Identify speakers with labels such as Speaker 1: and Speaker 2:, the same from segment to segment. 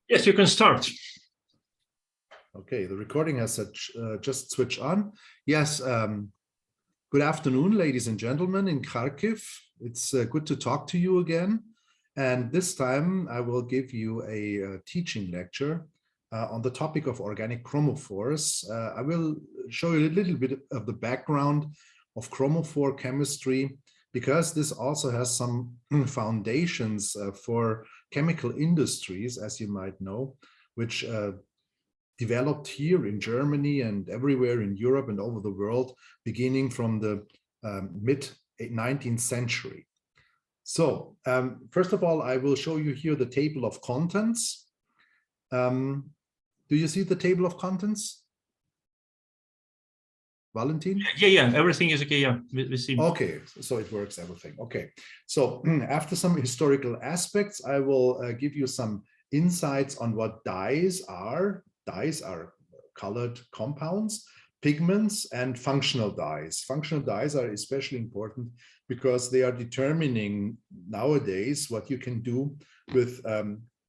Speaker 1: Yes, you can start.
Speaker 2: Okay, the recording has just switched on. Yes, good afternoon, ladies and gentlemen in Kharkiv. It's good to talk to you again. And this time I will give you a teaching lecture on the topic of organic chromophores. I will show you a little bit of the background of chromophore chemistry, because this also has some foundations for chemical industries, as you might know, which developed here in Germany and everywhere in Europe and over the world, beginning from the mid-19th century. So first of all, I will show you here the table of contents. Do you see the table of contents? Valentin?
Speaker 1: Yeah, everything is okay. Yeah, we see.
Speaker 2: Okay, so it works, everything. Okay, so after some historical aspects, I will give you some insights on what dyes are. Dyes are colored compounds, pigments, and functional dyes. Functional dyes are especially important because they are determining nowadays what you can do with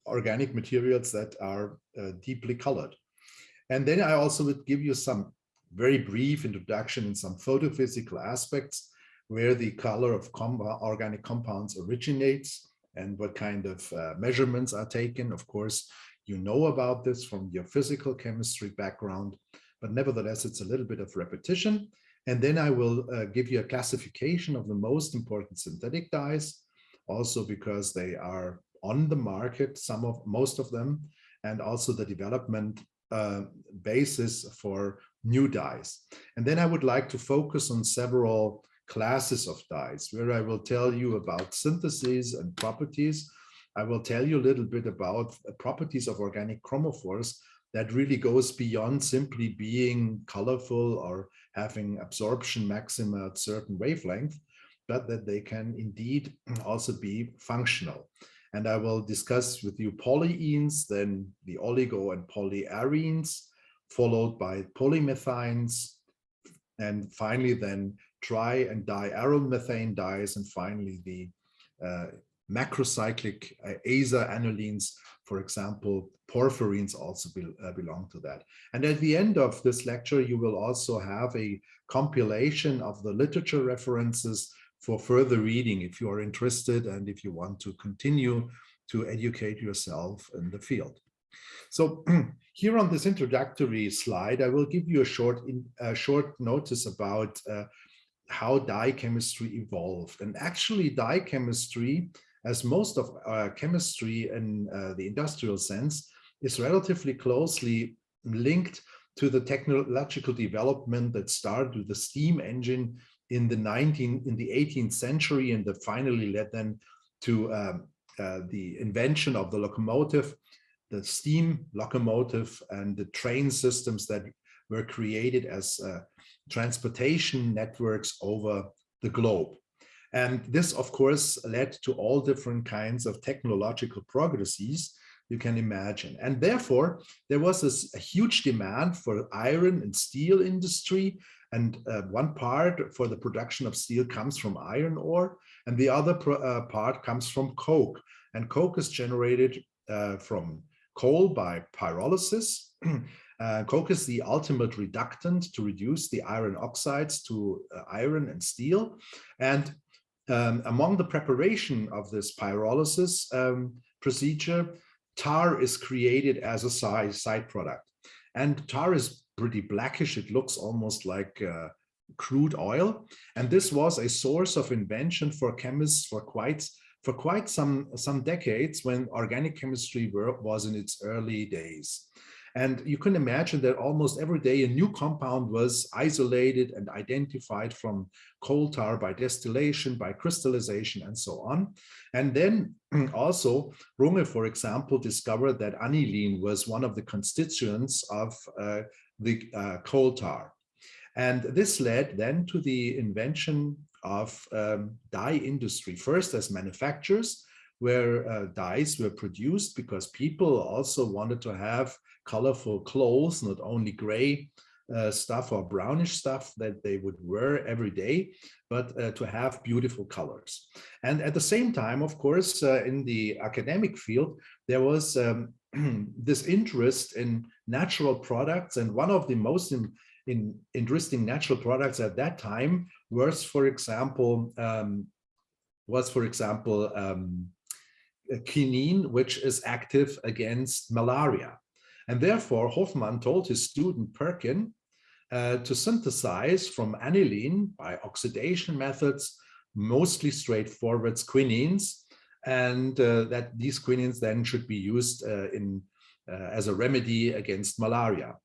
Speaker 2: organic materials that are deeply colored. And then I also would give you some very brief introduction in some photophysical aspects, where the color of organic compounds originates and what kind of measurements are taken. Of course, you know about this from your physical chemistry background, but nevertheless, it's a little bit of repetition. And then I will give you a classification of the most important synthetic dyes, also because they are on the market, most of them, and also the development basis for new dyes. And then I would like to focus on several classes of dyes, where I will tell you about syntheses and properties. I will tell you a little bit about properties of organic chromophores that really goes beyond simply being colorful or having absorption maxima at certain wavelength, but that they can indeed also be functional. And I will discuss with you polyenes, then the oligo and polyarenes, followed by polymethynes, and finally then tri- and diarylmethane dyes, and finally the macrocyclic aza anilines, for example, porphyrines also belong to that. And at the end of this lecture, you will also have a compilation of the literature references for further reading if you are interested and if you want to continue to educate yourself in the field. So here on this introductory slide, I will give you a short notice about how dye chemistry evolved. And actually dye chemistry, as most of chemistry in the industrial sense, is relatively closely linked to the technological development that started with the steam engine in the 18th century, and that finally led then to the invention of the locomotive, the steam locomotive, and the train systems that were created as transportation networks over the globe. And this, of course, led to all different kinds of technological progresses you can imagine. And therefore, there was a huge demand for iron and steel industry. And one part for the production of steel comes from iron ore, and the other part comes from coke. And coke is generated from coal by pyrolysis. Coke is the ultimate reductant to reduce the iron oxides to iron and steel. And among the preparation of this pyrolysis procedure, tar is created as a side product. And tar is pretty blackish. It looks almost like crude oil. And this was a source of invention for chemists for quite some decades, when organic chemistry was in its early days. And you can imagine that almost every day a new compound was isolated and identified from coal tar by distillation, by crystallization, and so on. And then also Runge, for example, discovered that aniline was one of the constituents of the coal tar. And this led then to the invention of dye industry, first as manufacturers, where dyes were produced because people also wanted to have colorful clothes, not only gray stuff or brownish stuff that they would wear every day, but to have beautiful colors. And at the same time, of course, in the academic field, there was this interest in natural products. And one of the most interesting natural products at that time was, for example, quinine, which is active against malaria. And therefore, Hofmann told his student Perkin to synthesize from aniline by oxidation methods, mostly straightforward quinines, and that these quinines then should be used as a remedy against malaria.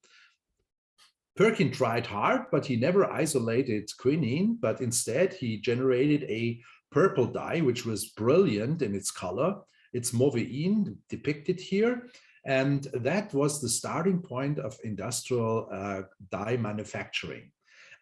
Speaker 2: Perkin tried hard, but he never isolated quinine, but instead he generated a purple dye, which was brilliant in its color. It's mauveine depicted here. And that was the starting point of industrial dye manufacturing.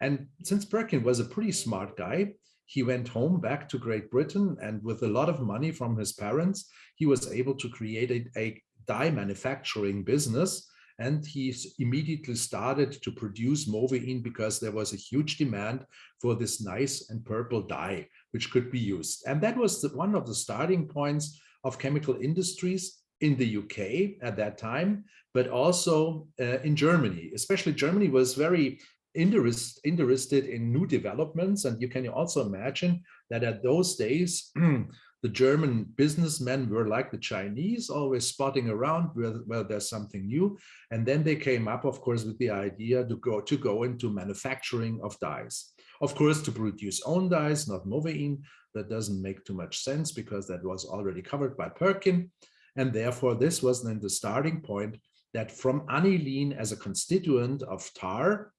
Speaker 2: And since Perkin was a pretty smart guy, he went home back to Great Britain, and with a lot of money from his parents, he was able to create a dye manufacturing business. And he immediately started to produce mauveine because there was a huge demand for this nice and purple dye, which could be used. And that was one of the starting points of chemical industries in the UK at that time, but also in Germany. Especially Germany was very interested in new developments. And you can also imagine that at those days, the German businessmen were like the Chinese, always spotting around where there's something new. And then they came up, of course, with the idea to go into manufacturing of dyes. Of course, to produce own dyes, not mauveine. That doesn't make too much sense because that was already covered by Perkin. And therefore, this was then the starting point that from aniline as a constituent of tar,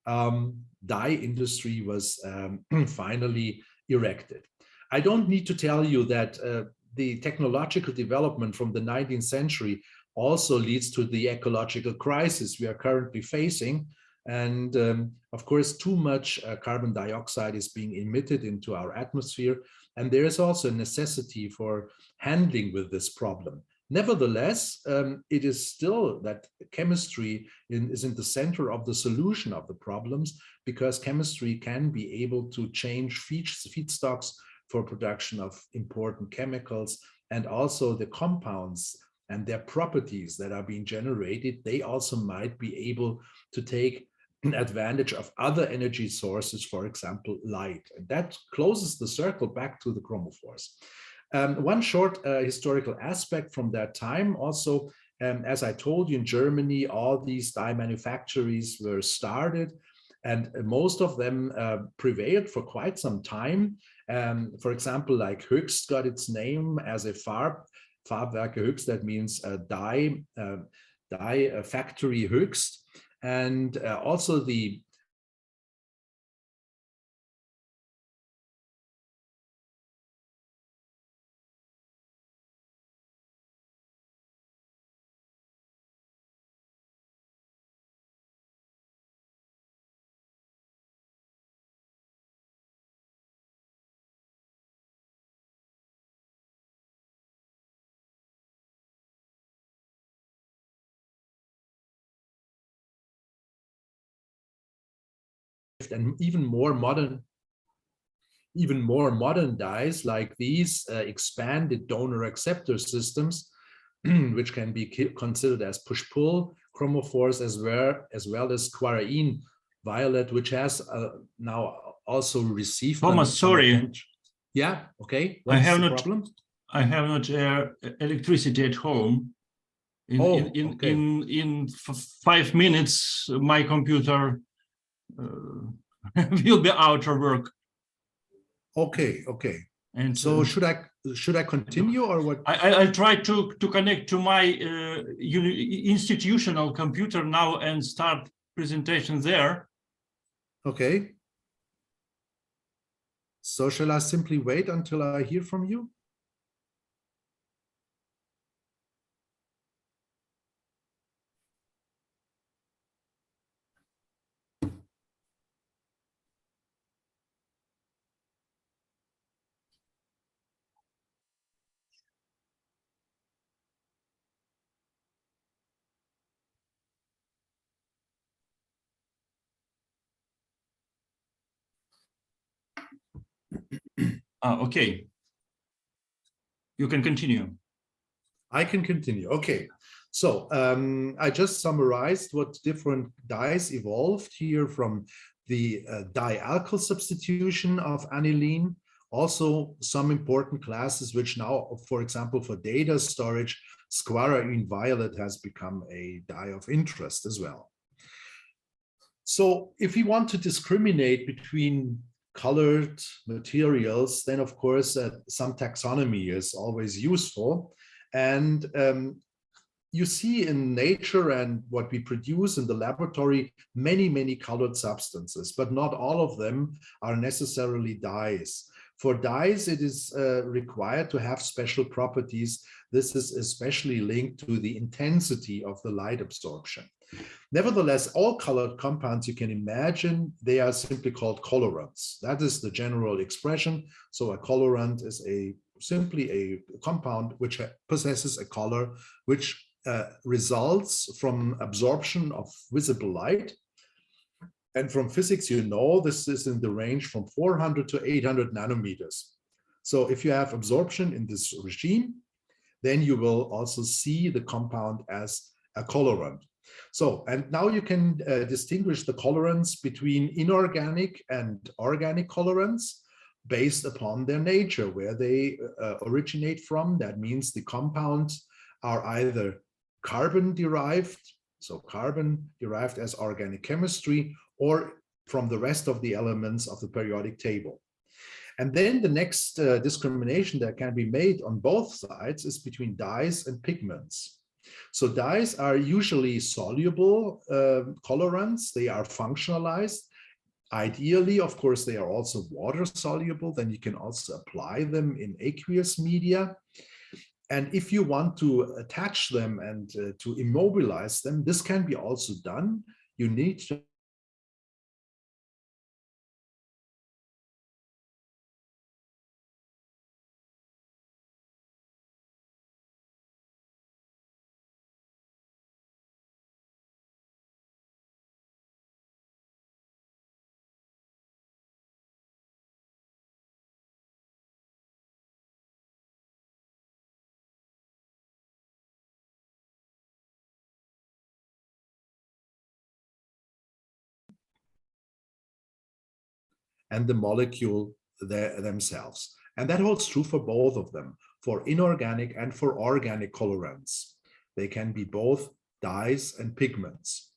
Speaker 2: dye industry was finally erected. I don't need to tell you that the technological development from the 19th century also leads to the ecological crisis we are currently facing. And of course, too much carbon dioxide is being emitted into our atmosphere. And there is also a necessity for handling with this problem. Nevertheless, it is still that chemistry is in the center of the solution of the problems, because chemistry can be able to change feedstocks for production of important chemicals, and also the compounds and their properties that are being generated, they also might be able to take advantage of other energy sources, for example, light. And that closes the circle back to the chromophores. One short historical aspect from that time also, as I told you, in Germany, all these dye manufactories were started, and most of them prevailed for quite some time. For example, like Höchst got its name as a Farbwerke Höchst, that means dye factory Höchst. And also the and even more modern dyes like these expanded donor acceptor systems, which can be considered as push-pull chromophores, as well as Quarine violet, which has now also received
Speaker 1: Thomas, sorry.
Speaker 2: Yeah, okay. What's the problem?
Speaker 1: I have not electricity at home. In 5 minutes, my computer will be out of work.
Speaker 2: Okay. And so should I continue, or what?
Speaker 1: I'll try to connect to my institutional computer now and start presentation there.
Speaker 2: Okay. So shall I simply wait until I hear from you?
Speaker 1: Okay. You can continue.
Speaker 2: I can continue. Okay. So I just summarized what different dyes evolved here from the dialkyl substitution of aniline. Also, some important classes, which now, for example, for data storage, squarine violet has become a dye of interest as well. So if we want to discriminate between colored materials, then of course some taxonomy is always useful. And you see in nature and what we produce in the laboratory, many colored substances, but not all of them are necessarily dyes. For dyes, it is required to have special properties. This is especially linked to the intensity of the light absorption. Nevertheless, all colored compounds you can imagine, they are simply called colorants. That is the general expression. So a colorant is simply a compound which possesses a color which results from absorption of visible light. And from physics, you know, this is in the range from 400 to 800 nanometers. So if you have absorption in this regime, then you will also see the compound as a colorant. So, and now you can distinguish the colorants between inorganic and organic colorants based upon their nature, where they originate from. That means the compounds are either carbon derived, so carbon derived as organic chemistry, or from the rest of the elements of the periodic table. And then the next discrimination that can be made on both sides is between dyes and pigments. So dyes are usually soluble colorants. They are functionalized. Ideally, of course, they are also water soluble. Then you can also apply them in aqueous media. And if you want to attach them and to immobilize them, this can be also done. You need to and the molecule themselves. And that holds true for both of them, for inorganic and for organic colorants. They can be both dyes and pigments.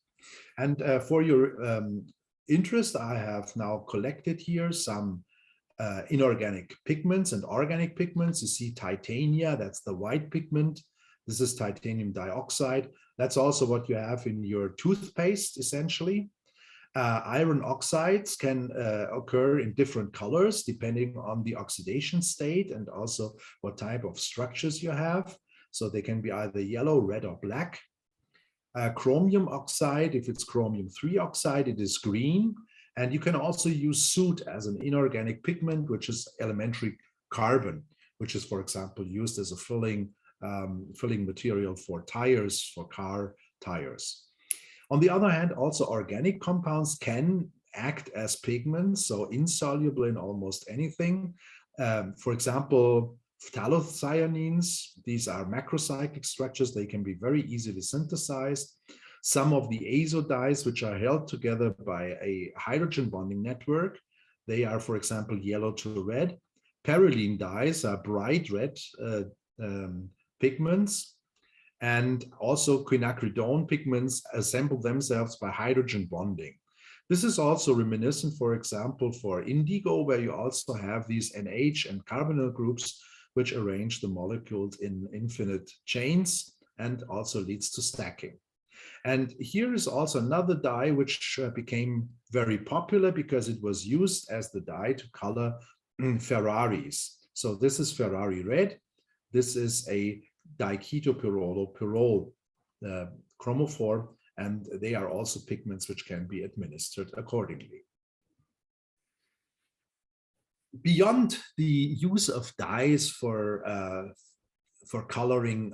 Speaker 2: And for your interest, I have now collected here some inorganic pigments and organic pigments. You see titania, that's the white pigment. This is titanium dioxide. That's also what you have in your toothpaste, essentially. Iron oxides can occur in different colors depending on the oxidation state and also what type of structures you have. So they can be either yellow, red, or black. Chromium oxide, if it's chromium 3 oxide, it is green. And you can also use soot as an inorganic pigment, which is elementary carbon, which is, for example, used as a filling material for tires, for car tires. On the other hand, also organic compounds can act as pigments, so insoluble in almost anything. For example, phthalocyanines, these are macrocyclic structures. They can be very easily synthesized. Some of the azo-dyes, which are held together by a hydrogen bonding network, they are, for example, yellow to red. Perylene dyes are bright red pigments. And also quinacridone pigments assemble themselves by hydrogen bonding. This is also reminiscent, for example, for indigo, where you also have these NH and carbonyl groups, which arrange the molecules in infinite chains and also leads to stacking. And here is also another dye which became very popular because it was used as the dye to color Ferraris. So this is Ferrari red. This is a diketopyrrole chromophore, and they are also pigments which can be administered accordingly. Beyond the use of dyes for coloring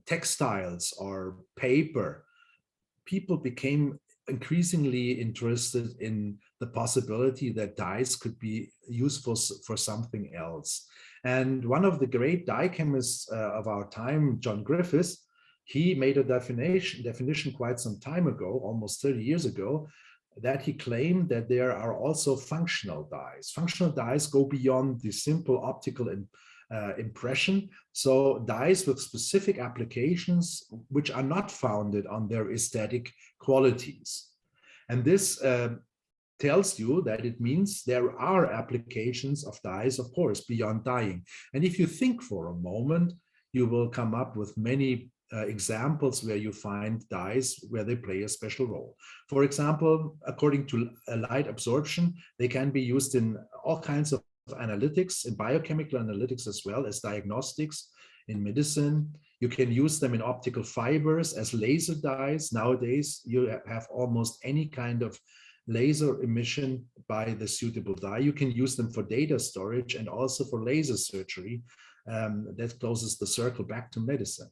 Speaker 2: textiles or paper, people became increasingly interested in the possibility that dyes could be useful for something else. And one of the great dye chemists of our time, John Griffiths, he made a definition quite some time ago, almost 30 years ago, that he claimed that there are also functional dyes. Functional dyes go beyond the simple optical impression. So dyes with specific applications which are not founded on their aesthetic qualities. And this tells you that it means there are applications of dyes, of course, beyond dyeing. And if you think for a moment, you will come up with many examples where you find dyes where they play a special role. For example, according to light absorption, they can be used in all kinds of analytics, in biochemical analytics as well as diagnostics, in medicine. You can use them in optical fibers as laser dyes. Nowadays, you have almost any kind of laser emission by the suitable dye. You can use them for data storage and also for laser surgery. That closes the circle back to medicine.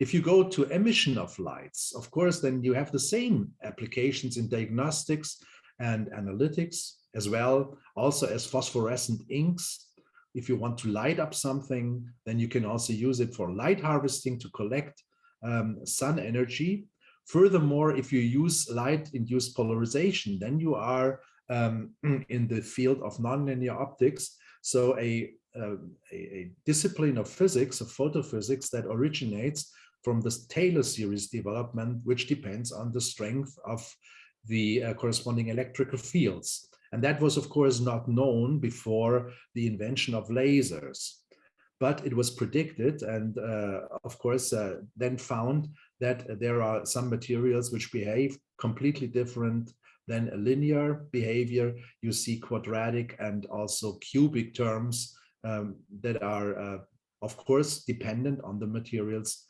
Speaker 2: If you go to emission of lights, of course, then you have the same applications in diagnostics and analytics as well, also as phosphorescent inks. If you want to light up something, then you can also use it for light harvesting to collect sun energy. Furthermore, if you use light-induced polarization, then you are in the field of nonlinear optics. So a discipline of physics, of photophysics, that originates from the Taylor series development, which depends on the strength of the corresponding electrical fields. And that was, of course, not known before the invention of lasers. But it was predicted and, of course, then found that there are some materials which behave completely different than a linear behavior. You see quadratic and also cubic terms that are, of course, dependent on the materials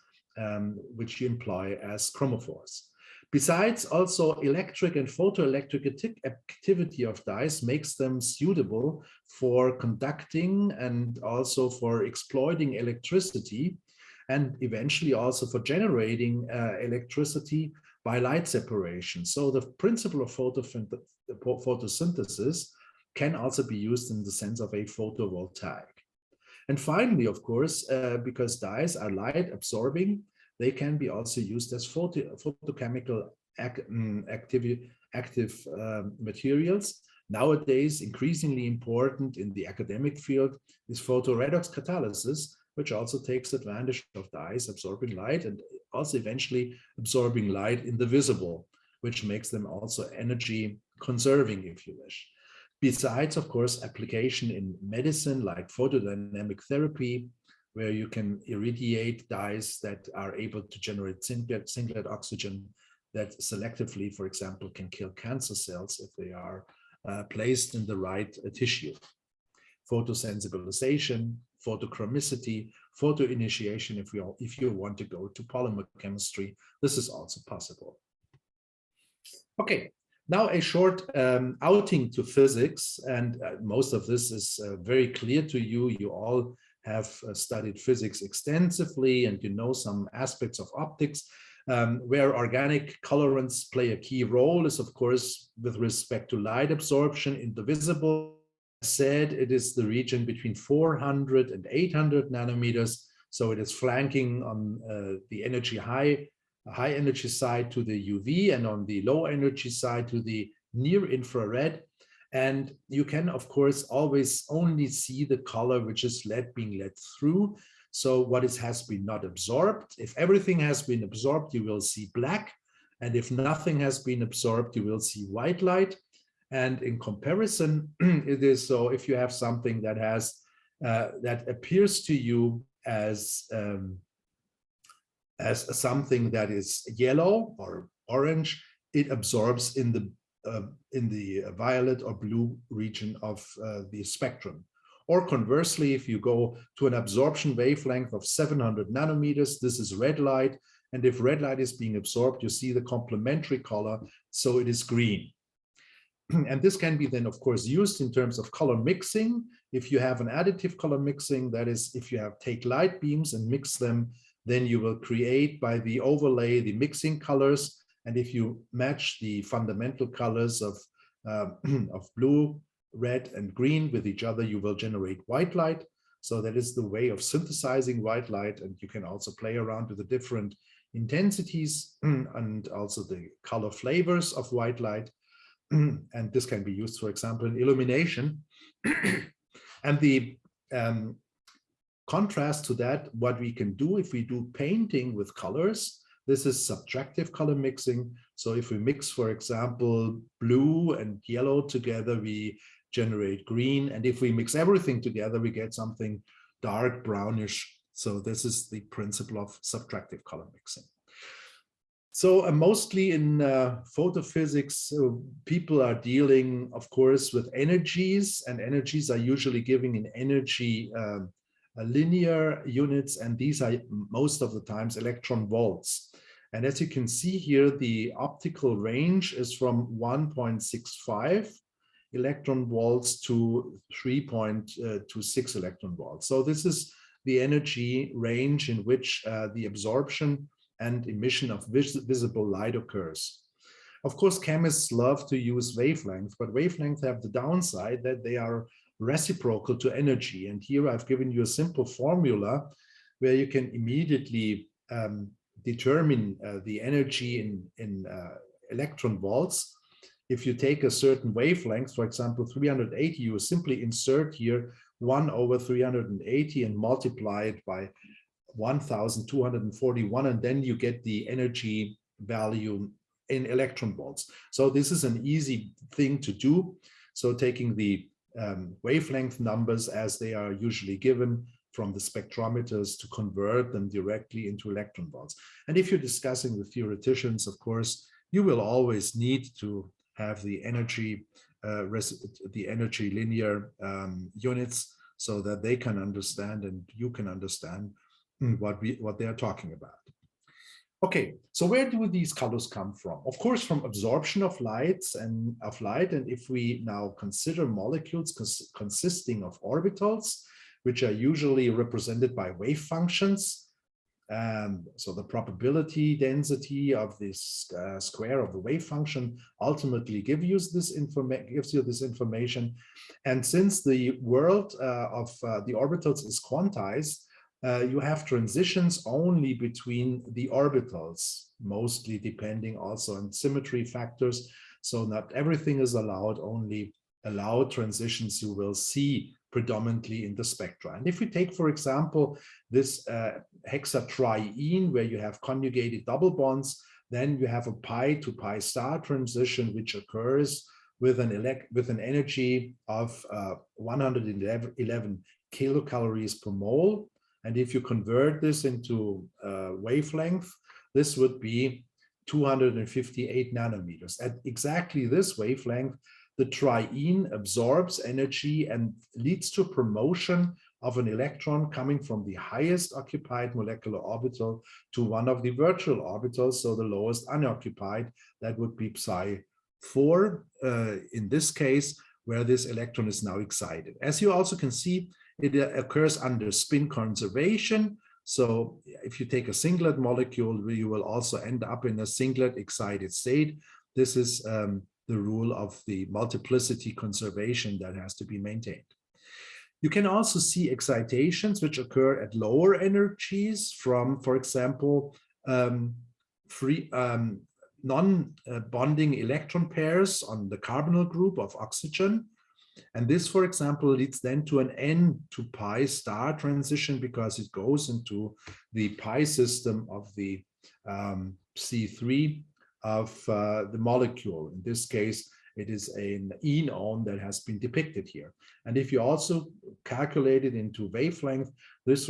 Speaker 2: which you employ as chromophores. Besides, also electric and photoelectric activity of dyes makes them suitable for conducting and also for exploiting electricity, and eventually also for generating electricity by light separation. So the principle of photosynthesis can also be used in the sense of a photovoltaic. And finally, of course, because dyes are light absorbing, they can be also used as photochemical active materials. Nowadays, increasingly important in the academic field is photoredox catalysis, which also takes advantage of dyes absorbing light and also eventually absorbing light in the visible, which makes them also energy conserving, if you wish. Besides, of course, application in medicine like photodynamic therapy, where you can irradiate dyes that are able to generate singlet oxygen that selectively, for example, can kill cancer cells if they are placed in the right tissue. Photosensibilization, photochronicity, photoinitiation, if you want to go to polymer chemistry, this is also possible. Okay, now a short outing to physics, and most of this is very clear to you. You all have studied physics extensively and you know some aspects of optics. Where organic colorants play a key role is, of course, with respect to light absorption in the visible. As said, it is the region between 400 and 800 nanometers. So it is flanking on the high energy side to the UV and on the low energy side to the near infrared. And you can, of course, always only see the color which is being let through. So what has been not absorbed. If everything has been absorbed, you will see black. And if nothing has been absorbed, you will see white light. And in comparison, it is so if you have something that has that appears to you as something that is yellow or orange, it absorbs in the violet or blue region of the spectrum. Or conversely, if you go to an absorption wavelength of 700 nanometers, this is red light. And if red light is being absorbed, you see the complementary color, so it is green. And this can be then, of course, used in terms of color mixing. If you have an additive color mixing, that is, if you take light beams and mix them, then you will create by the overlay the mixing colors. And if you match the fundamental colors of, of blue, red, and green with each other, you will generate white light. So that is the way of synthesizing white light. And you can also play around with the different intensities and also the color flavors of white light. And this can be used, for example, in illumination. And the contrast to that, what we can do if we do painting with colors, this is subtractive color mixing. So if we mix, for example, blue and yellow together, we generate green. And if we mix everything together, we get something dark brownish. So this is the principle of subtractive color mixing. So mostly in photophysics, people are dealing, of course, with energies, and energies are usually giving in energy linear units, and these are most of the times electron volts. And as you can see here, the optical range is from 1.65 electron volts to 3.26 electron volts. So this is the energy range in which the absorption and emission of visible light occurs. Of course, chemists love to use wavelengths, but wavelengths have the downside that they are reciprocal to energy. And here I've given you a simple formula where you can immediately determine the energy in electron volts. If you take a certain wavelength, for example, 380, you simply insert here 1 over 380 and multiply it by 1241, and then you get the energy value in electron volts. So this is an easy thing to do. So taking the wavelength numbers as they are usually given from the spectrometers to convert them directly into electron volts. And if you're discussing with theoreticians, of course, you will always need to have the energy linear units so that they can understand and you can understand what they are talking about. Okay, so where do these colors come from? Of course, from absorption of light. And if we now consider molecules consisting of orbitals, which are usually represented by wave functions, so the probability density of this square of the wave function ultimately gives you this information. And since the world of the orbitals is quantized, you have transitions only between the orbitals, mostly depending also on symmetry factors. So not everything is allowed, only allowed transitions you will see predominantly in the spectra. And if we take, for example, this hexatriene, where you have conjugated double bonds, then you have a pi to pi star transition, which occurs with an energy of 111 kilocalories per mole. And if you convert this into wavelength, this would be 258 nanometers. At exactly this wavelength, the triene absorbs energy and leads to promotion of an electron coming from the highest occupied molecular orbital to one of the virtual orbitals, so the lowest unoccupied. That would be psi 4 in this case, where this electron is now excited. As you also can see, it occurs under spin conservation. So if you take a singlet molecule, you will also end up in a singlet excited state. This is the rule of the multiplicity conservation that has to be maintained. You can also see excitations which occur at lower energies from, for example, non-bonding electron pairs on the carbonyl group of oxygen. And this, for example, leads then to an N to pi star transition because it goes into the pi system of the C3 of the molecule. In this case, it is an enone that has been depicted here. And if you also calculate it into wavelength, this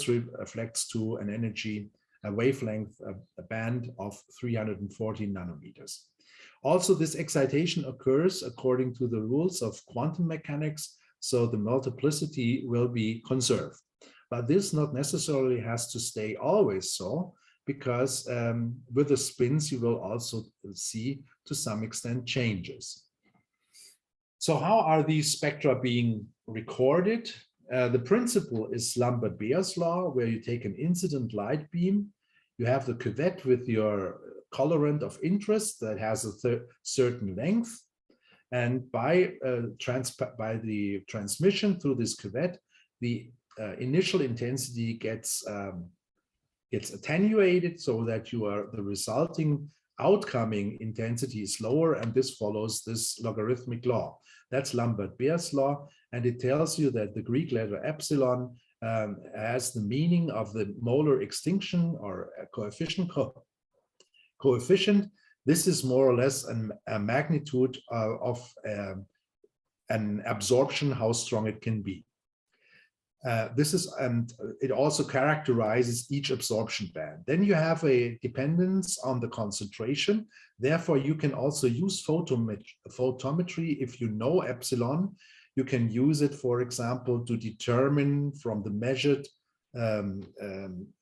Speaker 2: reflects to an energy, a wavelength, a band of 340 nanometers. Also, this excitation occurs according to the rules of quantum mechanics, so the multiplicity will be conserved. But this not necessarily has to stay always so, because with the spins, you will also see to some extent changes. So how are these spectra being recorded? The principle is Lambert-Beer's law, where you take an incident light beam, you have the cuvette with your colorant of interest that has a certain length. And by the transmission through this cuvette, the initial intensity gets attenuated so that the resulting outcoming intensity is lower, and this follows this logarithmic law. That's Lambert-Beer's law, and it tells you that the Greek letter epsilon has the meaning of the molar extinction or coefficient. This is more or less a magnitude of an absorption, how strong it can be. And it also characterizes each absorption band. Then you have a dependence on the concentration. Therefore, you can also use photometry. If you know epsilon, you can use it, for example, to determine from the measured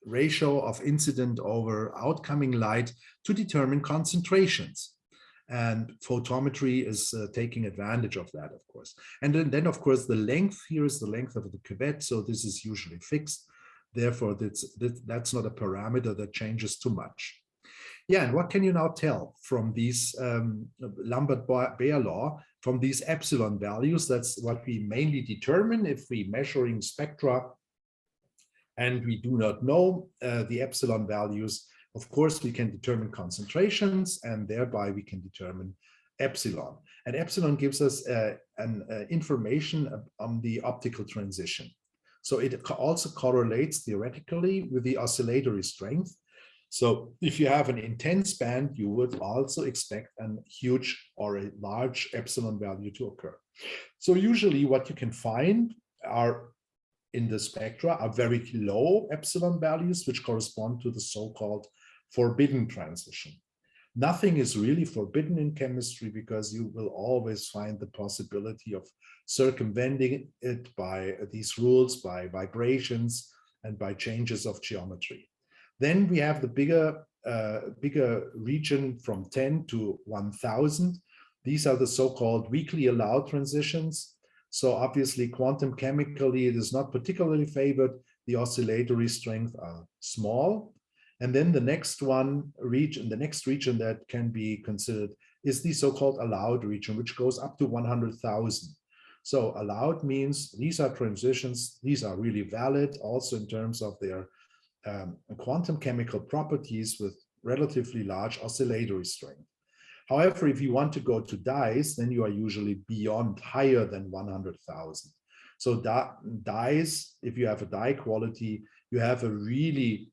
Speaker 2: ratio of incident over outcoming light to determine concentrations. And photometry is taking advantage of that, of course. And then, of course, the length here is the length of the cuvette. So this is usually fixed. Therefore, that's not a parameter that changes too much. Yeah, and what can you now tell from these Lambert-Beer law, from these epsilon values? That's what we mainly determine if we're measuring spectra and we do not know the epsilon values. Of course, we can determine concentrations, and thereby we can determine epsilon. And epsilon gives us information on the optical transition. So it also correlates theoretically with the oscillatory strength. So if you have an intense band, you would also expect a huge or a large epsilon value to occur. So usually what you can find are in the spectra are very low epsilon values, which correspond to the so-called forbidden transition. Nothing is really forbidden in chemistry because you will always find the possibility of circumventing it by these rules, by vibrations, and by changes of geometry. Then we have the bigger region from 10 to 1000. These are the so-called weakly allowed transitions. So obviously, quantum chemically, it is not particularly favored. The oscillatory strength are small. And then the next region that can be considered is the so-called allowed region, which goes up to 100,000. So allowed means these are transitions, these are really valid also in terms of their quantum chemical properties with relatively large oscillatory strength. However, if you want to go to dyes, then you are usually beyond higher than 100,000. So dyes, if you have a dye quality, you have a really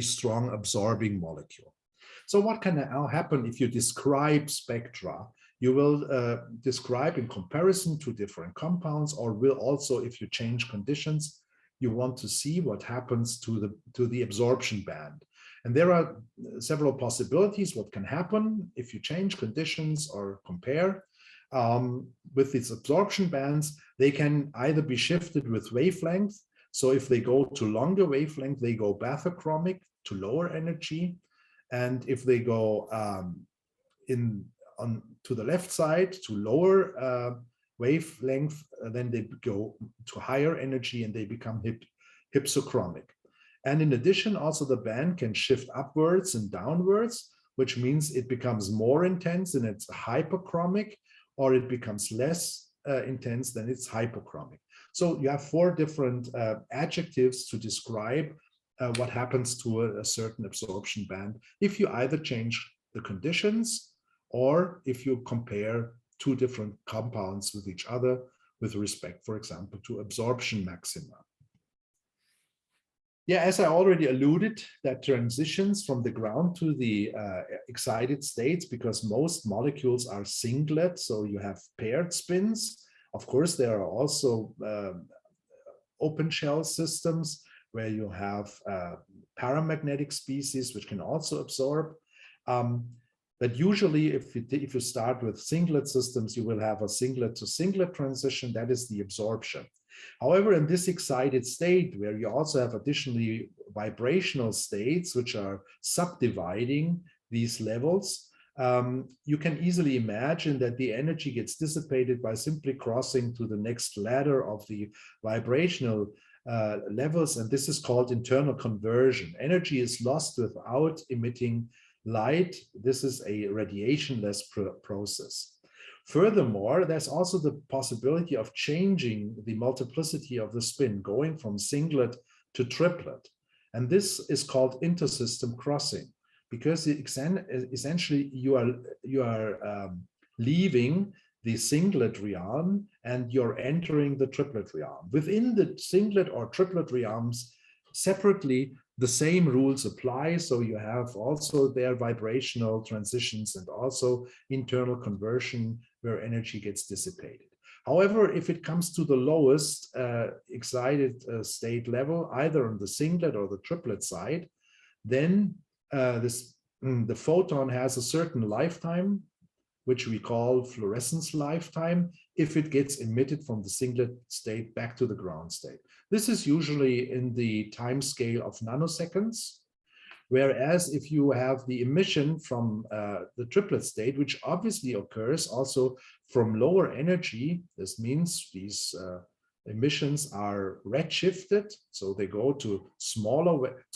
Speaker 2: strong absorbing molecule. So what can now happen if you describe spectra? You will describe in comparison to different compounds, or will also, if you change conditions, you want to see what happens to the absorption band. And there are several possibilities what can happen if you change conditions or compare. With these absorption bands, they can either be shifted with wavelength. So if they go to longer wavelength, they go bathochromic to lower energy. And if they go to the left side to lower wavelength, then they go to higher energy and they become hypsochromic. And in addition, also the band can shift upwards and downwards, which means it becomes more intense and it's hyperchromic, or it becomes less intense than it's hypochromic. So you have four different adjectives to describe what happens to a certain absorption band if you either change the conditions or if you compare two different compounds with each other with respect, for example, to absorption maxima. Yeah, as I already alluded, that transitions from the ground to the excited states, because most molecules are singlet, so you have paired spins. Of course, there are also open shell systems where you have paramagnetic species which can also absorb. But usually, if you start with singlet systems, you will have a singlet to singlet transition. That is the absorption. However, in this excited state, where you also have additionally vibrational states which are subdividing these levels, you can easily imagine that the energy gets dissipated by simply crossing to the next ladder of the vibrational levels, and this is called internal conversion. Energy is lost without emitting light, this is a radiationless process. Furthermore, there's also the possibility of changing the multiplicity of the spin, going from singlet to triplet. And this is called intersystem crossing, because essentially you are leaving the singlet realm and you're entering the triplet realm. Within the singlet or triplet realms, separately, the same rules apply. So you have also their vibrational transitions and also internal conversion where energy gets dissipated. However, if it comes to the lowest excited state level, either on the singlet or the triplet side, then the photon has a certain lifetime, which we call fluorescence lifetime, if it gets emitted from the singlet state back to the ground state. This is usually in the time scale of nanoseconds, whereas if you have the emission from the triplet state, which obviously occurs also from lower energy, this means these emissions are redshifted, so they go to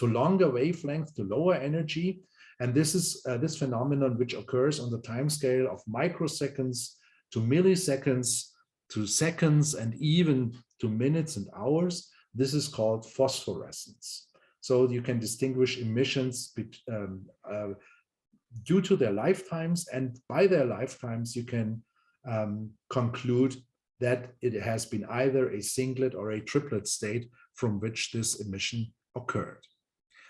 Speaker 2: longer wavelength, to lower energy. And this is this phenomenon which occurs on the time scale of microseconds to milliseconds to seconds and even to minutes and hours. This is called phosphorescence. So you can distinguish emissions due to their lifetimes, and by their lifetimes you can conclude that it has been either a singlet or a triplet state from which this emission occurred.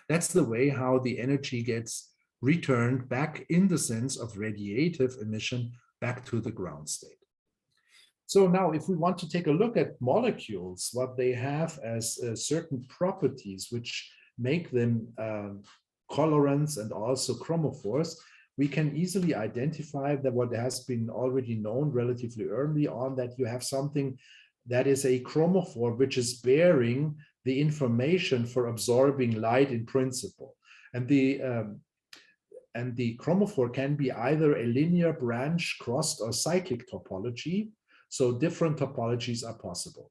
Speaker 2: That's the way how the energy gets returned back in the sense of radiative emission back to the ground state. So now if we want to take a look at molecules, what they have as certain properties which make them colorants and also chromophores, we can easily identify that what has been already known relatively early on, that you have something that is a chromophore which is bearing the information for absorbing light in principle. And the chromophore can be either a linear, branch, crossed, or cyclic topology. So different topologies are possible.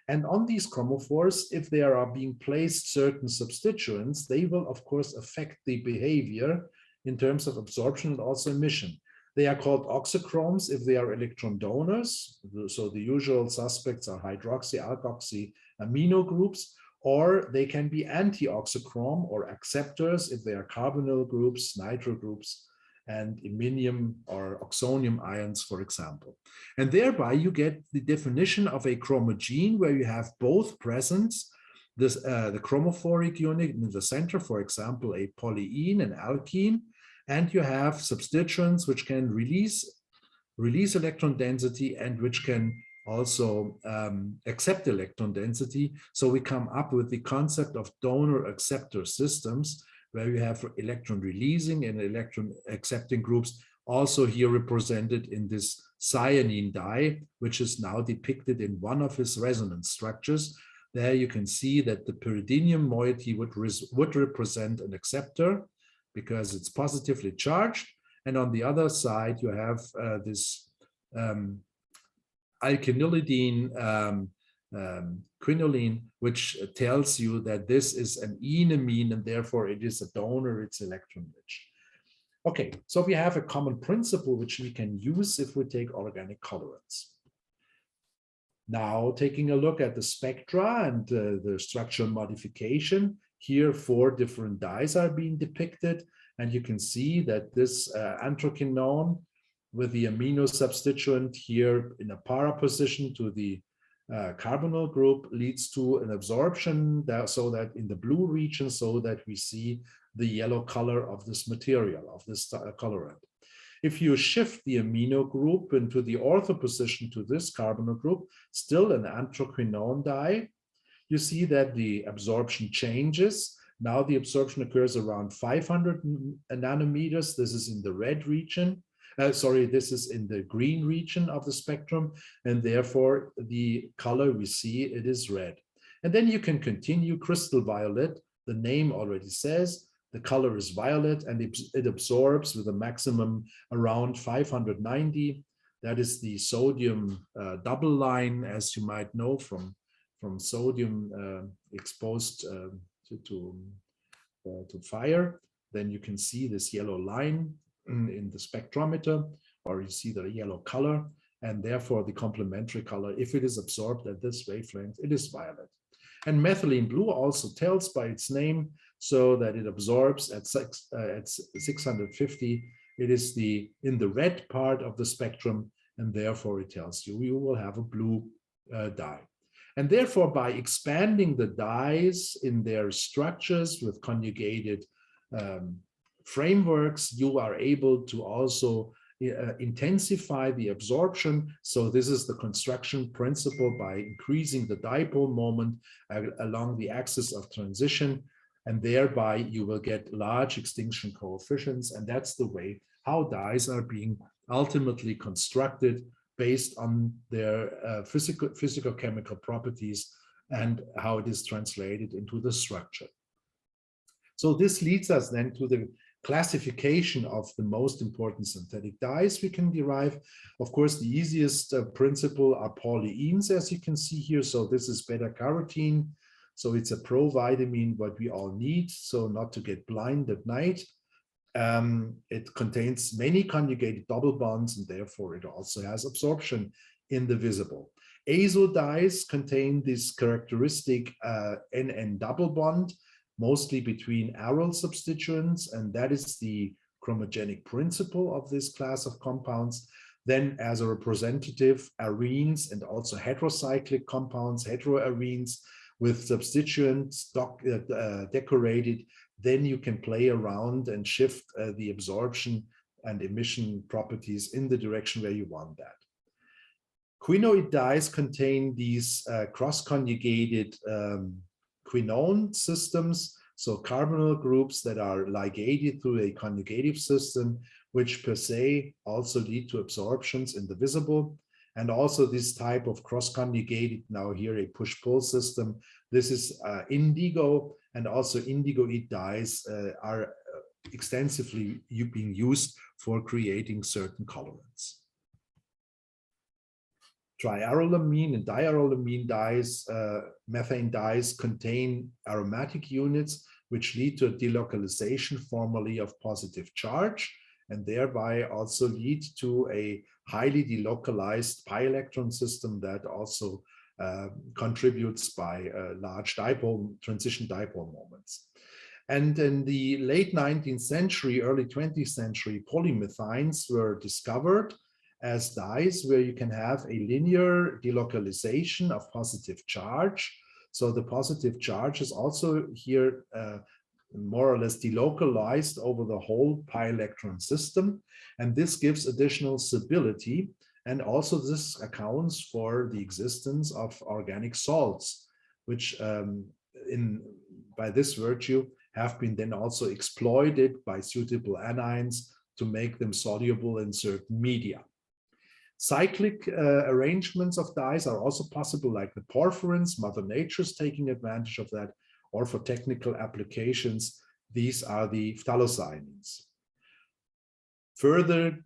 Speaker 2: And on these chromophores, if there are being placed certain substituents, they will of course affect the behavior in terms of absorption and also emission. They are called oxychromes if they are electron donors. So the usual suspects are hydroxy, alkoxy, amino groups, or they can be anti-oxychrome or acceptors if they are carbonyl groups, nitro groups, and iminium or oxonium ions, for example. And thereby you get the definition of a chromogene where you have both presents, the chromophoric unit in the center, for example, a polyene, an alkene, and you have substituents which can release electron density and which can also accept electron density. So we come up with the concept of donor-acceptor systems, where you have electron releasing and electron accepting groups, also here represented in this cyanine dye, which is now depicted in one of his resonance structures. There you can see that the pyridinium moiety would represent an acceptor because it's positively charged. And on the other side, you have this alkynylidine quinoline, which tells you that this is an enamine and therefore it is a donor, it's electron rich. Okay, so we have a common principle which we can use if we take organic colorants. Now taking a look at the spectra and the structural modification, here 4 different dyes are being depicted, and you can see that this anthraquinone with the amino substituent here in a para position to the carbonyl group leads to an absorption so that in the blue region, so that we see the yellow color of this material, of this colorant. If you shift the amino group into the ortho position to this carbonyl group, still an anthraquinone dye, you see that the absorption changes. Now the absorption occurs around 500 nanometers. This is in the red region. This is in the green region of the spectrum, and therefore the color we see, it is red. And then you can continue crystal violet. The name already says the color is violet, and it absorbs with a maximum around 590. That is the sodium double line, as you might know from sodium exposed to fire. then you can see this yellow line in the spectrometer, or you see the yellow color, and therefore the complementary color, if it is absorbed at this wavelength, it is violet. And methylene blue also tells by its name, so that it absorbs at 650. It is in the red part of the spectrum, and therefore it tells you you will have a blue dye. And therefore, by expanding the dyes in their structures with conjugated frameworks, you are able to also intensify the absorption. So this is the construction principle by increasing the dipole moment along the axis of transition, and thereby you will get large extinction coefficients. And that's the way how dyes are being ultimately constructed based on their physical-chemical properties and how it is translated into the structure. So this leads us then to the classification of the most important synthetic dyes we can derive. Of course, the easiest principle are polyenes, as you can see here. So this is beta-carotene. So it's a provitamin, what we all need, so not to get blind at night. It contains many conjugated double bonds, and therefore it also has absorption in the visible. Azo dyes contain this characteristic NN double bond, mostly between aryl substituents, and that is the chromogenic principle of this class of compounds. Then as a representative, arenes and also heterocyclic compounds, heteroarenes with substituents decorated. Then you can play around and shift the absorption and emission properties in the direction where you want that. Quinoid dyes contain these cross-conjugated quinone systems, so carbonyl groups that are ligated through a conjugative system, which per se also lead to absorptions in the visible. And also this type of cross-conjugated, now here a push-pull system, this is indigo, and also indigoid dyes are extensively being used for creating certain colorants. Triarolamine and diarolamine dyes, methane dyes contain aromatic units which lead to a delocalization formally of positive charge, and thereby also lead to a highly delocalized pi electron system that also contributes by large transition dipole moments. And in the late 19th century, early 20th century, polymethynes were discovered as dyes where you can have a linear delocalization of positive charge. So the positive charge is also here more or less delocalized over the whole pi electron system. And this gives additional stability. And also this accounts for the existence of organic salts, which by this virtue have been then also exploited by suitable anions to make them soluble in certain media. Cyclic arrangements of dyes are also possible, like the porphyrins. Mother Nature is taking advantage of that, or for technical applications, these are the phthalocyanins. Further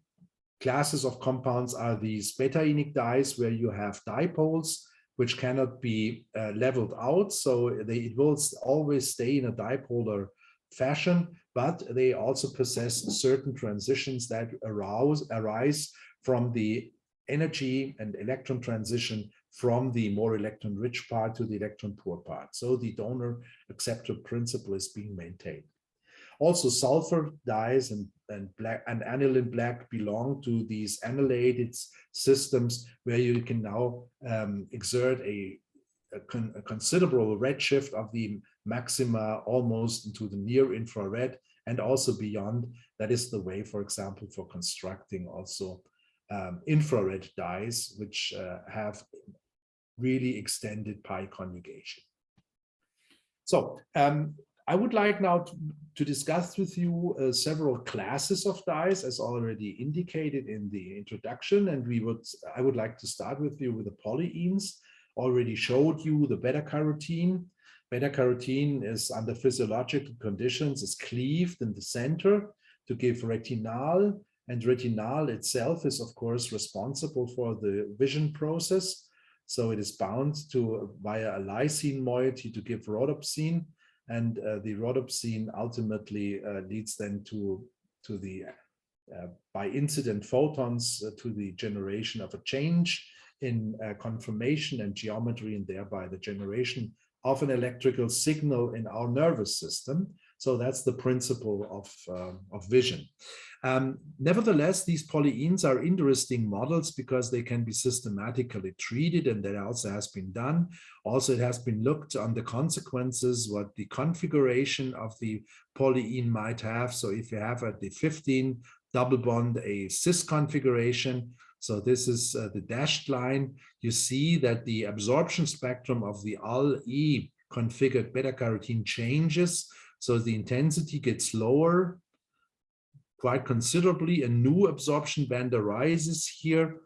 Speaker 2: classes of compounds are these beta-enic dyes, where you have dipoles which cannot be leveled out, so it will always stay in a dipolar fashion, but they also possess certain transitions that arise from the energy and electron transition from the more electron-rich part to the electron-poor part. So the donor-acceptor principle is being maintained. Also, sulfur dyes and aniline black belong to these annihilated systems where you can now exert a considerable redshift of the maxima almost into the near infrared and also beyond. That is the way, for example, for constructing also infrared dyes, which have really extended pi conjugation. So I would like now to discuss with you several classes of dyes, as already indicated in the introduction, and I would like to start with you with the polyenes. Already showed you the beta-carotene. Beta-carotene is under physiological conditions is cleaved in the center to give retinal, and retinal itself is of course responsible for the vision process. So it is bound to via a lysine moiety to give rhodopsin. and the rhodopsin ultimately leads then to the by incident photons to the generation of a change in conformation and geometry, and thereby the generation of an electrical signal in our nervous system. So that's the principle of vision. Nevertheless, these polyenes are interesting models because they can be systematically treated, and that also has been done. Also, it has been looked on the consequences, what the configuration of the polyene might have. So if you have at the 15 double bond a cis configuration, so this is the dashed line, you see that the absorption spectrum of the Al-E configured beta-carotene changes. So the intensity gets lower quite considerably. A new absorption band arises here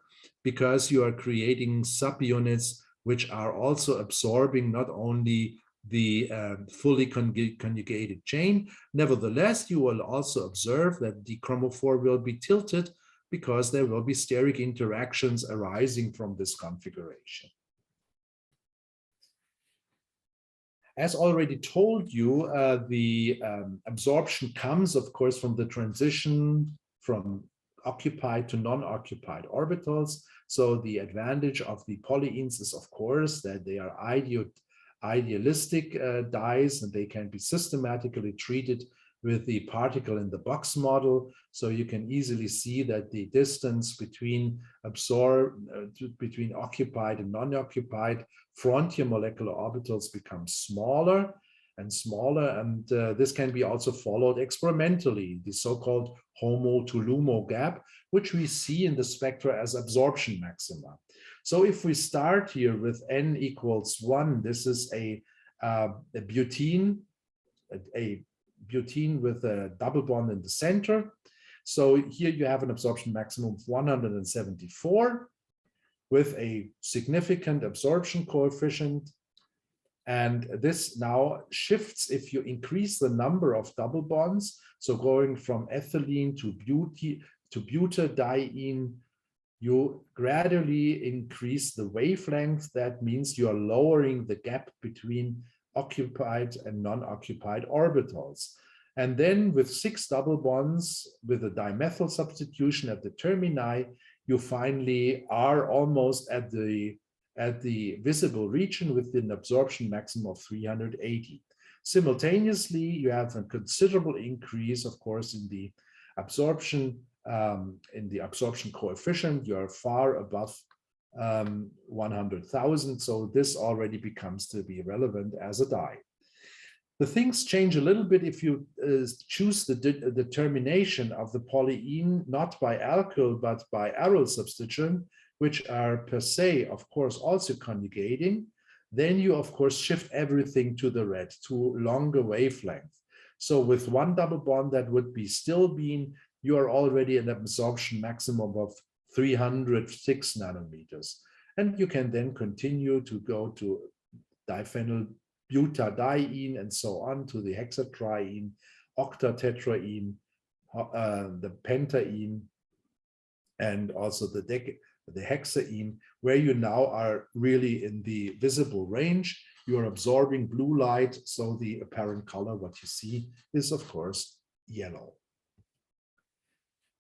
Speaker 2: because you are creating subunits which are also absorbing not only the fully conjugated chain. Nevertheless, you will also observe that the chromophore will be tilted because there will be steric interactions arising from this configuration. As already told you, the absorption comes, of course, from the transition from occupied to non-occupied orbitals. So the advantage of the polyenes is, of course, that they are idealistic dyes, and they can be systematically treated with the particle in the box model. So you can easily see that the distance between between occupied and non-occupied frontier molecular orbitals becomes smaller and smaller, and this can be also followed experimentally, the so-called HOMO to LUMO gap, which we see in the spectra as absorption maxima. So if we start here with n equals 1, this is a butene with a double bond in the center. So here you have an absorption maximum of 174 with a significant absorption coefficient. And this now shifts if you increase the number of double bonds. So going from ethylene to butadiene, you gradually increase the wavelength. That means you are lowering the gap between occupied and non-occupied orbitals. And then with 6 double bonds with a dimethyl substitution at the termini, you finally are almost at the visible region with an absorption maximum of 380. Simultaneously, you have a considerable increase, of course, in the absorption coefficient. You are far above 100,000. So this already becomes to be relevant as a dye. The things change a little bit if you choose the termination of the polyene, not by alkyl, but by aryl substituent, which are per se, of course, also conjugating. Then you, of course, shift everything to the red, to longer wavelength. So with 1 double bond, that would be still being, you are already at an absorption maximum of 306 nanometers. And you can then continue to go to diphenyl butadiene and so on to the hexatriene, octatetraene, the pentaene, and also the hexaene, where you now are really in the visible range. You are absorbing blue light, so the apparent color, what you see, is of course yellow.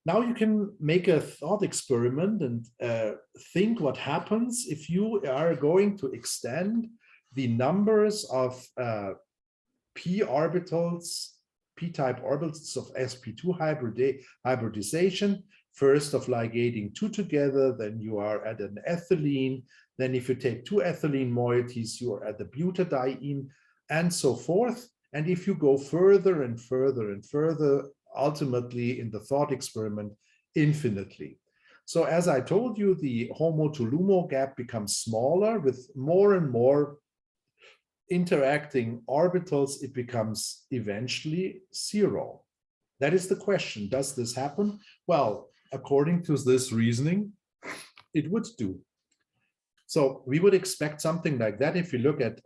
Speaker 2: Now you can make a thought experiment and think what happens if you are going to extend the numbers of p-type orbitals of sp2 hybridization, first of ligating 2 together, then you are at an ethylene, then if you take 2 ethylene moieties, you are at the butadiene, and so forth. And if you go further and further and further, ultimately in the thought experiment, infinitely. So as I told you, the HOMO to LUMO gap becomes smaller with more and more interacting orbitals. It becomes eventually 0. That is the question. Does this happen? Well, according to this reasoning, it would do. So we would expect something like that. If you look at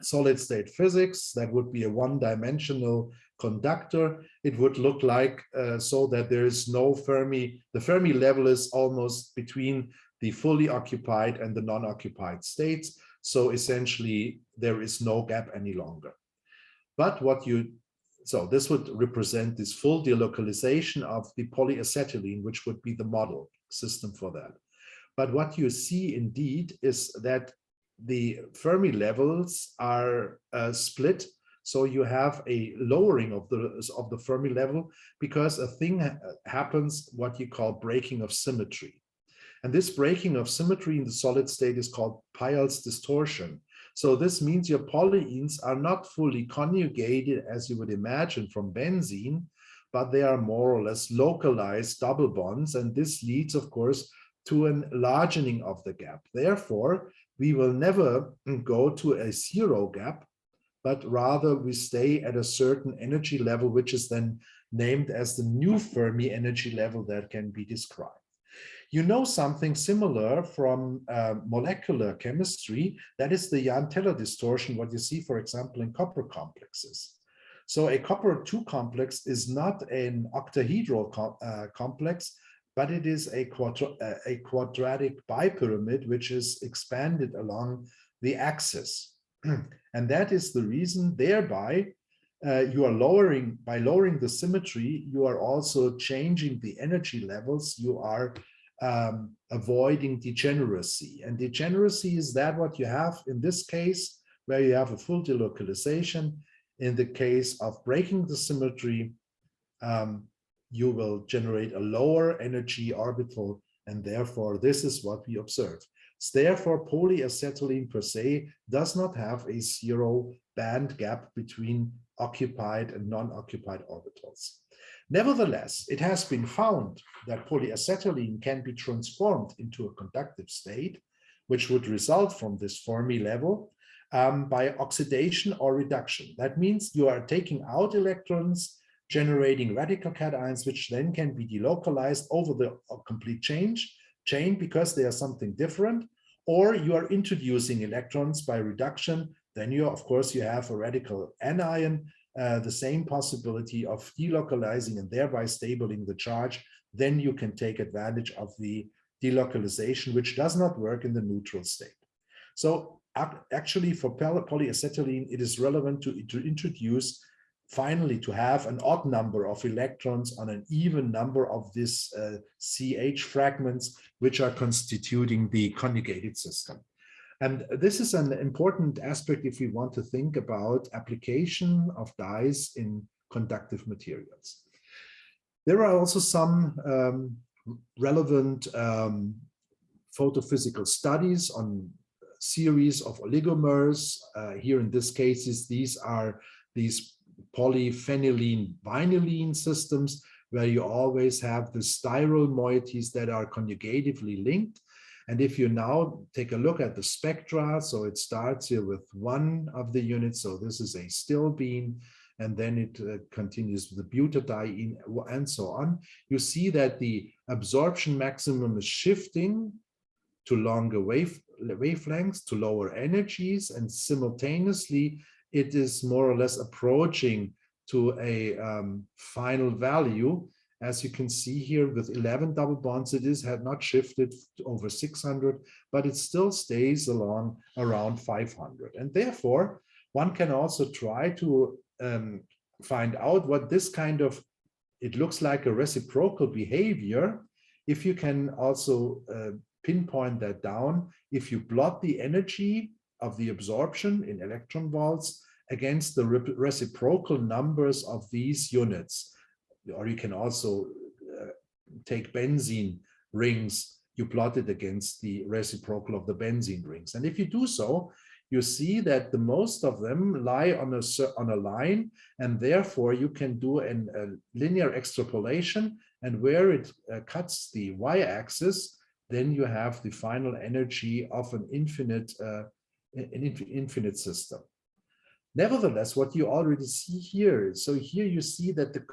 Speaker 2: solid state physics, that would be a one-dimensional conductor. It would look like so that there is no Fermi. The Fermi level is almost between the fully occupied and the non-occupied states. So essentially, there is no gap any longer. But so this would represent this full delocalization of the polyacetylene, which would be the model system for that. But what you see indeed is that the Fermi levels are split. So you have a lowering of the Fermi level because a thing happens, what you call breaking of symmetry. And this breaking of symmetry in the solid state is called Peierls distortion. So this means your polyenes are not fully conjugated as you would imagine from benzene, but they are more or less localized double bonds. And this leads, of course, to an enlarging of the gap. Therefore, we will never go to a zero gap, but rather we stay at a certain energy level, which is then named as the new Fermi energy level that can be described. You know something similar from molecular chemistry, that is the Jahn-Teller distortion, what you see, for example, in copper complexes. So a copper 2 complex is not an octahedral complex, but it is a quadratic bipyramid, which is expanded along the axis. And that is the reason thereby you are by lowering the symmetry, you are also changing the energy levels. You are avoiding degeneracy. And degeneracy is that what you have in this case, where you have a full delocalization. In the case of breaking the symmetry, you will generate a lower energy orbital, and therefore this is what we observe. Therefore, polyacetylene per se does not have a zero band gap between occupied and non-occupied orbitals. Nevertheless, it has been found that polyacetylene can be transformed into a conductive state, which would result from this Fermi level by oxidation or reduction. That means you are taking out electrons, generating radical cations, which then can be delocalized over the complete chain because they are something different, or you are introducing electrons by reduction. Then you, of course, you have a radical anion, the same possibility of delocalizing and thereby stabilizing the charge. Then you can take advantage of the delocalization, which does not work in the neutral state. So actually for polyacetylene, it is relevant to introduce finally to have an odd number of electrons on an even number of these CH fragments, which are constituting the conjugated system. And this is an important aspect if we want to think about application of dyes in conductive materials. There are also some relevant photophysical studies on series of oligomers. Here in this case, these are these polyphenylene vinylene systems where you always have the styral moieties that are conjugatively linked. And if you now take a look at the spectra, so it starts here with one of the units, so this is a stilbene, and then it continues with the butadiene and so on. You see that the absorption maximum is shifting to longer wavelengths, to lower energies, and simultaneously it is more or less approaching to a final value. As you can see here with 11 double bonds, it had not shifted to over 600, but it still stays along around 500. And therefore, one can also try to find out what this kind of, it looks like a reciprocal behavior. If you can also pinpoint that down, if you plot the energy of the absorption in electron volts against the reciprocal numbers of these units. Or you can also take benzene rings, you plot it against the reciprocal of the benzene rings. And if you do so, you see that the most of them lie on a line, and therefore you can do a linear extrapolation, and where it cuts the y-axis, then you have the final energy of an infinite system. Nevertheless, what you already see here, so here you see that the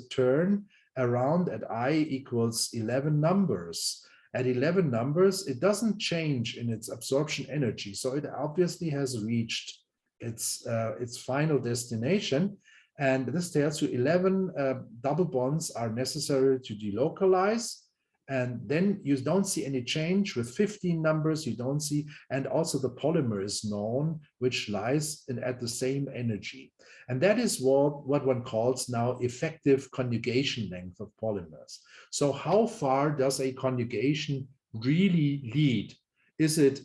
Speaker 2: turn around at I equals 11 numbers. At 11 numbers, it doesn't change in its absorption energy. So it obviously has reached its final destination. And this tells you 11 double bonds are necessary to delocalize. And then you don't see any change with 15 numbers, you don't see, and also the polymer is known, which lies at the same energy. And that is what one calls now effective conjugation length of polymers. So how far does a conjugation really lead? Is it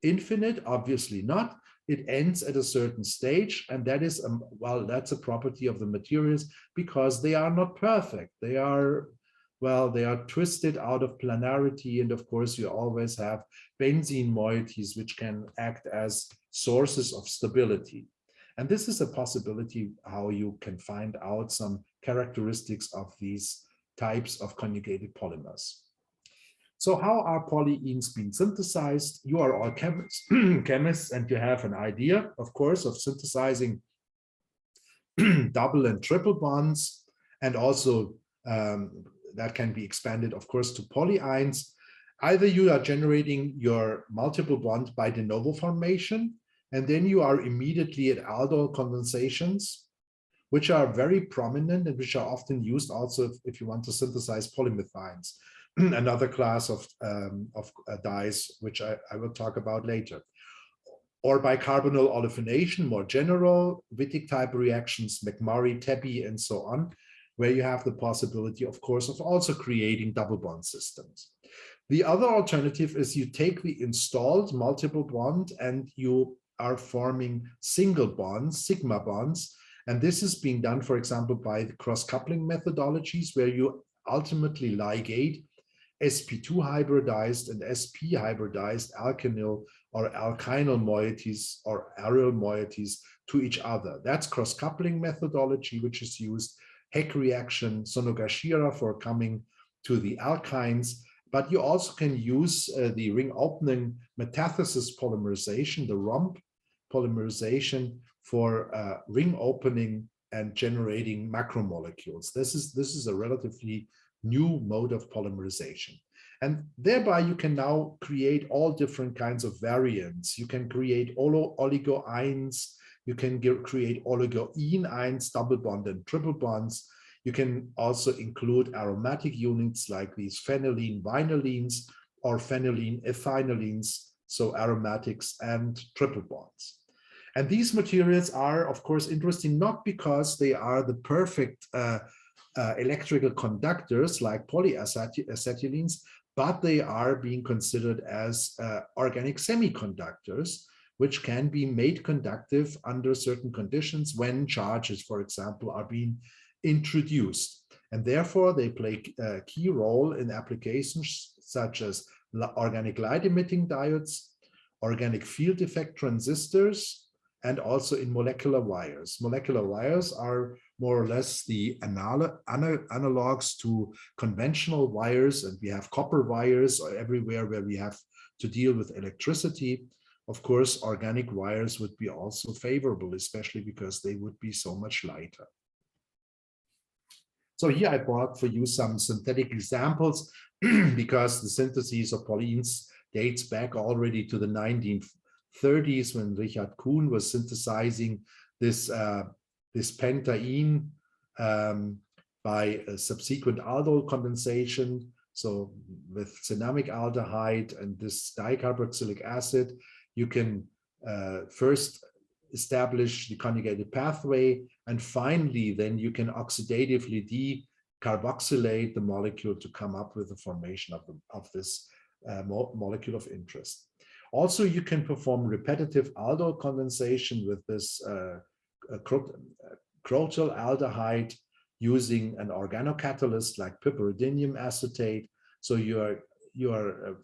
Speaker 2: infinite? Obviously not. It ends at a certain stage, and that is, well, that's a property of the materials because they are not perfect. They are, well, they are twisted out of planarity, and of course you always have benzene moieties which can act as sources of stability. And this is a possibility how you can find out some characteristics of these types of conjugated polymers. So how are polyenes being synthesized? You are all chemists, chemists, and you have an idea, of course, of synthesizing double and triple bonds, and also that can be expanded, of course, to polyenes. Either you are generating your multiple bond by de novo formation, and then you are immediately at aldol condensations, which are very prominent and which are often used also if you want to synthesize polymethines, another class of dyes, which I will talk about later. Or by carbonyl olefination, more general, Wittig type reactions, McMurray, Tebbe, and so on, where you have the possibility, of course, of also creating double bond systems. The other alternative is you take the installed multiple bond and you are forming single bonds, sigma bonds. And this is being done, for example, by the cross-coupling methodologies, where you ultimately ligate sp2 hybridized and sp hybridized alkenyl or alkynyl moieties or aryl moieties to each other. That's cross-coupling methodology, which is used. Heck reaction, Sonogashira for coming to the alkynes. But you also can use the ring opening metathesis polymerization, the ROMP polymerization, for ring opening and generating macromolecules. This is a relatively new mode of polymerization. And thereby you can now create all different kinds of variants. You can create oligoines, you can create oligoenes, double bond and triple bonds. You can also include aromatic units like these phenylene vinylines or phenylene ethynylenes, so aromatics and triple bonds. And these materials are, of course, interesting not because they are the perfect electrical conductors like polyacetylenes, but they are being considered as organic semiconductors, which can be made conductive under certain conditions when charges, for example, are being introduced. And therefore, they play a key role in applications such as organic light-emitting diodes, organic field effect transistors, and also in molecular wires. Molecular wires are more or less the analogs to conventional wires, and we have copper wires everywhere where we have to deal with electricity. Of course, organic wires would be also favorable, especially because they would be so much lighter. So here I brought for you some synthetic examples because the synthesis of polyenes dates back already to the 1930s when Richard Kuhn was synthesizing this pentaene by a subsequent aldol condensation. So with cinnamic aldehyde and this dicarboxylic acid, you can first establish the conjugated pathway, and finally then you can oxidatively decarboxylate the molecule to come up with the formation of this molecule of interest. Also, you can perform repetitive aldol condensation with this crotyl aldehyde using an organocatalyst like piperidinium acetate. So you are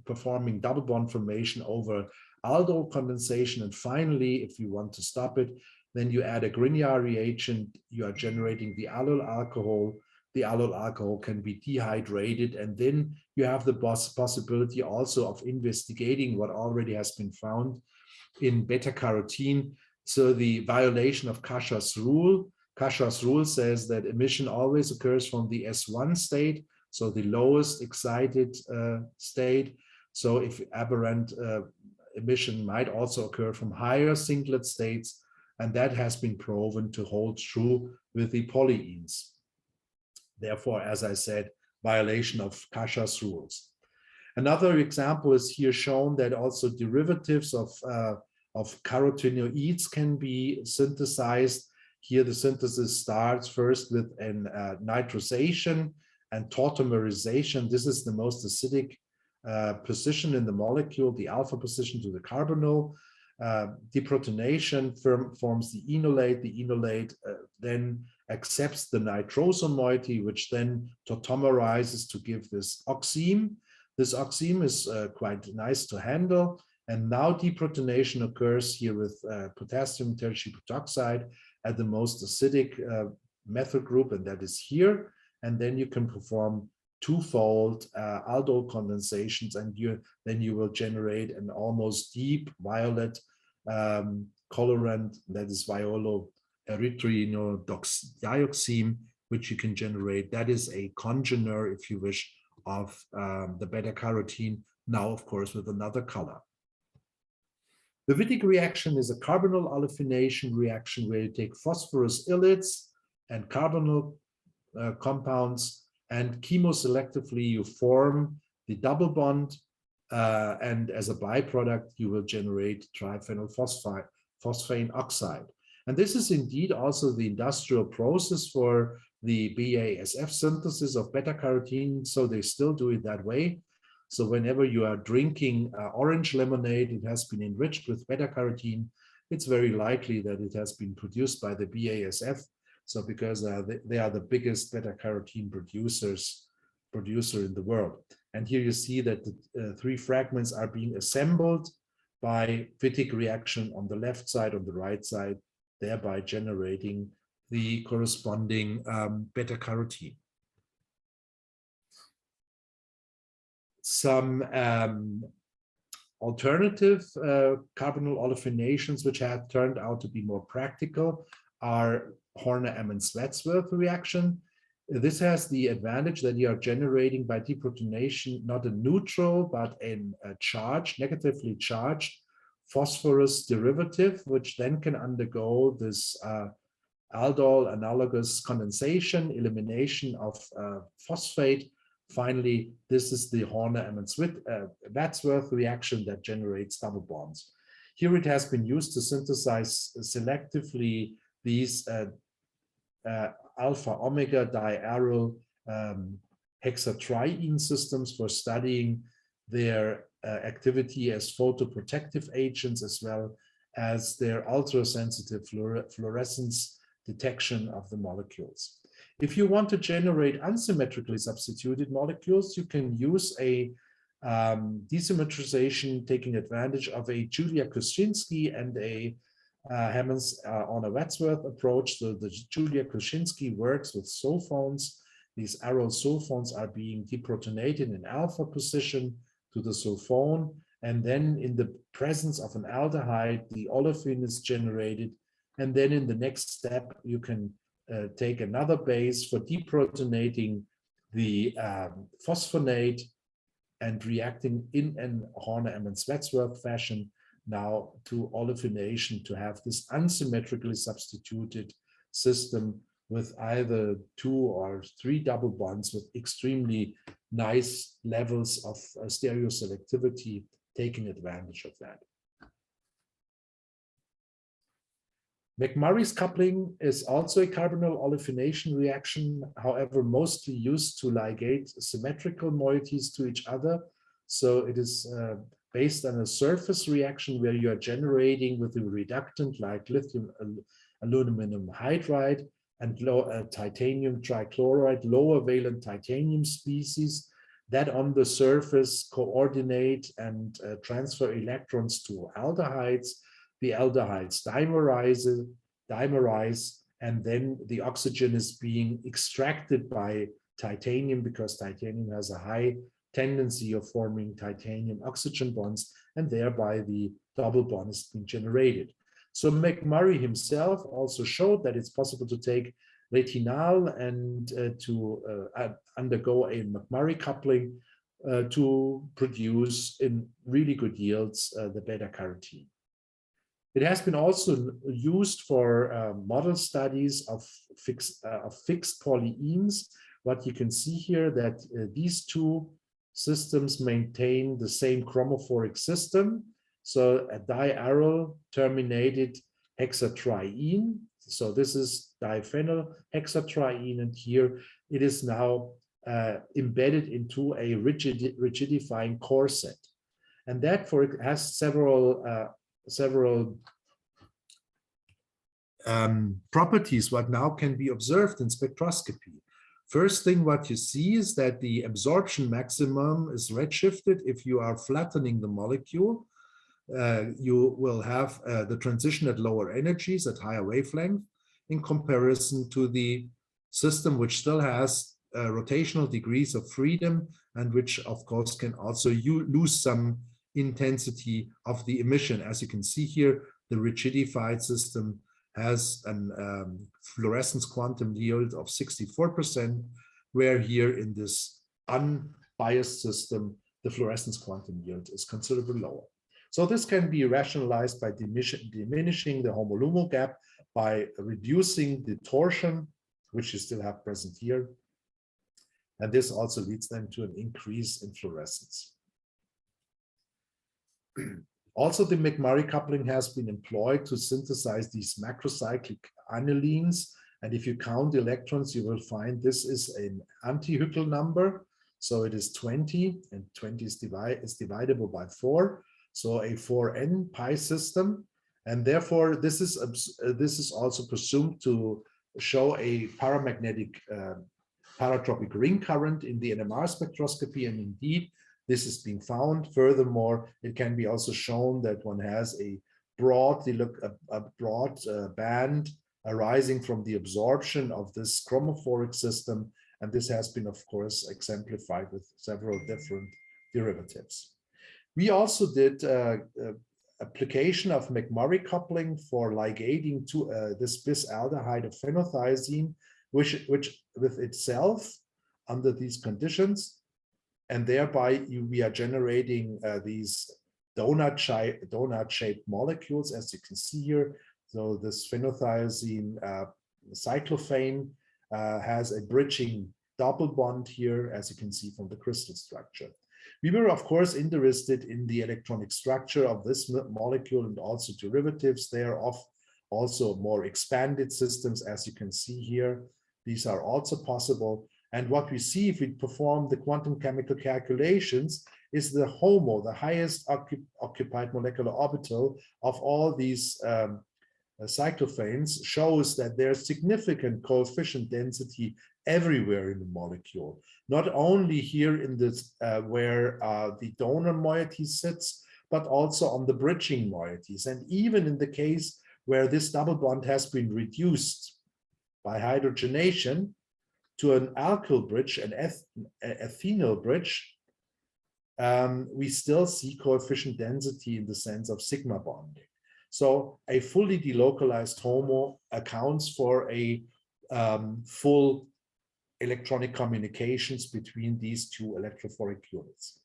Speaker 2: performing double bond formation over aldol condensation, and finally, if you want to stop it, then you add a Grignard reagent. You are generating the allyl alcohol. The allyl alcohol can be dehydrated, and then you have the possibility also of investigating what already has been found in beta-carotene. So the violation of Kasha's rule. Kasha's rule says that emission always occurs from the S1 state, so the lowest excited state. So if aberrant emission might also occur from higher singlet states, and that has been proven to hold true with the polyenes. Therefore, as I said, violation of Kasha's rules. Another example is here shown that also derivatives of carotenoids can be synthesized. Here the synthesis starts first with an nitrosation and tautomerization. This is the most acidic position in the molecule, the alpha position to the carbonyl. Deprotonation forms the enolate. The enolate then accepts the nitroso moiety, which then tautomerizes to give this oxime. This oxime is quite nice to handle. And now deprotonation occurs here with potassium tertiary pentoxide at the most acidic methyl group, and that is here. And then you can perform twofold aldol condensations, and then you will generate an almost deep violet colorant, that is violo-erythrinodioxime, which you can generate. That is a congener, if you wish, of the beta-carotene, now of course with another color. The Wittig reaction is a carbonyl olefination reaction where you take phosphorus ylides and carbonyl compounds, and chemoselectively you form the double bond, and as a byproduct you will generate triphenylphosphane oxide. And this is indeed also the industrial process for the BASF synthesis of beta-carotene, so they still do it that way. So whenever you are drinking orange lemonade, it has been enriched with beta-carotene. It's very likely that it has been produced by the BASF. So because they are the biggest beta-carotene producer in the world. And here you see that the three fragments are being assembled by Wittig reaction on the left side, on the right side, thereby generating the corresponding beta-carotene. Some alternative carbonyl olefinations which have turned out to be more practical are Horner-Emmons-Wadsworth reaction. This has the advantage that you are generating by deprotonation not a neutral but a charged, negatively charged phosphorus derivative, which then can undergo this aldol analogous condensation, elimination of phosphate. Finally, this is the Horner-Emmons-Wadsworth reaction that generates double bonds. Here it has been used to synthesize selectively these alpha omega diaryl hexatriene systems for studying their activity as photoprotective agents, as well as their ultra-sensitive fluorescence detection of the molecules. If you want to generate unsymmetrically substituted molecules, you can use a desymmetrization taking advantage of a Julia-Kruszynski and a Emmons-Wadsworth approach. So the Julia-Kruszynski works with sulfones. These aryl sulfones are being deprotonated in alpha position to the sulfone, and then in the presence of an aldehyde, the olefin is generated, and then in the next step, you can take another base for deprotonating the phosphonate and reacting in an Horner-Emmons-Wadsworth fashion now to olefination to have this unsymmetrically substituted system with either 2 or 3 double bonds with extremely nice levels of stereoselectivity, taking advantage of that. McMurray's coupling is also a carbonyl olefination reaction, however, mostly used to ligate symmetrical moieties to each other. So it is based on a surface reaction where you are generating with a reductant like lithium aluminum hydride and titanium trichloride, lower valent titanium species that on the surface coordinate and transfer electrons to aldehydes. The aldehydes dimerize, and then the oxygen is being extracted by titanium because titanium has a high tendency of forming titanium oxygen bonds, and thereby the double bond is being generated. So McMurray himself also showed that it's possible to take retinal and to undergo a McMurray coupling to produce in really good yields the beta-carotene. It has been also used for model studies of fixed polyenes, what you can see here that these two systems maintain the same chromophoric system. So a diaryl terminated hexatriene. So this is diphenyl hexatriene, and here it is now embedded into a rigidifying corset. And that has several properties what now can be observed in spectroscopy. First thing what you see is that the absorption maximum is redshifted. If you are flattening the molecule, you will have the transition at lower energies at higher wavelength in comparison to the system which still has rotational degrees of freedom and which of course can also lose some intensity of the emission. As you can see here, the rigidified system has a fluorescence quantum yield of 64%, where here in this unbiased system, the fluorescence quantum yield is considerably lower. So this can be rationalized by diminishing the homolumo gap, by reducing the torsion, which you still have present here. And this also leads then to an increase in fluorescence. Also, the McMurray coupling has been employed to synthesize these macrocyclic anilines. And if you count the electrons, you will find this is an anti-Hückel number. So it is 20, and 20 is divisible by 4. So a 4n pi system. And therefore, this is also presumed to show a paramagnetic paratropic ring current in the NMR spectroscopy. And indeed, this is being found. Furthermore, it can be also shown that one has a broad band arising from the absorption of this chromophoric system. And this has been, of course, exemplified with several different derivatives. We also did application of McMurray coupling for ligating to this bis-aldehyde of phenothiazine, which with itself, under these conditions, and thereby we are generating these donut-shaped molecules, as you can see here. So this phenothiazine cyclophane has a bridging double bond here, as you can see from the crystal structure. We were, of course, interested in the electronic structure of this molecule and also derivatives thereof, also more expanded systems, as you can see here. These are also possible. And what we see if we perform the quantum chemical calculations is the HOMO, the highest occupied molecular orbital of all these cyclophanes, shows that there's significant coefficient density everywhere in the molecule. Not only here in this where the donor moiety sits, but also on the bridging moieties. And even in the case where this double bond has been reduced by hydrogenation to an alkyl bridge, an ethynyl bridge, we still see coefficient density in the sense of sigma bonding. So a fully delocalized HOMO accounts for a full electronic communications between these two electrophoric units.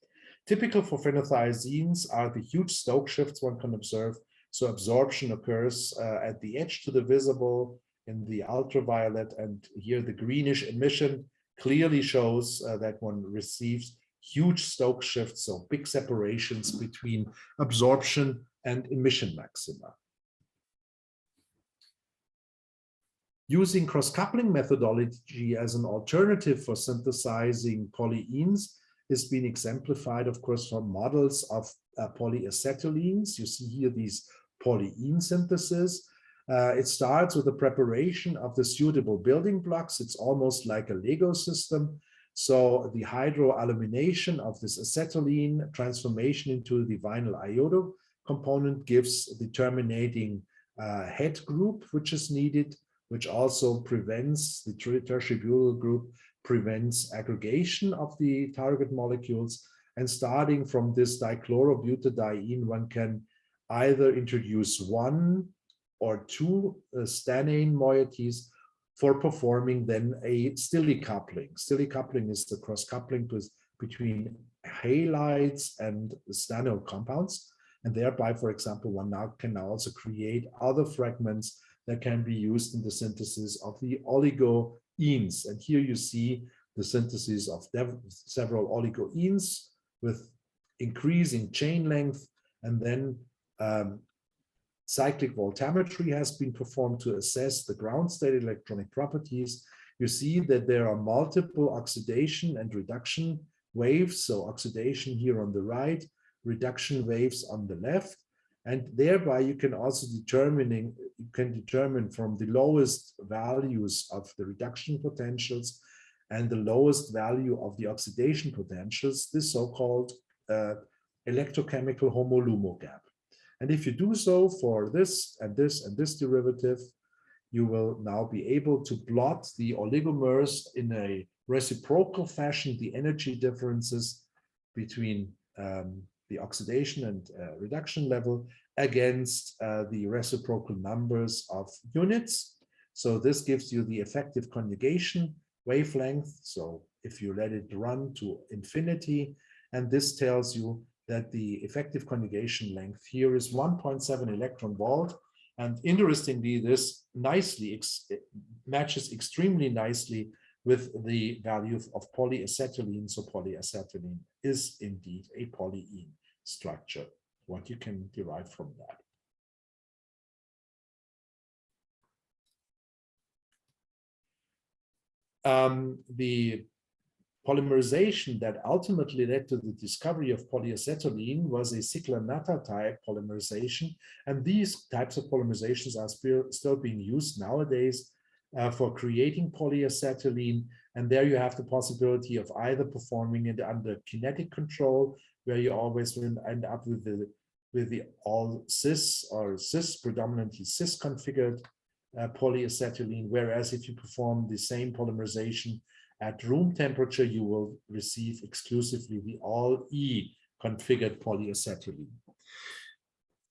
Speaker 2: Typical for phenothiazines are the huge Stokes shifts one can observe. So absorption occurs at the edge to the visible in the ultraviolet, and here the greenish emission clearly shows that one receives huge Stokes shifts, so big separations between absorption and emission maxima. Using cross-coupling methodology as an alternative for synthesizing polyenes has been exemplified, of course, from models of polyacetylenes. You see here these polyene syntheses. It starts with the preparation of the suitable building blocks. It's almost like a Lego system. So the hydroalumination of this acetylene transformation into the vinyl iodo component gives the terminating head group, which is needed, which also prevents the tertiary butyl group, prevents aggregation of the target molecules. And starting from this dichlorobutadiene, one can either introduce one or two stannane moieties for performing then a Stille coupling. Stille coupling is the cross-coupling between halides and stannol compounds. And thereby, for example, one can now also create other fragments that can be used in the synthesis of the oligoenes. And here you see the synthesis of several oligoenes with increasing chain length, and then cyclic voltammetry has been performed to assess the ground state electronic properties. You see that there are multiple oxidation and reduction waves. So oxidation here on the right, reduction waves on the left. And thereby you can also determine from the lowest values of the reduction potentials and the lowest value of the oxidation potentials, this so-called electrochemical homo-lumo gap. And if you do so for this and this and this derivative, you will now be able to plot the oligomers in a reciprocal fashion, the energy differences between the oxidation and reduction level against the reciprocal numbers of units. So this gives you the effective conjugation wavelength. So if you let it run to infinity, and this tells you that the effective conjugation length here is 1.7 electron volt. And interestingly, this nicely matches extremely nicely with the value of polyacetylene. So polyacetylene is indeed a polyene structure, what you can derive from that. The polymerization that ultimately led to the discovery of polyacetylene was a Cicla-Natta type polymerization. And these types of polymerizations are still being used nowadays for creating polyacetylene. And there you have the possibility of either performing it under kinetic control, where you always will end up with the all cis or predominantly cis configured polyacetylene, whereas if you perform the same polymerization at room temperature, you will receive exclusively the all E configured polyacetylene.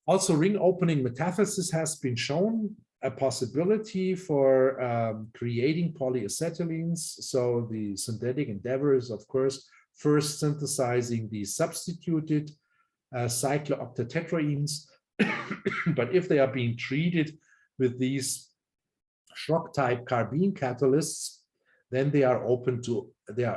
Speaker 2: Also, ring opening metathesis has been shown, a possibility for creating polyacetylenes. So the synthetic endeavor is, of course, first synthesizing the substituted cyclooctatetraenes. But if they are being treated with these shock type carbene catalysts, then they are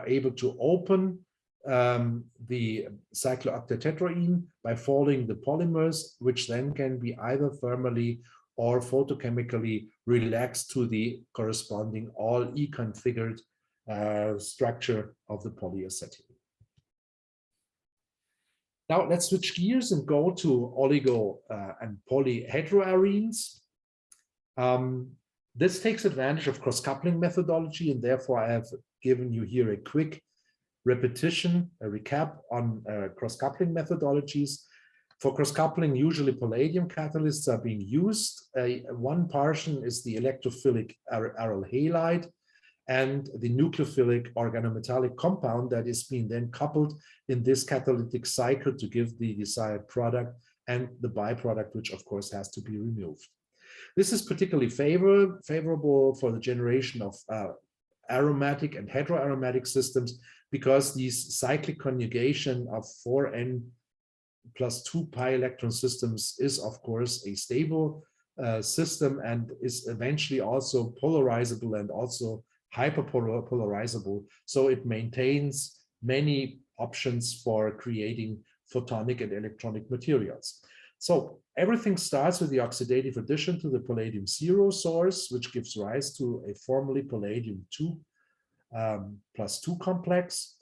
Speaker 2: able to open the cyclooctatetraene by folding the polymers, which then can be either thermally or photochemically relaxed to the corresponding all E configured structure of the polyacetylene. Now let's switch gears and go to oligo and polyheteroarenes. This takes advantage of cross-coupling methodology, and therefore I have given you here a quick repetition, a recap on cross-coupling methodologies. For cross-coupling, usually palladium catalysts are being used. One portion is the electrophilic aryl halide and the nucleophilic organometallic compound that is being then coupled in this catalytic cycle to give the desired product and the byproduct, which of course has to be removed. This is particularly favorable for the generation of aromatic and heteroaromatic systems, because these cyclic conjugation of 4n plus 2 pi electron systems is, of course, a stable system and is eventually also polarizable and also hyperpolarizable. So it maintains many options for creating photonic and electronic materials. So everything starts with the oxidative addition to the palladium 0 source, which gives rise to a formally palladium 2 plus 2 complex.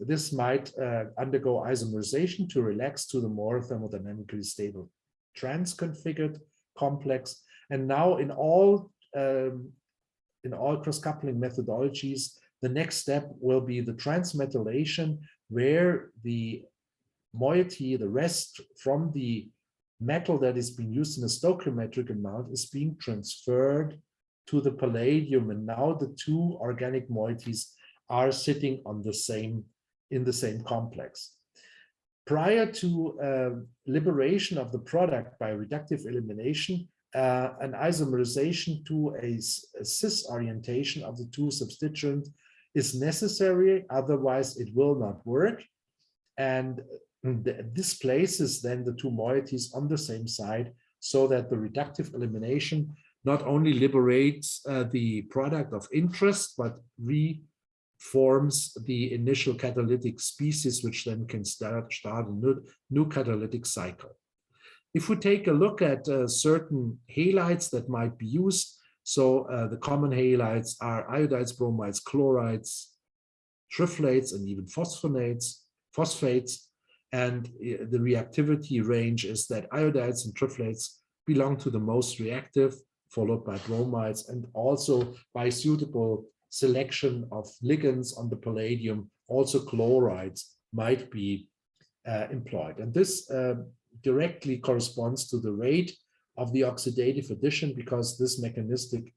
Speaker 2: This might undergo isomerization to relax to the more thermodynamically stable trans-configured complex. And now in all cross-coupling methodologies, the next step will be the transmetallation, where the moiety, the rest from the metal that is being used in a stoichiometric amount, is being transferred to the palladium, and now the two organic moieties are sitting on in the same complex. Prior to liberation of the product by reductive elimination, an isomerization to a cis orientation of the two substituents is necessary, otherwise it will not work. And this places then the two moieties on the same side, so that the reductive elimination not only liberates the product of interest, but forms the initial catalytic species, which then can start a new catalytic cycle. If we take a look at certain halides that might be used, so the common halides are iodides, bromides, chlorides, triflates, and even phosphates. And the reactivity range is that iodides and triflates belong to the most reactive, followed by bromides, and also by suitable selection of ligands on the palladium, also chlorides might be employed. And this directly corresponds to the rate of the oxidative addition, because this mechanistic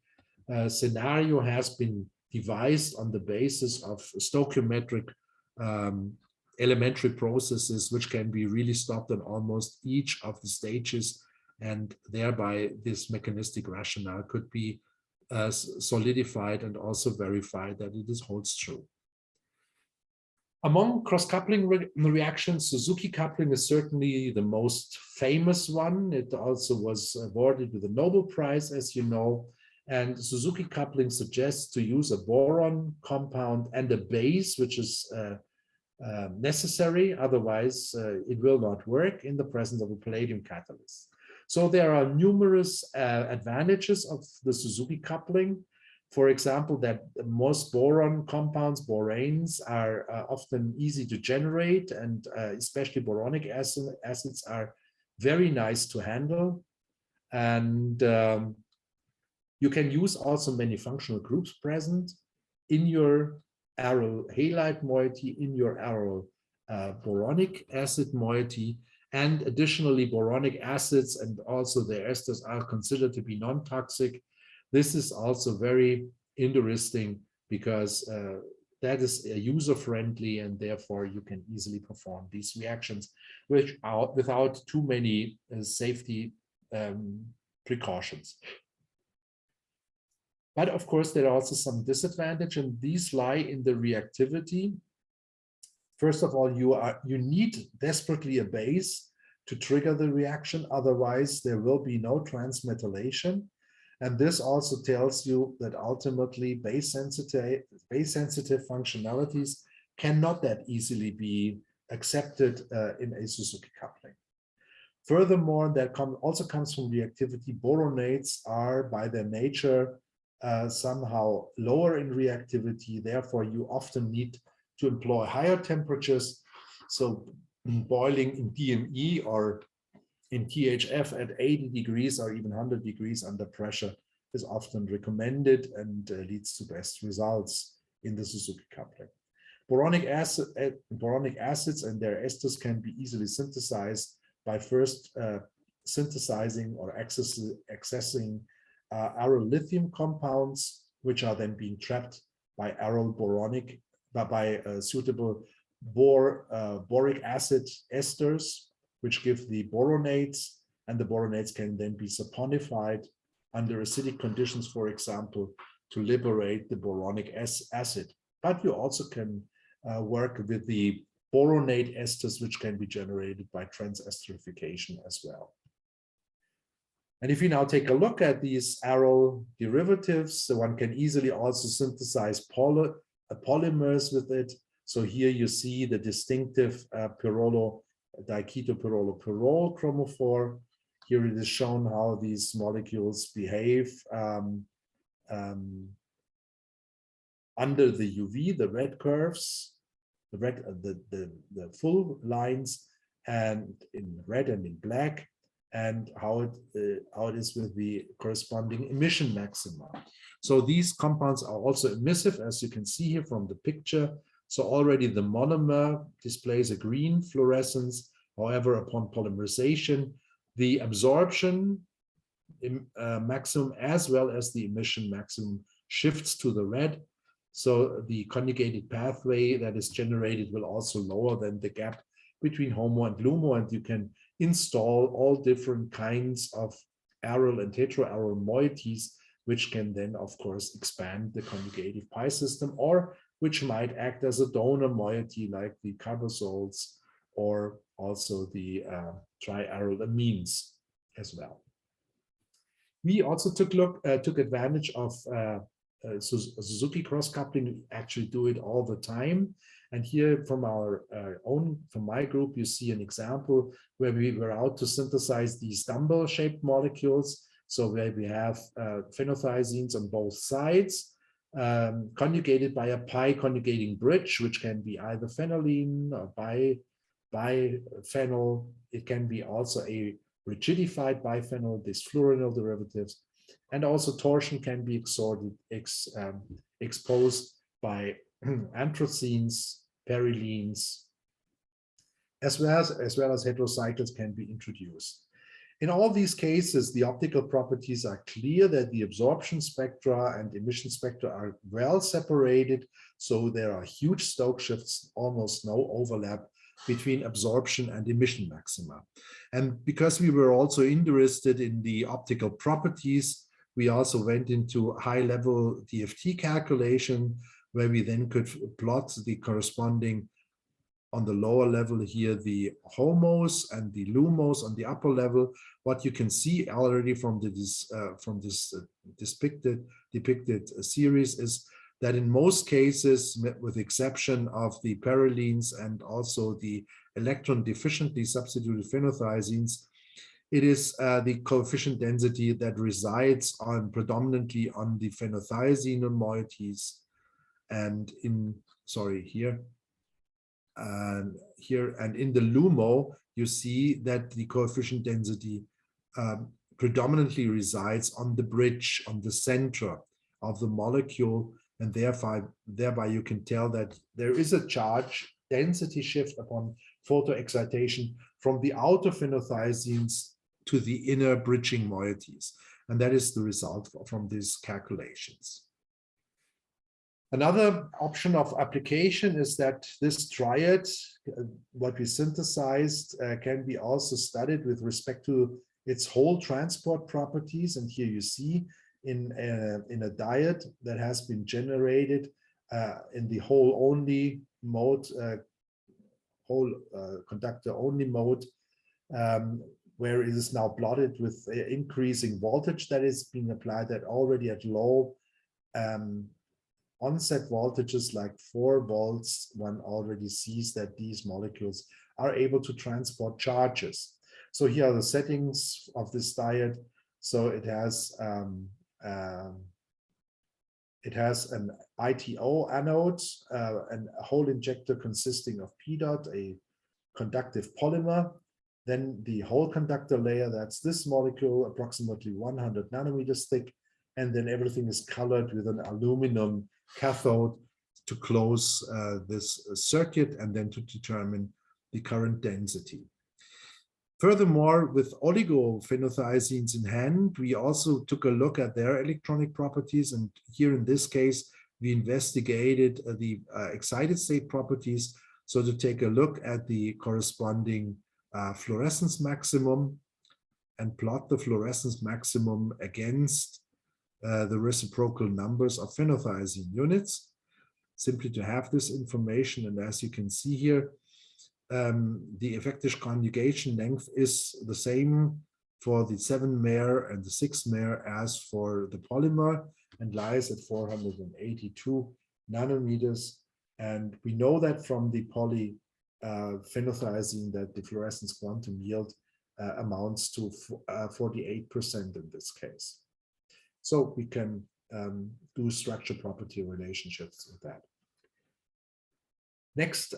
Speaker 2: scenario has been devised on the basis of stoichiometric elementary processes, which can be really stopped on almost each of the stages, and thereby this mechanistic rationale could be solidified and also verified that it holds true. Among cross-coupling reactions, Suzuki coupling is certainly the most famous one. It also was awarded with a Nobel Prize, as you know. And Suzuki coupling suggests to use a boron compound and a base, which is necessary. Otherwise, it will not work in the presence of a palladium catalyst. So there are numerous advantages of the Suzuki coupling. For example, that most boron compounds, boranes, are often easy to generate, and especially boronic acids are very nice to handle. And you can use also many functional groups present in your aryl halide moiety, in your aryl boronic acid moiety, and additionally boronic acids and also their esters are considered to be non-toxic. This is also very interesting because that is user-friendly, and therefore you can easily perform these reactions without too many safety precautions. But of course, there are also some disadvantages, and these lie in the reactivity. First of all, you need desperately a base to trigger the reaction, otherwise there will be no transmetallation. And this also tells you that ultimately base-sensitive functionalities cannot that easily be accepted in a Suzuki coupling. Furthermore, that also comes from reactivity. Boronates are by their nature somehow lower in reactivity. Therefore, you often need to employ higher temperatures. So boiling in DME or in THF at 80 degrees or even 100 degrees under pressure is often recommended and leads to best results in the Suzuki coupling. Boronic acids and their esters can be easily synthesized by first synthesizing or accessing aryl lithium compounds, which are then being trapped by aryl boronic, by suitable boric acid esters, which give the boronates, and the boronates can then be saponified under acidic conditions, for example, to liberate the boronic acid. But you also can work with the boronate esters, which can be generated by transesterification as well. And if you now take a look at these aryl derivatives, so one can easily also synthesize polymers with it. So here you see the distinctive diketopyrrolo-pyrrole chromophore. Here it is shown how these molecules behave under the UV, the red curves, the full lines, and in red and in black, and how it is with the corresponding emission maxima. So these compounds are also emissive, as you can see here from the picture. So already the monomer displays a green fluorescence. However, upon polymerization, the absorption maximum as well as the emission maximum shifts to the red. So the conjugated pathway that is generated will also lower than the gap between HOMO and LUMO, and you can install all different kinds of aryl and heteroaryl moieties, which can then, of course, expand the conjugative pi system, or which might act as a donor moiety like the carboxyls or also the triaryl amines as well. We also took advantage of Suzuki cross-coupling actually do it all the time. And here from from my group, you see an example where we were out to synthesize these dumbbell-shaped molecules. So where we have phenothiazines on both sides, conjugated by a pi conjugating bridge, which can be either phenylene or biphenyl. It can be also a rigidified biphenyl, these fluoronyl derivatives. And also torsion can be exposed by anthracines, perilenes, as well as heterocycles can be introduced. In all these cases, the optical properties are clear that the absorption spectra and emission spectra are well separated, so there are huge Stokes shifts, almost no overlap between absorption and emission maxima. And because we were also interested in the optical properties, we also went into high-level DFT calculation, where we then could plot the corresponding, on the lower level here, the HOMOs and the LUMOs on the upper level. What you can see already from this depicted series is that in most cases, with the exception of the perilenes and also the electron deficiently substituted phenothiazines, it is the coefficient density that resides predominantly on the phenothiazine moieties, and in and in the LUMO, you see that the coefficient density predominantly resides on the bridge, on the center of the molecule, and thereby you can tell that there is a charge density shift upon photoexcitation from the outer phenothiazines to the inner bridging moieties, and that is the result from these calculations. Another option of application is that this triad, what we synthesized, can be also studied with respect to its whole transport properties. And here you see in a diet that has been generated in the hole only mode, conductor only mode, where it is now plotted with increasing voltage that is being applied at already at low onset voltages like 4 volts. One already sees that these molecules are able to transport charges. So here are the settings of this diet. So it has an ITO anode, and a hole injector consisting of P dot, a conductive polymer. Then the hole conductor layer, that's this molecule, approximately 100 nanometers thick. And then everything is colored with an aluminum cathode to close this circuit and then to determine the current density. Furthermore, with oligophenothiazines in hand, we also took a look at their electronic properties. And here in this case, we investigated the excited state properties. So to take a look at the corresponding fluorescence maximum and plot the fluorescence maximum against the reciprocal numbers of phenothiazine units, simply to have this information. And as you can see here, the effective conjugation length is the same for the 7-mer and the 6-mer as for the polymer, and lies at 482 nanometers. And we know that from the polyphenothiazine that the fluorescence quantum yield amounts to 48% in this case. So we can do structure property relationships with that. Next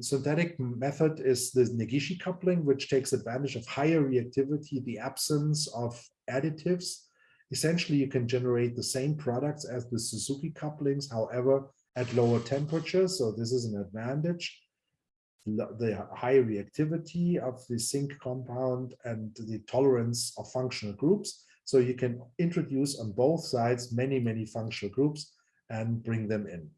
Speaker 2: synthetic method is the Negishi coupling, which takes advantage of higher reactivity, the absence of additives. Essentially, you can generate the same products as the Suzuki couplings, however, at lower temperatures. So this is an advantage. The high reactivity of the zinc compound and the tolerance of functional groups. So you can introduce on both sides many, many functional groups and bring them in.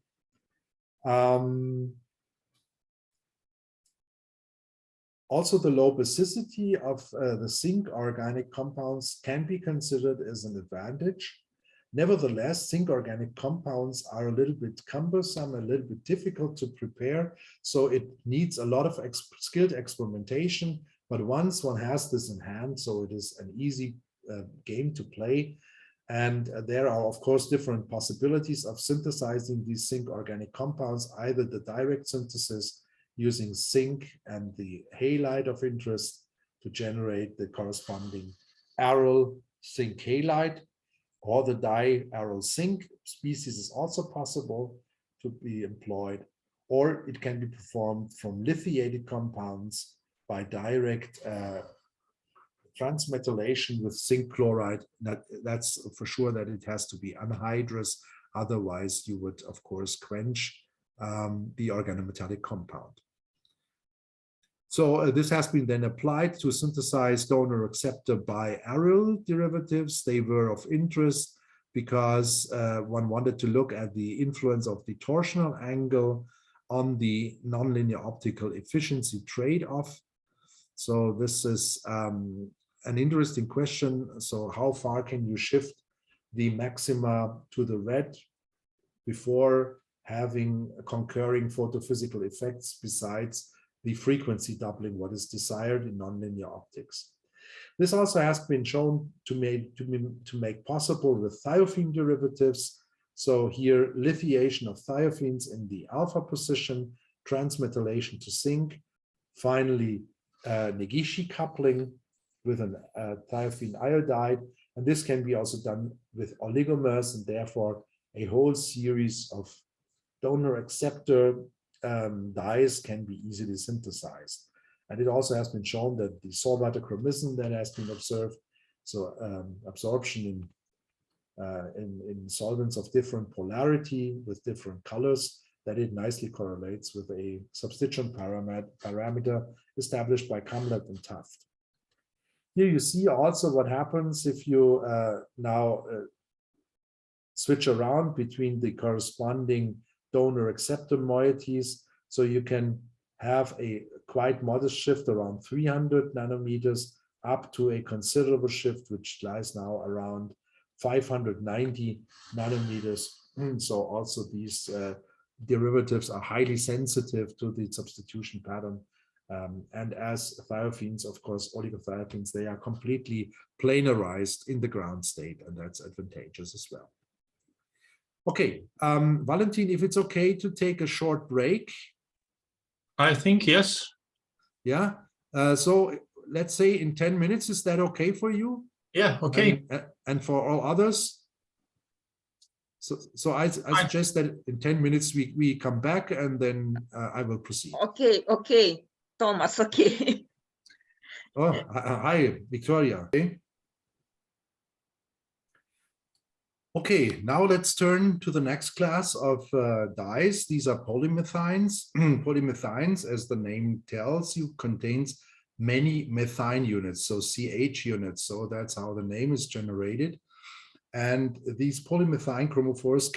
Speaker 2: Also, the low basicity of the zinc organic compounds can be considered as an advantage. Nevertheless, zinc organic compounds are a little bit cumbersome, a little bit difficult to prepare. So it needs a lot of skilled experimentation. But once one has this in hand, so it is an easy game to play, And there are, of course, different possibilities of synthesizing these zinc organic compounds, either the direct synthesis using zinc and the halide of interest to generate the corresponding aryl zinc halide, or the diaryl zinc species is also possible to be employed, or it can be performed from lithiated compounds by direct transmetallation with zinc chloride. That's for sure that it has to be anhydrous. Otherwise, you would, of course, quench the organometallic compound. So this has been then applied to synthesize donor acceptor biaryl derivatives. They were of interest because one wanted to look at the influence of the torsional angle on the nonlinear optical efficiency trade-off. So this is an interesting question. So how far can you shift the maxima to the red before having concurring photophysical effects besides the frequency doubling, what is desired in nonlinear optics? This also has been shown to make possible with thiophene derivatives. So here, lithiation of thiophene in the alpha position, transmetallation to zinc, finally Negishi coupling with a thiophene iodide. And this can be also done with oligomers, and therefore a whole series of donor acceptor dyes can be easily synthesized. And it also has been shown that the solvatochromism that has been observed, so absorption in solvents of different polarity with different colors, that it nicely correlates with a substitution parameter established by Kamlet and Taft. Here you see also what happens if you now switch around between the corresponding donor acceptor moieties. So you can have a quite modest shift around 300 nanometers up to a considerable shift, which lies now around 590 nanometers. So also these derivatives are highly sensitive to the substitution pattern. And as thiophenes, of course, oligothiophene, they are completely planarized in the ground state, and that's advantageous as well. Okay, Valentin, if it's okay to take a short break.
Speaker 1: I think yes.
Speaker 2: Yeah, so let's say in 10 minutes, is that okay for you?
Speaker 1: Yeah, okay.
Speaker 2: And for all others? So I suggest that in 10 minutes we come back, and then I will proceed.
Speaker 3: Okay, Thomas, okay.
Speaker 2: Oh, hi, Victoria. Okay, now let's turn to the next class of dyes. These are polymethynes. Polymethynes, as the name tells you, contains many methine units, so CH units. So that's how the name is generated. And these polymethine chromophores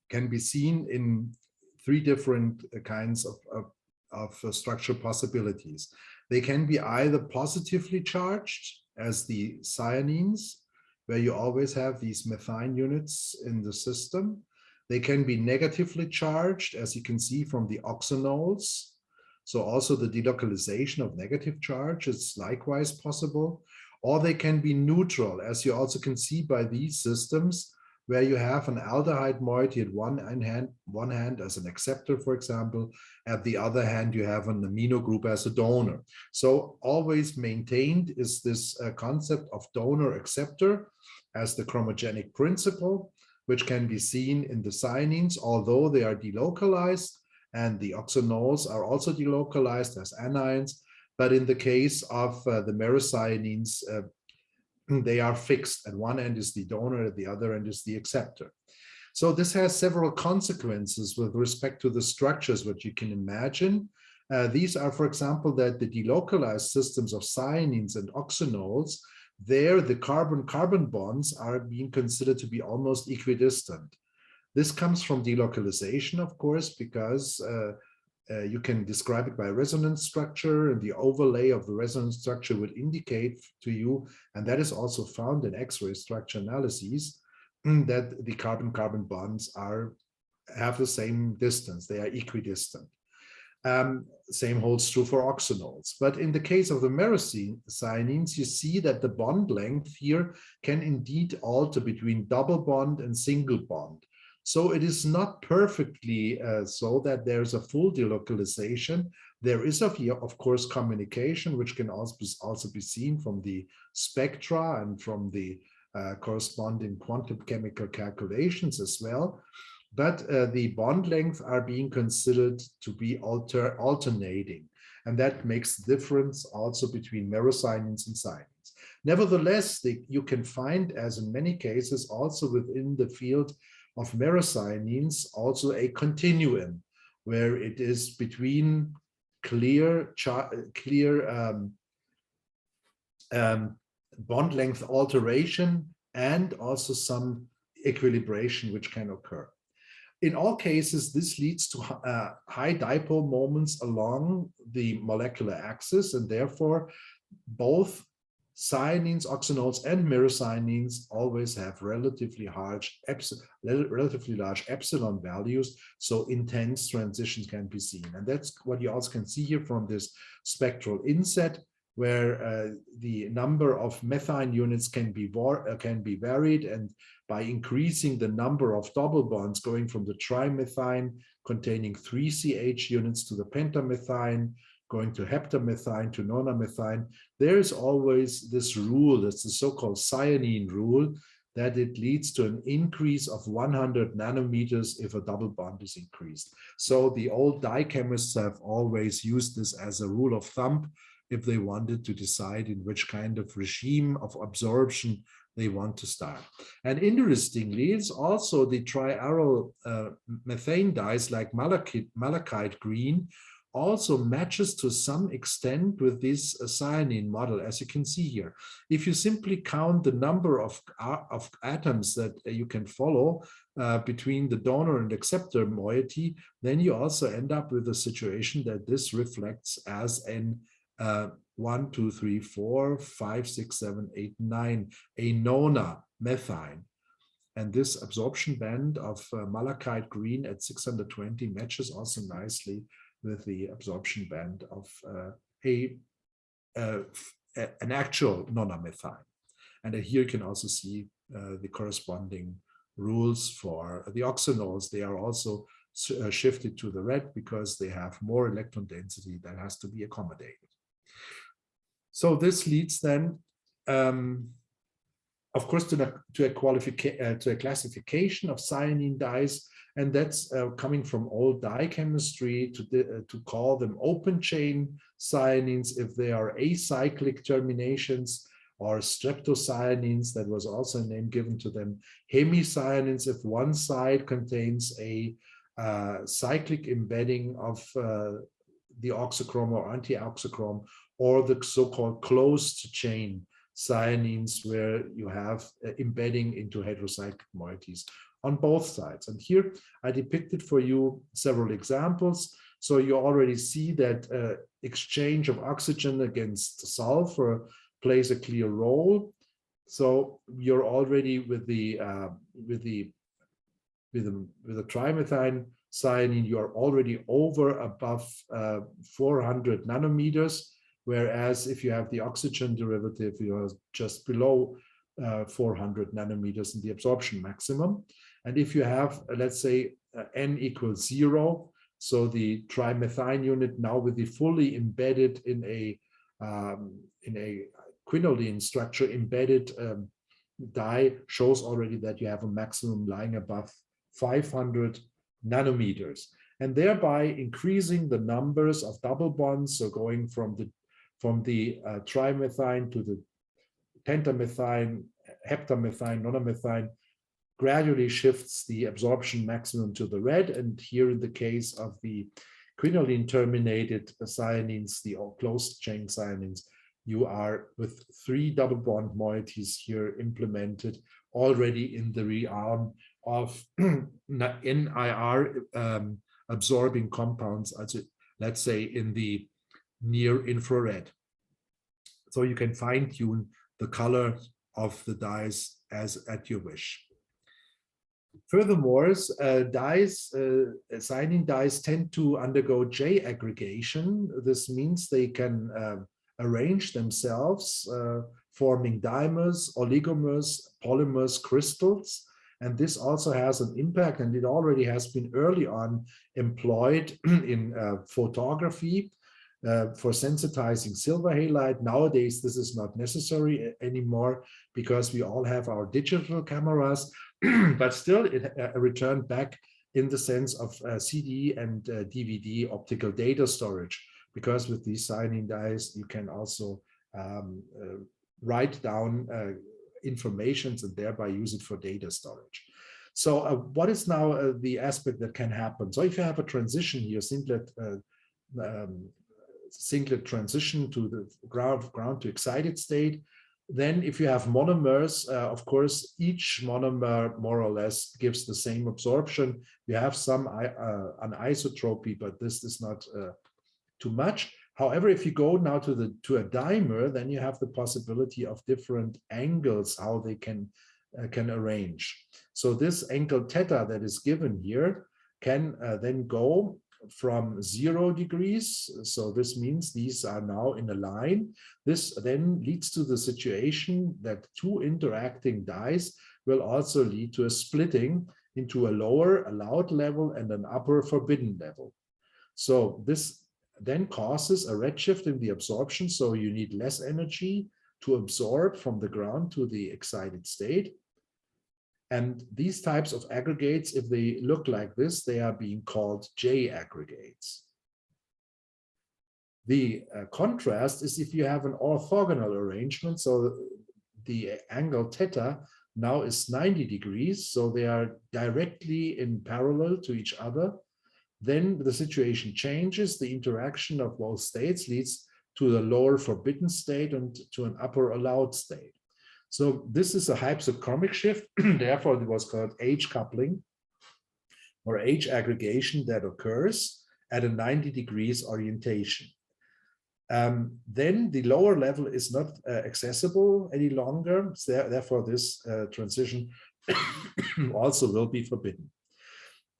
Speaker 2: can be seen in three different kinds of structure possibilities. They can be either positively charged, as the cyanines, where you always have these methine units in the system. They can be negatively charged, as you can see from the oxanoles. So also the delocalization of negative charge is likewise possible. Or they can be neutral, as you also can see by these systems, where you have an aldehyde moiety at one hand as an acceptor, for example. At the other hand, you have an amino group as a donor. So always maintained is this concept of donor-acceptor as the chromogenic principle, which can be seen in the cyanines, although they are delocalized, and the oxanoles are also delocalized as anions. But in the case of the merocyanines, they are fixed. At one end is the donor, at the other end is the acceptor. So this has several consequences with respect to the structures, which you can imagine. These are, for example, that the delocalized systems of cyanines and oxanoles, there the carbon-carbon bonds are being considered to be almost equidistant. This comes from delocalization, of course, because you can describe it by resonance structure, and the overlay of the resonance structure would indicate to you, and that is also found in X-ray structure analyses, that the carbon-carbon bonds have the same distance, they are equidistant. Same holds true for oxenols. But in the case of the myrocyanines, you see that the bond length here can indeed alter between double bond and single bond. So it is not perfectly so that there's a full delocalization. There is, of course, communication, which can also be seen from the spectra and from the corresponding quantum chemical calculations as well. But the bond lengths are being considered to be alternating. And that makes the difference also between myrocyanines and cyanines. Nevertheless, you can find, as in many cases, also within the field of myrocyanines, also a continuum, where it is between clear bond length alteration and also some equilibration which can occur. In all cases, this leads to high dipole moments along the molecular axis, and therefore both cyanines, oxenols, and myrocyanines always have relatively large epsilon values, so intense transitions can be seen. And that's what you also can see here from this spectral inset, where the number of methane units can be varied, and by increasing the number of double bonds going from the trimethane containing 3 CH units to the pentamethane, going to heptamethane to nonamethane, there is always this rule, that's the so-called cyanine rule, that it leads to an increase of 100 nanometers if a double bond is increased. So the old dye chemists have always used this as a rule of thumb if they wanted to decide in which kind of regime of absorption they want to start. And interestingly, it's also the triaryl methane dyes like malachite green also matches to some extent with this cyanine model, as you can see here. If you simply count the number of atoms that you can follow between the donor and acceptor moiety, then you also end up with a situation that this reflects as an 1, 2, 3, 4, 5, 6, 7, 8, 9, a nona methane. And this absorption band of malachite green at 620 matches also nicely with the absorption band of an actual nonamethane. And here you can also see the corresponding rules for the oxenols. They are also shifted to the red because they have more electron density that has to be accommodated. So this leads then, of course, to a classification of cyanine dyes, and that's coming from old dye chemistry to call them open chain cyanines if they are acyclic terminations, or streptocyanines, that was also a name given to them, hemicyanines if one side contains a cyclic embedding of the oxychrome or anti-oxychrome, or the so-called closed chain cyanines where you have embedding into heterocyclic moieties on both sides. And here I depicted for you several examples. So you already see that exchange of oxygen against sulfur plays a clear role. So you're already with the trimethane cyanine, you are already above 400 nanometers. Whereas if you have the oxygen derivative, you are just below 400 nanometers in the absorption maximum. And if you have, let's say, n equals 0, so the trimethane unit now with the fully embedded in a quinoline structure embedded dye shows already that you have a maximum lying above 500 nanometers, and thereby increasing the numbers of double bonds, so going from the trimethane to the pentamethane, heptamethane, nonamethane, gradually shifts the absorption maximum to the red. And here in the case of the quinoline terminated cyanines, the closed chain cyanines, you are with 3 double bond moieties here implemented already in the realm of NIR absorbing compounds, let's say in the near infrared. So you can fine tune the color of the dyes as at your wish. Furthermore, cyanine dyes tend to undergo J aggregation. This means they can arrange themselves, forming dimers, oligomers, polymers, crystals. And this also has an impact, and it already has been early on employed in photography for sensitizing silver halide. Nowadays, this is not necessary anymore because we all have our digital cameras, but still it returned back in the sense of CD and DVD optical data storage, because with these cyanine dyes, you can also write down informations and thereby use it for data storage. So what is now the aspect that can happen? So if you have a transition here, singlet transition to the ground to excited state, then if you have monomers, of course, each monomer more or less gives the same absorption. You have some anisotropy, but this is not too much. However, if you go now to a dimer, then you have the possibility of different angles, how they can arrange. So this angle theta that is given here can then go from 0 degrees. So this means these are now in a line. This then leads to the situation that two interacting dyes will also lead to a splitting into a lower allowed level and an upper forbidden level. So this then causes a redshift in the absorption. So you need less energy to absorb from the ground to the excited state. And these types of aggregates, if they look like this, they are being called J aggregates. The contrast is if you have an orthogonal arrangement, so the angle theta now is 90 degrees, so they are directly in parallel to each other, then the situation changes. The interaction of both states leads to the lower forbidden state and to an upper allowed state. So this is a hypsochromic shift, therefore it was called H coupling or H aggregation that occurs at a 90 degrees orientation. Then the lower level is not accessible any longer, so therefore this transition also will be forbidden.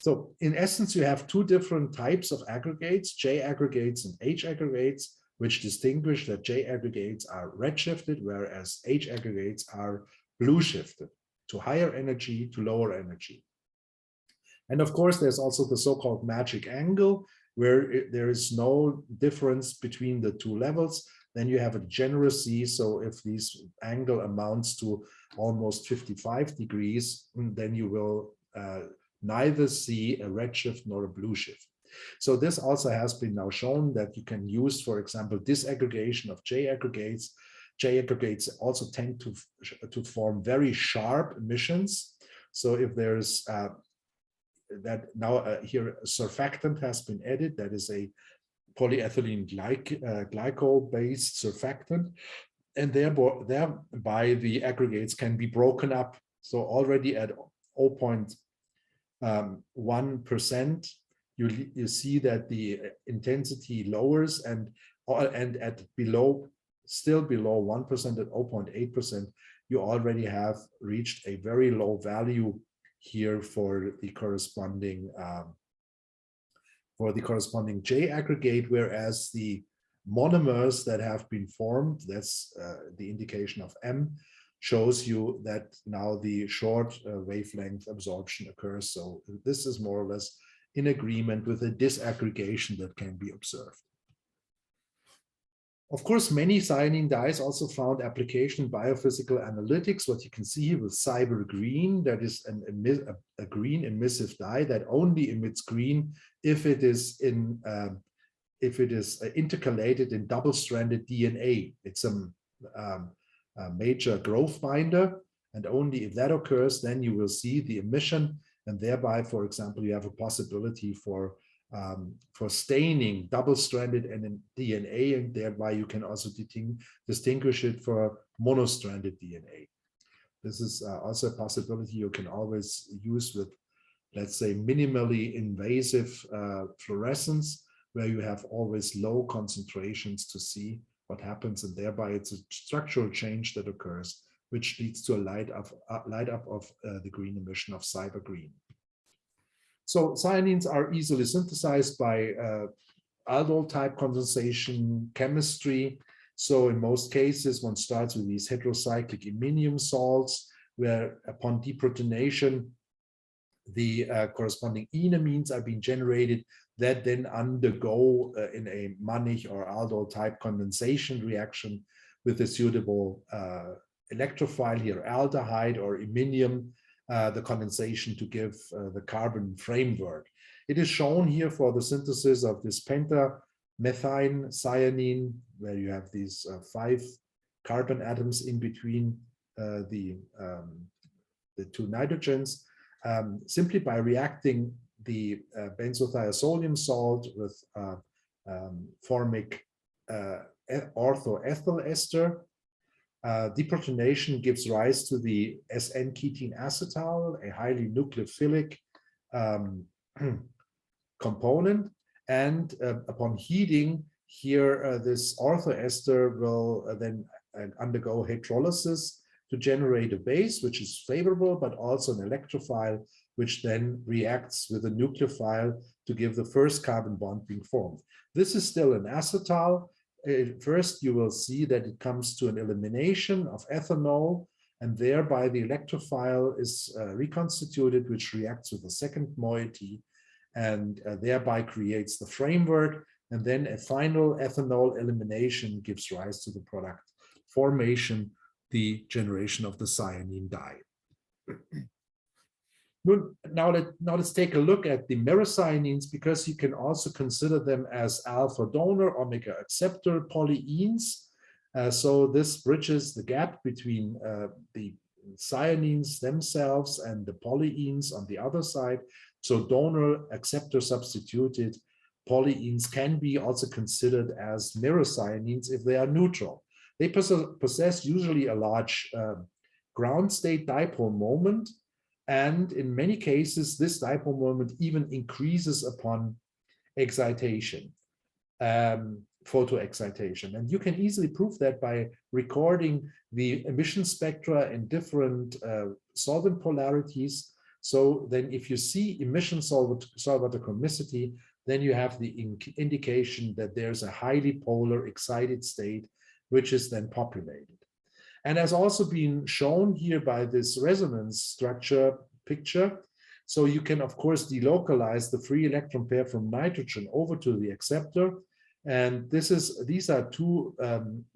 Speaker 2: So in essence, you have two different types of aggregates, J aggregates and H aggregates, which distinguish that J aggregates are redshifted, whereas H aggregates are blue shifted, to higher energy, to lower energy. And of course, there's also the so-called magic angle, where there is no difference between the two levels. Then you have a generous Z, so if this angle amounts to almost 55 degrees, then you will neither see a redshift nor a blue shift. So this also has been now shown that you can use, for example, disaggregation of J aggregates. J aggregates also tend to form very sharp emissions. So if there's that now here a surfactant has been added, that is a polyethylene glycol-based surfactant, and thereby the aggregates can be broken up. So already at 0.1%, you see that the intensity lowers, and at still below 1% at 0.8%, you already have reached a very low value here for the corresponding J aggregate, whereas the monomers that have been formed, that's the indication of M, shows you that now the short wavelength absorption occurs. So this is more or less in agreement with the disaggregation that can be observed. Of course, many cyanine dyes also found application in biophysical analytics. What you can see here with cyber green, that is a green emissive dye that only emits green if it is intercalated in double-stranded DNA. It's a major growth binder, and only if that occurs, then you will see the emission, and thereby, for example, you have a possibility for staining double-stranded DNA, and thereby you can also distinguish it for monostranded DNA. This is also a possibility you can always use with, let's say, minimally invasive fluorescence, where you have always low concentrations to see what happens, and thereby it's a structural change that occurs which leads to a light up of the green emission of cyber green. So cyanines are easily synthesized by aldol type condensation chemistry. So in most cases, one starts with these heterocyclic iminium salts, where upon deprotonation, the corresponding enamines are being generated that then undergo in a Mannich or aldol type condensation reaction with a suitable electrophile here, aldehyde or iminium, the condensation to give the carbon framework. It is shown here for the synthesis of this pentamethine cyanine, where you have these 5 carbon atoms in between the two nitrogens, simply by reacting the benzothiazolium salt with formic orthoethyl ester. Deprotonation gives rise to the SN-ketene acetal, a highly nucleophilic component, and upon heating here, this orthoester will then undergo hydrolysis to generate a base, which is favorable, but also an electrophile, which then reacts with a nucleophile to give the first carbon bond being formed. This is still an acetal. First, you will see that it comes to an elimination of ethanol, and thereby the electrophile is reconstituted, which reacts with the second moiety, and thereby creates the framework. And then a final ethanol elimination gives rise to the product formation, the generation of the cyanine dye. Now let's take a look at the merocyanines, because you can also consider them as alpha donor, omega acceptor polyenes. So this bridges the gap between the cyanines themselves and the polyenes on the other side. So donor acceptor substituted polyenes can be also considered as merocyanines if they are neutral. They possess usually a large ground state dipole moment, and in many cases, this dipole moment even increases upon excitation, photoexcitation. And you can easily prove that by recording the emission spectra in different solvent polarities. So then if you see emission solvent chronicity, then you have the indication that there's a highly polar excited state, which is then populated. And has also been shown here by this resonance structure picture. So you can, of course, delocalize the free electron pair from nitrogen over to the acceptor. And these are two,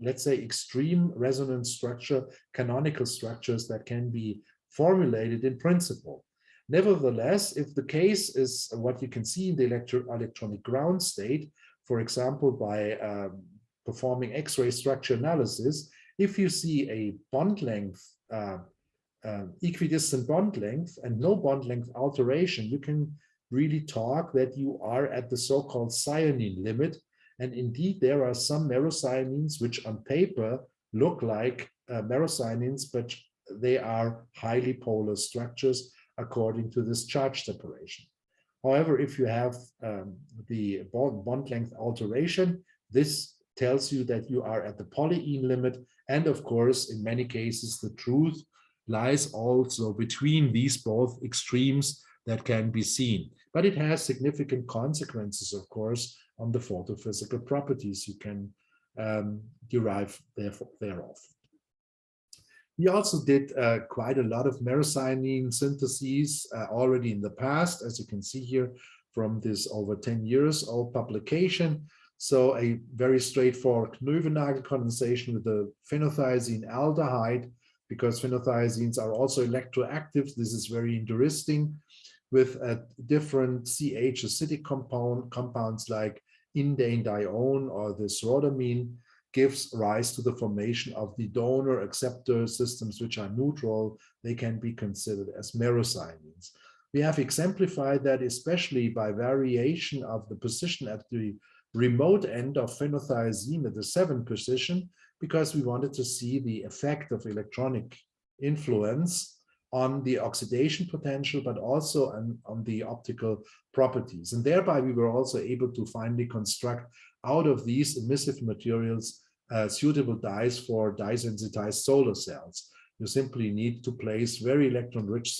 Speaker 2: let's say, extreme resonance structure, canonical structures that can be formulated in principle. Nevertheless, if the case is what you can see in the electronic ground state, for example, by performing X-ray structure analysis, if you see a bond length, equidistant bond length and no bond length alteration, you can really talk that you are at the so-called cyanine limit. And indeed, there are some merocyanines which on paper look like merocyanines, but they are highly polar structures according to this charge separation. However, if you have the bond length alteration, this tells you that you are at the polyene limit. And of course, in many cases, the truth lies also between these both extremes that can be seen. But it has significant consequences, of course, on the photophysical properties you can derive thereof. We also did quite a lot of merocyanine syntheses already in the past, as you can see here from this over 10 years old publication. So a very straightforward Knoevenagel condensation with the phenothiazine aldehyde, because phenothiazines are also electroactive. This is very interesting, with different CH acidic compounds like indane-dione or this rhodamine gives rise to the formation of the donor acceptor systems which are neutral. They can be considered as merocyanines. We have exemplified that especially by variation of the position at the remote end of phenothiazine at the 7th position, because we wanted to see the effect of electronic influence on the oxidation potential, but also on the optical properties. And thereby we were also able to finally construct out of these emissive materials suitable dyes for dye-sensitized solar cells. You simply need to place very electron-rich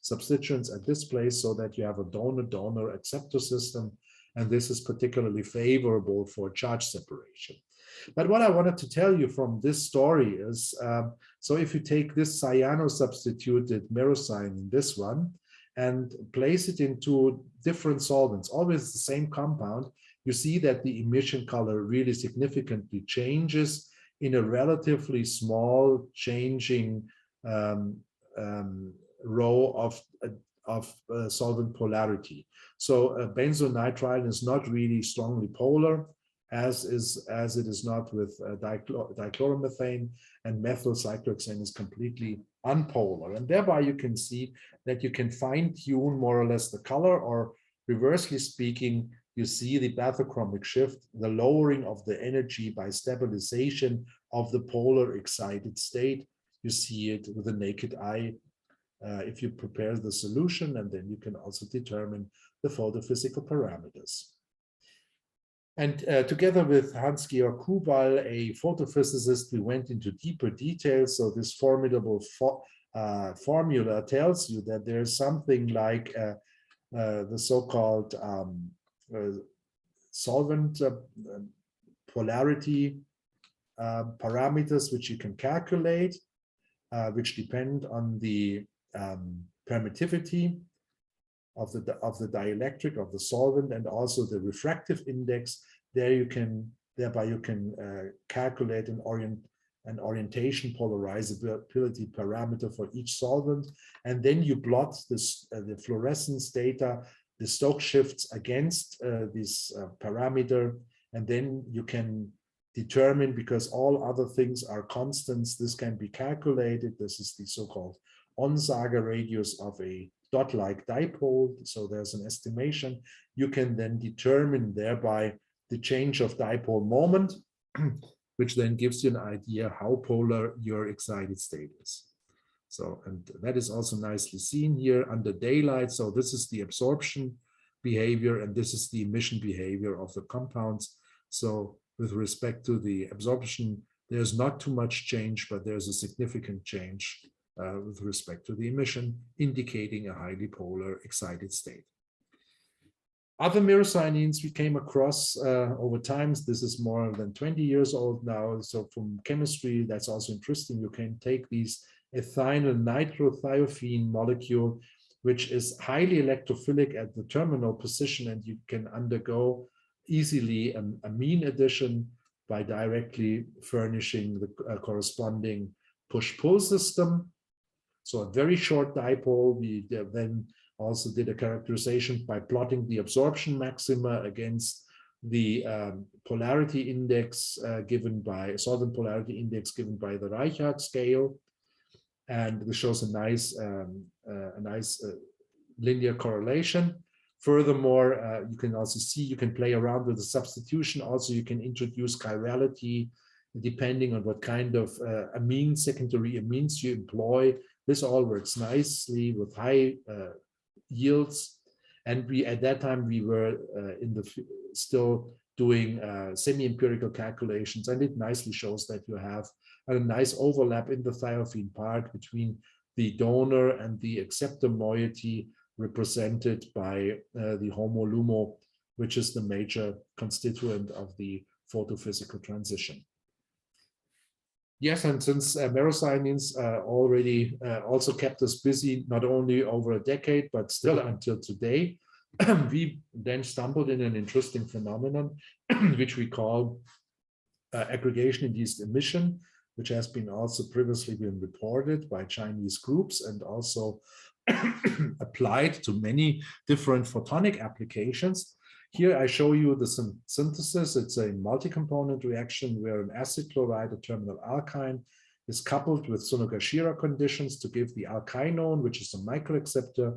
Speaker 2: substituents at this place so that you have a donor-donor acceptor system. And this is particularly favorable for charge separation. But what I wanted to tell you from this story is, so if you take this cyano-substituted myrocyanine, this one, and place it into different solvents, always the same compound, you see that the emission color really significantly changes in a relatively small changing row of solvent polarity. So benzonitrile is not really strongly polar, as it is not with dichloromethane, and methyl cyclohexane is completely unpolar. And thereby you can see that you can fine-tune more or less the color, or reversely speaking, you see the bathochromic shift, the lowering of the energy by stabilization of the polar excited state. You see it with the naked eye if you prepare the solution, and then you can also determine the photophysical parameters. And together with Hans-Georg Kubal, a photophysicist, we went into deeper details. So this formidable formula tells you that there's something like the so-called solvent polarity parameters, which you can calculate, which depend on the permittivity of the dielectric of the solvent, and also the refractive index. Thereby you can calculate an orientation polarizability parameter for each solvent, and then you plot this the fluorescence data, the Stokes shifts against this parameter, and then you can determine, because all other things are constants, this can be calculated. This is the so-called Onsager radius of a dot-like dipole. So there's an estimation. You can then determine thereby the change of dipole moment, which then gives you an idea how polar your excited state is. So, and that is also nicely seen here under daylight. So this is the absorption behavior, and this is the emission behavior of the compounds. So with respect to the absorption, there's not too much change, but there's a significant change with respect to the emission, indicating a highly polar excited state. Other myrocyanines we came across over time. This is more than 20 years old now. So from chemistry, that's also interesting. You can take these ethynyl nitrothiophene molecule, which is highly electrophilic at the terminal position, and you can undergo easily an amine addition by directly furnishing the corresponding push-pull system. So a very short dipole. We then also did a characterization by plotting the absorption maxima against the polarity index given by solvent polarity index given by the Reichardt scale, and this shows a nice linear correlation. Furthermore, you can also see, you can play around with the substitution. Also, you can introduce chirality depending on what kind of amines, secondary amines you employ. This all works nicely with high yields. And we, at that time, we were still doing semi-empirical calculations, and it nicely shows that you have a nice overlap in the thiophene part between the donor and the acceptor moiety, represented by the HOMO-LUMO, which is the major constituent of the photophysical transition. Yes, and since myrocyanines already also kept us busy, not only over a decade, but still until today, we then stumbled in an interesting phenomenon, which we call aggregation-induced emission, which has been also previously been reported by Chinese groups and also applied to many different photonic applications. Here I show you the synthesis. It's a multi-component reaction where an acid chloride, a terminal alkyne, is coupled with Sonogashira conditions to give the alkynone, which is a microacceptor,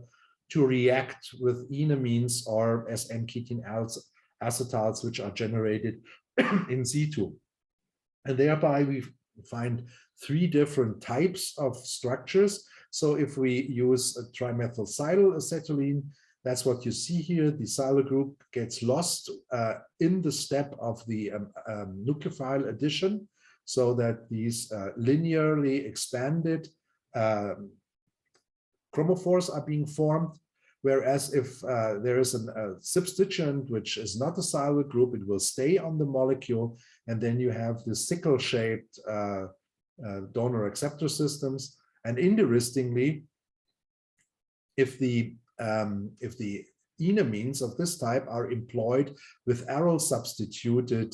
Speaker 2: to react with enamines or S-N-ketene acetals, which are generated in situ. And thereby we find three different types of structures. So if we use a trimethylsilyl acetylene, that's what you see here. The silyl group gets lost in the step of the nucleophile addition, so that these linearly expanded chromophores are being formed. Whereas if there is a substituent which is not a silyl group, it will stay on the molecule, and then you have the sickle-shaped donor-acceptor systems. And interestingly, if the enamines of this type are employed with aryl-substituted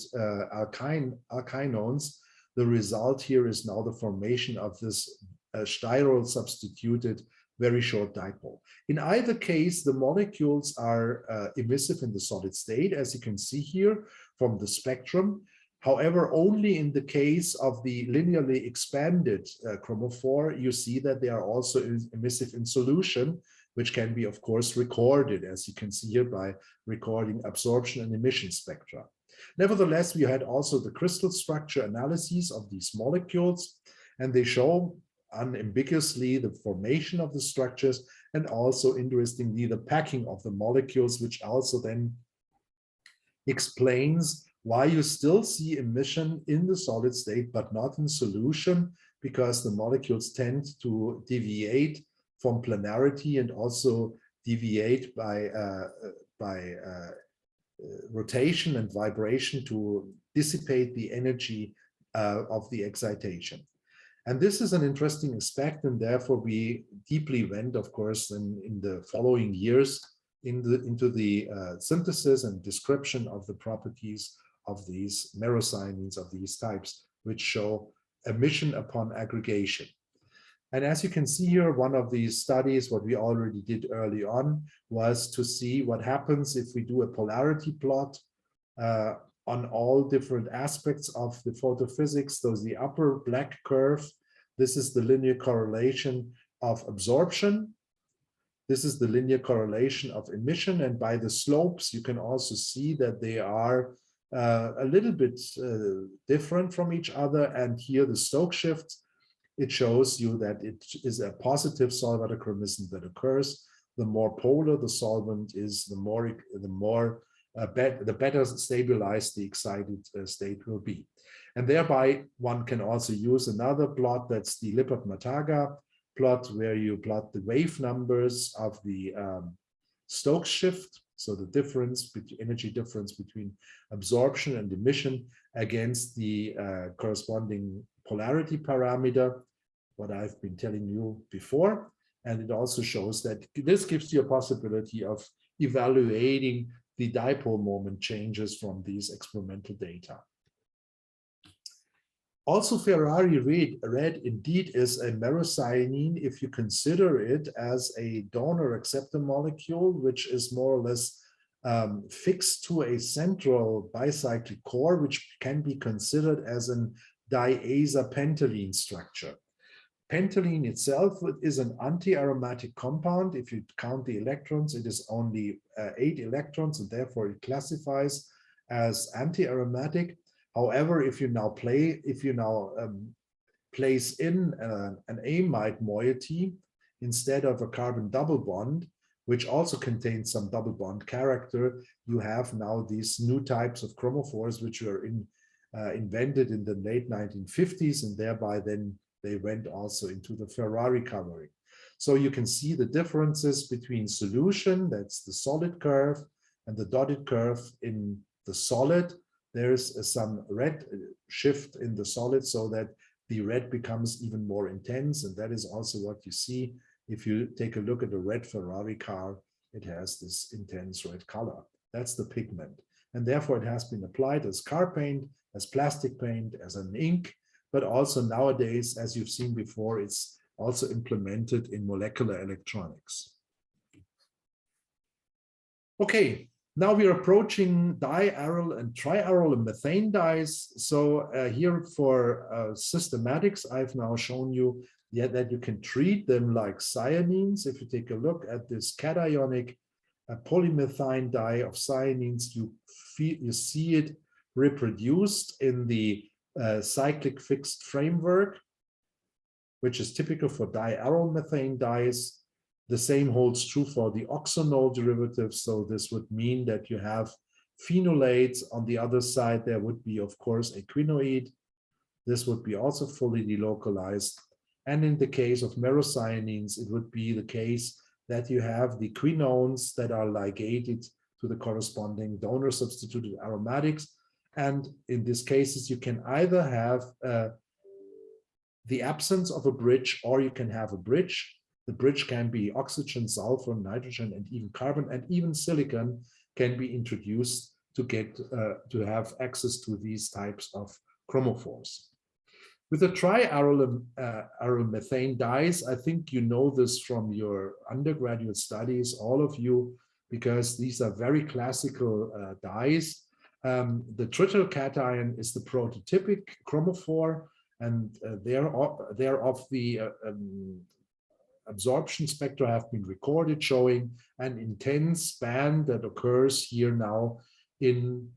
Speaker 2: alkynones, the result here is now the formation of this styrol-substituted very short dipole. In either case, the molecules are emissive in the solid state, as you can see here from the spectrum. However, only in the case of the linearly expanded chromophore, you see that they are also emissive in solution, which can be, of course, recorded, as you can see here, by recording absorption and emission spectra. Nevertheless, we had also the crystal structure analyses of these molecules, and they show unambiguously the formation of the structures, and also interestingly the packing of the molecules, which also then explains why you still see emission in the solid state but not in solution, because the molecules tend to deviate from planarity and also deviate by rotation and vibration to dissipate the energy of the excitation. And this is an interesting aspect, and therefore we deeply went, of course, in the following years into the synthesis and description of the properties of these merocyanines of these types, which show emission upon aggregation. And as you can see here, one of these studies, what we already did early on, was to see what happens if we do a polarity plot on all different aspects of the photophysics. So the upper black curve, this is the linear correlation of absorption. This is the linear correlation of emission. And by the slopes, you can also see that they are a little bit different from each other. And here the Stokes shift, it shows you that it is a positive solvent achromism that occurs. The more polar the solvent is, the better stabilized the excited state will be. And thereby one can also use another plot, that's the Lippert-Mataga plot, where you plot the wave numbers of the Stokes shift, so the difference, energy difference between absorption and emission against the corresponding polarity parameter, what I've been telling you before. And it also shows that this gives you a possibility of evaluating the dipole moment changes from these experimental data. Also, Ferrari red indeed is a merocyanine if you consider it as a donor acceptor molecule, which is more or less fixed to a central bicyclic core, which can be considered as an diazepentylene structure. Pentylene itself is an anti-aromatic compound. If you count the electrons, it is only 8 electrons, and therefore it classifies as anti-aromatic. However, if you now place in an amide moiety instead of a carbon double bond, which also contains some double bond character, you have now these new types of chromophores, which were invented in the late 1950s, and thereby then they went also into the Ferrari covering. So you can see the differences between solution, that's the solid curve, and the dotted curve in the solid. There's some red shift in the solid so that the red becomes even more intense. And that is also what you see. If you take a look at a red Ferrari car, it has this intense red color. That's the pigment. And therefore it has been applied as car paint, as plastic paint, as an ink, but also nowadays, as you've seen before, it's also implemented in molecular electronics. Okay. Now we are approaching diaryl and triaryl and methane dyes. So here for systematics, I've now shown you that you can treat them like cyanines. If you take a look at this cationic polymethane dye of cyanines, you see it reproduced in the cyclic fixed framework, which is typical for diaryl methane dyes. The same holds true for the oxonol derivatives. So this would mean that you have phenolates. On the other side, there would be, of course, a quinoid. This would be also fully delocalized. And in the case of merocyanines, it would be the case that you have the quinones that are ligated to the corresponding donor substituted aromatics. And in these cases, you can either have the absence of a bridge, or you can have a bridge. The bridge can be oxygen, sulfur, nitrogen, and even carbon, and even silicon can be introduced to get to have access to these types of chromophores. With the triaryl methane dyes, I think you know this from your undergraduate studies, all of you, because these are very classical dyes. The tritylcation is the prototypic chromophore, and they're of the absorption spectra have been recorded, showing an intense band that occurs here now in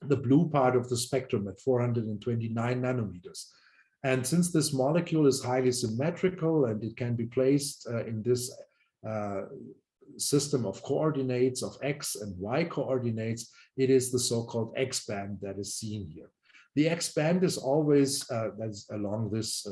Speaker 2: the blue part of the spectrum at 429 nanometers. And since this molecule is highly symmetrical and it can be placed in this system of coordinates of X and Y coordinates, it is the so-called X band that is seen here. The X band is always that's along this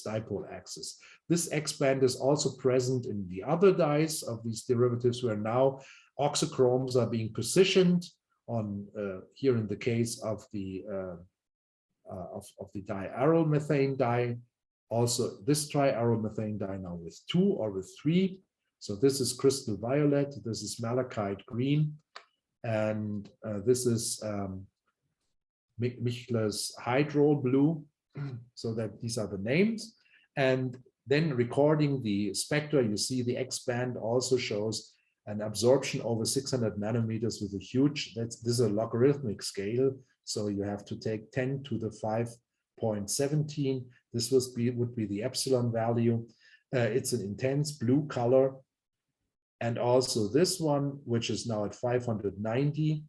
Speaker 2: dipole axis. This X band is also present in the other dyes of these derivatives, where now oxychromes are being positioned on here in the case of the diaryl methane dye. Also, this triaryl methane dye now with 2 or with 3. So this is crystal violet, this is malachite green, and this is Michler's hydrol blue. So that these are the names. And then recording the spectra, you see the X band also shows an absorption over 600 nanometers with a huge, this is a logarithmic scale. So you have to take 10 to the 5.17. This would be the epsilon value. It's an intense blue color. And also this one, which is now at 590,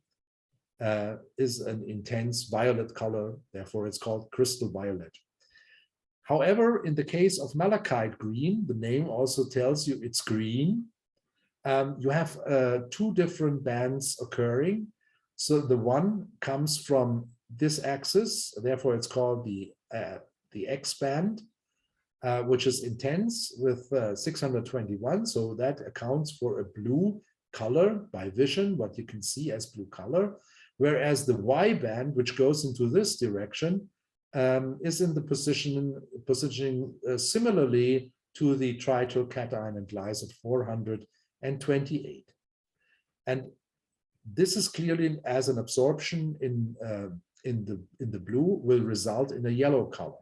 Speaker 2: is an intense violet color. Therefore, it's called crystal violet. However, in the case of malachite green, the name also tells you it's green. You have 2 different bands occurring. So the one comes from this axis, therefore it's called the X band, which is intense with 621. So that accounts for a blue color by vision, what you can see as blue color. Whereas the Y band, which goes into this direction, is in the positioning similarly to the tritylcation and lies at 428. And this is clearly, as an absorption in the blue, will result in a yellow color.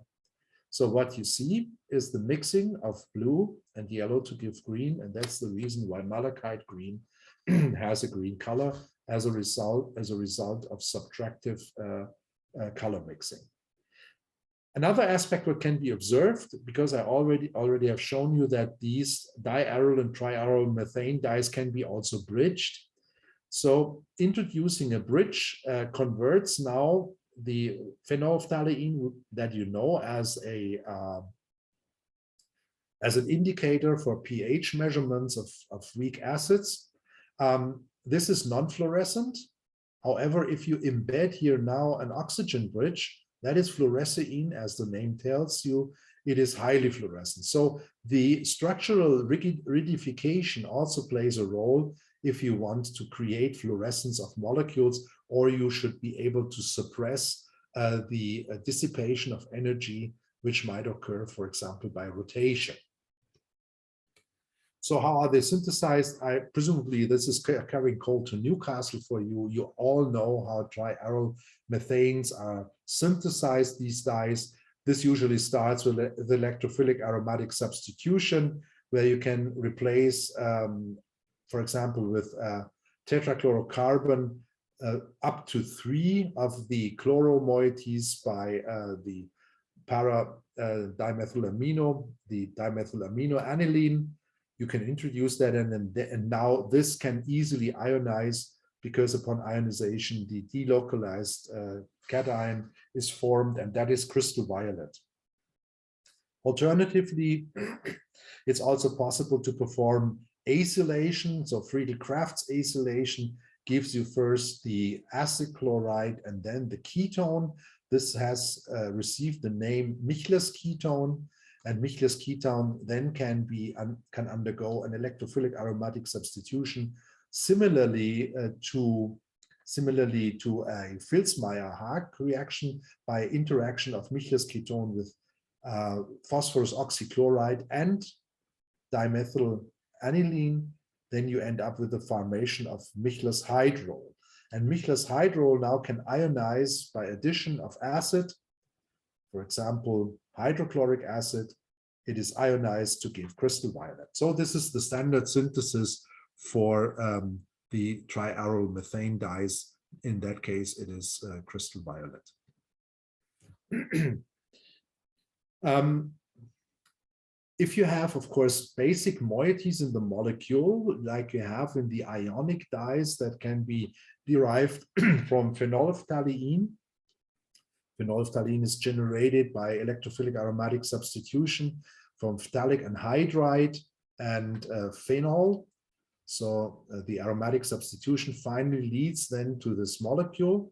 Speaker 2: So what you see is the mixing of blue and yellow to give green, and that's the reason why malachite green has a green color as a result of subtractive color mixing. Another aspect what can be observed, because I already have shown you that these diaryl and triaryl methane dyes can be also bridged. So introducing a bridge converts now the phenolphthalein that you know as an indicator for pH measurements of weak acids. This is non-fluorescent. However, if you embed here now an oxygen bridge, that is fluorescein, as the name tells you, it is highly fluorescent. So the structural rigidification also plays a role if you want to create fluorescence of molecules, or you should be able to suppress the dissipation of energy, which might occur, for example, by rotation. So how are they synthesized? Presumably this is carrying coal to Newcastle for you. You all know how triaryl methanes are synthesized these days. This usually starts with the electrophilic aromatic substitution, where you can replace, for example, with tetrachlorocarbon up to 3 of the chloro-moieties by the dimethylamino, the dimethylamino aniline. You can introduce that, and now this can easily ionize, because upon ionization, the delocalized cation is formed, and that is crystal violet. Alternatively, it's also possible to perform acylation. So Friedrich Kraft's acylation gives you first the acid chloride and then the ketone. This has received the name Michler's ketone. and Michler's ketone then can undergo an electrophilic aromatic substitution, similarly to a Filzmeier-Haag reaction by interaction of Michler's ketone with phosphorus oxychloride and dimethyl aniline. Then you end up with the formation of Michler's hydrol. And Michler's hydrol now can ionize by addition of acid, for example, hydrochloric acid. It is ionized to give crystal violet. So this is the standard synthesis for the triaryl methane dyes. In that case, it is crystal violet. If you have, of course, basic moieties in the molecule, like you have in the ionic dyes that can be derived from phenolphthalein. Phenolphthalein is generated by electrophilic aromatic substitution from phthalic anhydride and phenol. So the aromatic substitution finally leads then to this molecule.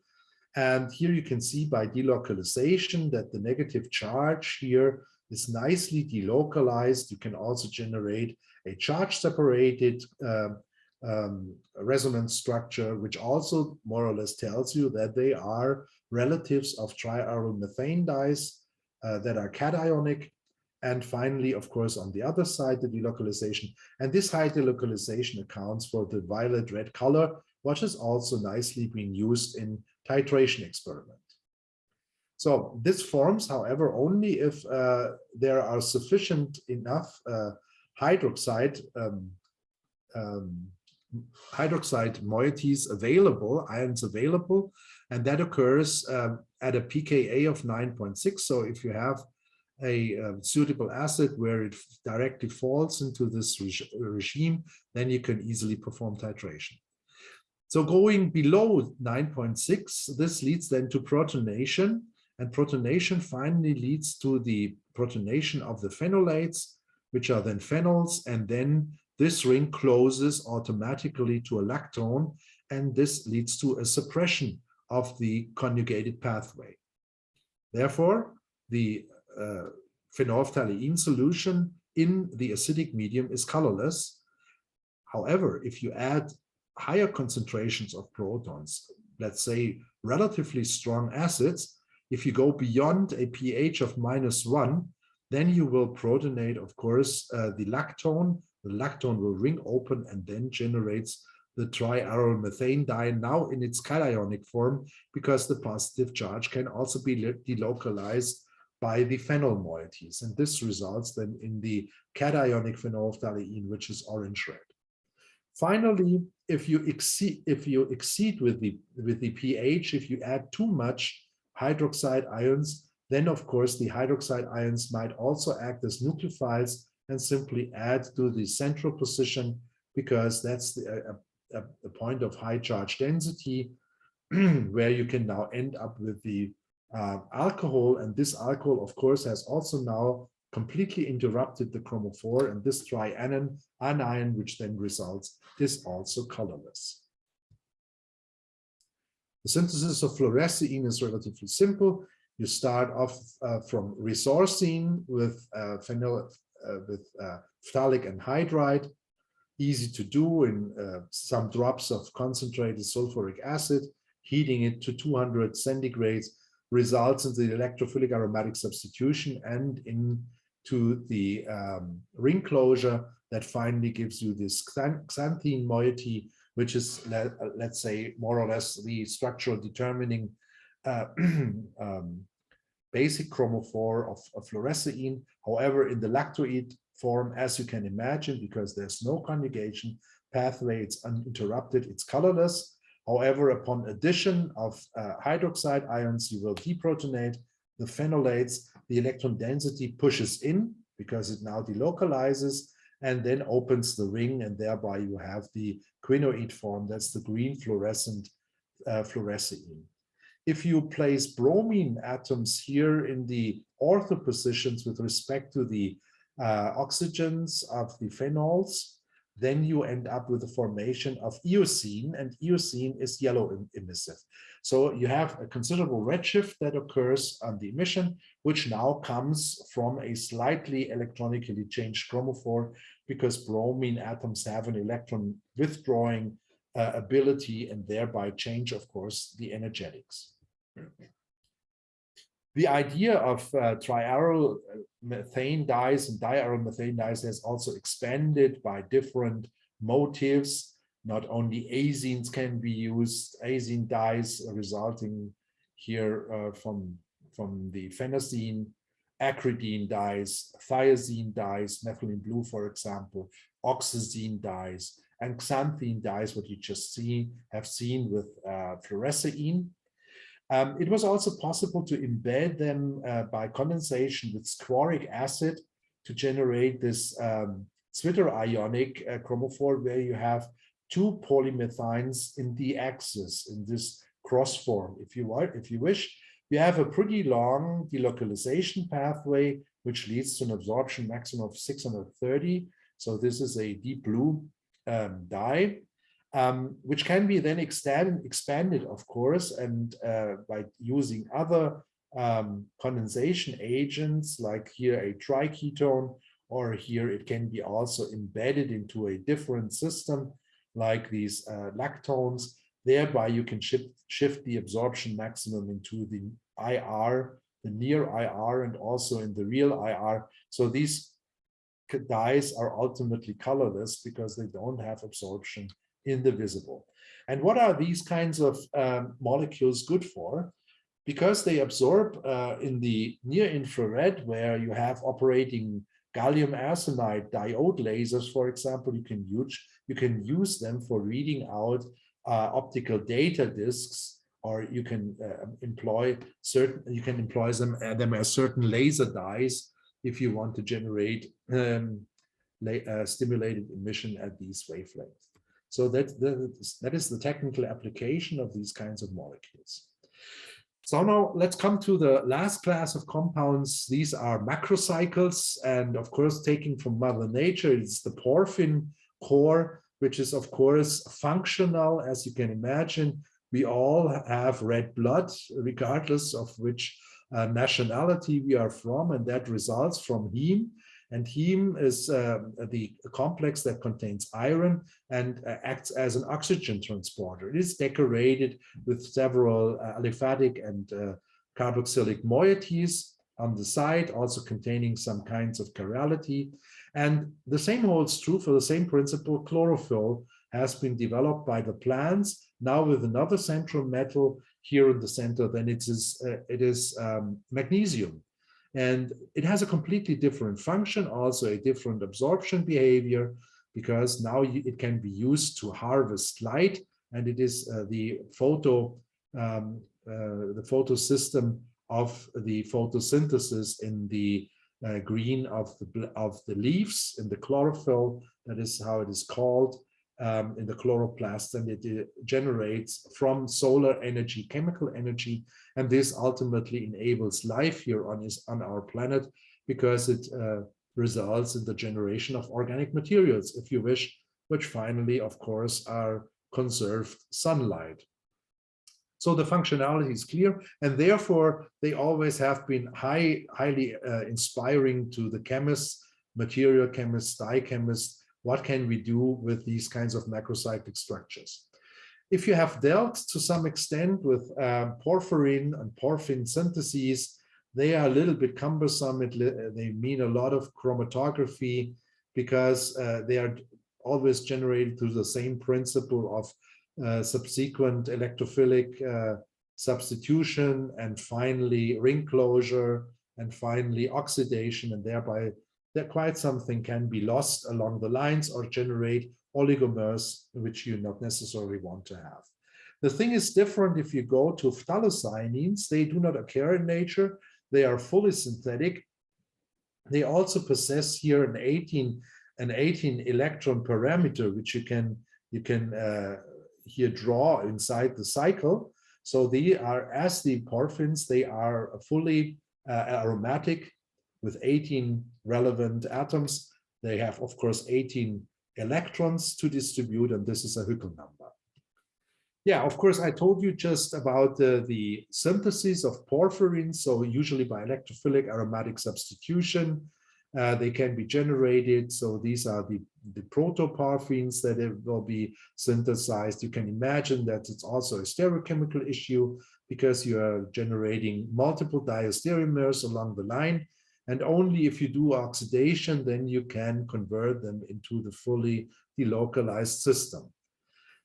Speaker 2: And here you can see by delocalization that the negative charge here is nicely delocalized. You can also generate a charge-separated resonance structure, which also more or less tells you that they are relatives of triaryl methane dyes that are cationic. And finally, of course, on the other side, the delocalization. And this high delocalization accounts for the violet-red color, which is also nicely being used in titration experiment. So this forms, however, only if there are sufficient enough hydroxide moieties available, ions available, and that occurs at a pKa of 9.6. So if you have a suitable acid where it directly falls into this regime, then you can easily perform titration. So going below 9.6, this leads then to protonation, and protonation finally leads to the protonation of the phenolates, which are then phenols, and then this ring closes automatically to a lactone, and this leads to a suppression of the conjugated pathway. Therefore, the phenolphthalein solution in the acidic medium is colorless. However, if you add higher concentrations of protons, let's say relatively strong acids, if you go beyond a pH of -1, then you will protonate, of course, the lactone. The lactone will ring open and then generates the triaryl methane dye, now in its cationic form, because the positive charge can also be delocalized by the phenol moieties. And this results then in the cationic phenolphthalein, which is orange red. Finally, if you exceed with the pH, if you add too much hydroxide ions, then of course the hydroxide ions might also act as nucleophiles and simply add to the central position, because that's a point of high charge density where you can now end up with the alcohol. And this alcohol, of course, has also now completely interrupted the chromophore, and this trianion, which then results, is also colorless. The synthesis of fluorescein is relatively simple. You start off from resorcine with phthalic anhydride, easy to do in some drops of concentrated sulfuric acid. Heating it to 200 centigrades results in the electrophilic aromatic substitution and into the ring closure that finally gives you this xanthine moiety, which is, let's say, more or less the structural determining basic chromophore of fluorescein. However, in the lactoid form, as you can imagine, because there's no conjugation pathway, it's uninterrupted, it's colorless. However, upon addition of hydroxide ions, you will deprotonate the phenolates. The electron density pushes in because it now delocalizes and then opens the ring, and thereby you have the quinoid form. That's the green fluorescent fluorescein. If you place bromine atoms here in the ortho positions with respect to the oxygens of the phenols, then you end up with the formation of eosine, and eosine is yellow emissive. So you have a considerable redshift that occurs on the emission, which now comes from a slightly electronically changed chromophore, because bromine atoms have an electron withdrawing ability and thereby change, of course, the energetics. The idea of triaryl methane dyes and diaryl methane dyes has also expanded by different motives. Not only azenes can be used, azene dyes resulting here from the phenazine, acridine dyes, thiazine dyes, methylene blue, for example, oxazine dyes, and xanthine dyes, what you just have seen with fluorescein. It was also possible to embed them by condensation with squaric acid to generate this zwitterionic chromophore, where you have two polymethynes in the axis in this cross form. If you wish, you have a pretty long delocalization pathway, which leads to an absorption maximum of 630. So this is a deep blue dye. Which can be then expanded, of course, and by using other condensation agents, like here a triketone, or here it can be also embedded into a different system, like these lactones. Thereby you can shift the absorption maximum into the IR, the near IR, and also in the real IR. So these dyes are ultimately colorless because they don't have absorption in the visible. And what are these kinds of molecules good for? Because they absorb in the near infrared, where you have operating gallium arsenide diode lasers, for example, you can use them for reading out optical data disks, or you can employ them as certain laser dyes if you want to generate stimulated emission at these wavelengths. So that is the technical application of these kinds of molecules. So now let's come to the last class of compounds. These are macrocycles, and of course, taking from Mother Nature, it's the porphin core, which is of course functional. As you can imagine, we all have red blood, regardless of which nationality we are from, and that results from heme. And heme is the complex that contains iron and acts as an oxygen transporter. It is decorated with several aliphatic and carboxylic moieties on the side, also containing some kinds of chirality. And the same holds true for the same principle. Chlorophyll has been developed by the plants, now with another central metal here in the center. Then it is magnesium. And it has a completely different function, also a different absorption behavior, because now it can be used to harvest light, and it is the photo system of the photosynthesis in the green of the leaves in the chlorophyll. That is how it is called in the chloroplast, and it generates from solar energy chemical energy, and this ultimately enables life here on our planet, because it results in the generation of organic materials, if you wish, which finally, of course, are conserved sunlight. So the functionality is clear, and therefore they always have been highly inspiring to the chemists, material chemists, dye chemists. What can we do with these kinds of macrocyclic structures? If you have dealt to some extent with porphyrin and porphin syntheses, they are a little bit cumbersome. They mean a lot of chromatography, because they are always generated through the same principle of subsequent electrophilic substitution, and finally ring closure, and finally oxidation, and thereby quite something can be lost along the lines or generate oligomers, which you not necessarily want to have. The thing is different if you go to phthalocyanines. They do not occur in nature. They are fully synthetic. They also possess here an 18 electron parameter, which you can here draw inside the cycle. So they are, as the porphins, they are fully aromatic with 18 relevant atoms. They have, of course, 18 electrons to distribute, and this is a Hückel number. Yeah, of course, I told you just about the synthesis of porphyrins, so usually by electrophilic aromatic substitution. They can be generated, so these are the protoporphins that will be synthesized. You can imagine that it's also a stereochemical issue because you are generating multiple diastereomers along the line, and only if you do oxidation, then you can convert them into the fully delocalized system.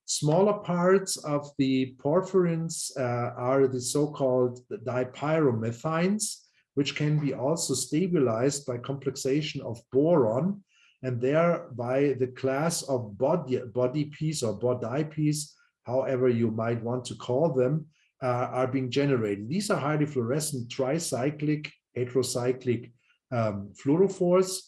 Speaker 2: Smaller parts of the porphyrins are the so-called dipyromethynes, which can be also stabilized by complexation of boron, and thereby the class of body piece or body piece, however you might want to call them, are being generated. These are highly fluorescent tricyclic, heterocyclic fluorophores,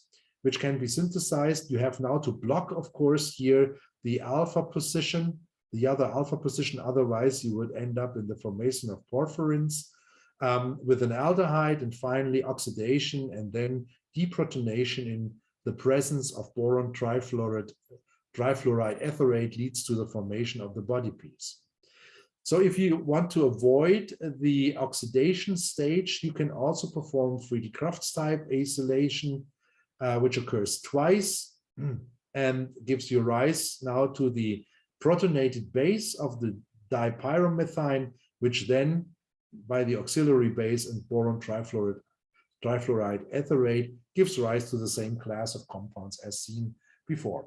Speaker 2: which can be synthesized. You have now to block, of course, here the alpha position, the other alpha position, otherwise you would end up in the formation of porphyrins with an aldehyde, and finally oxidation and then deprotonation in the presence of boron trifluoride etherate leads to the formation of the body piece. So if you want to avoid the oxidation stage, you can also perform 3D Crafts type acylation, which occurs twice and gives you rise now to the protonated base of the dipyromethine, which then by the auxiliary base and boron trifluoride etherate gives rise to the same class of compounds as seen before.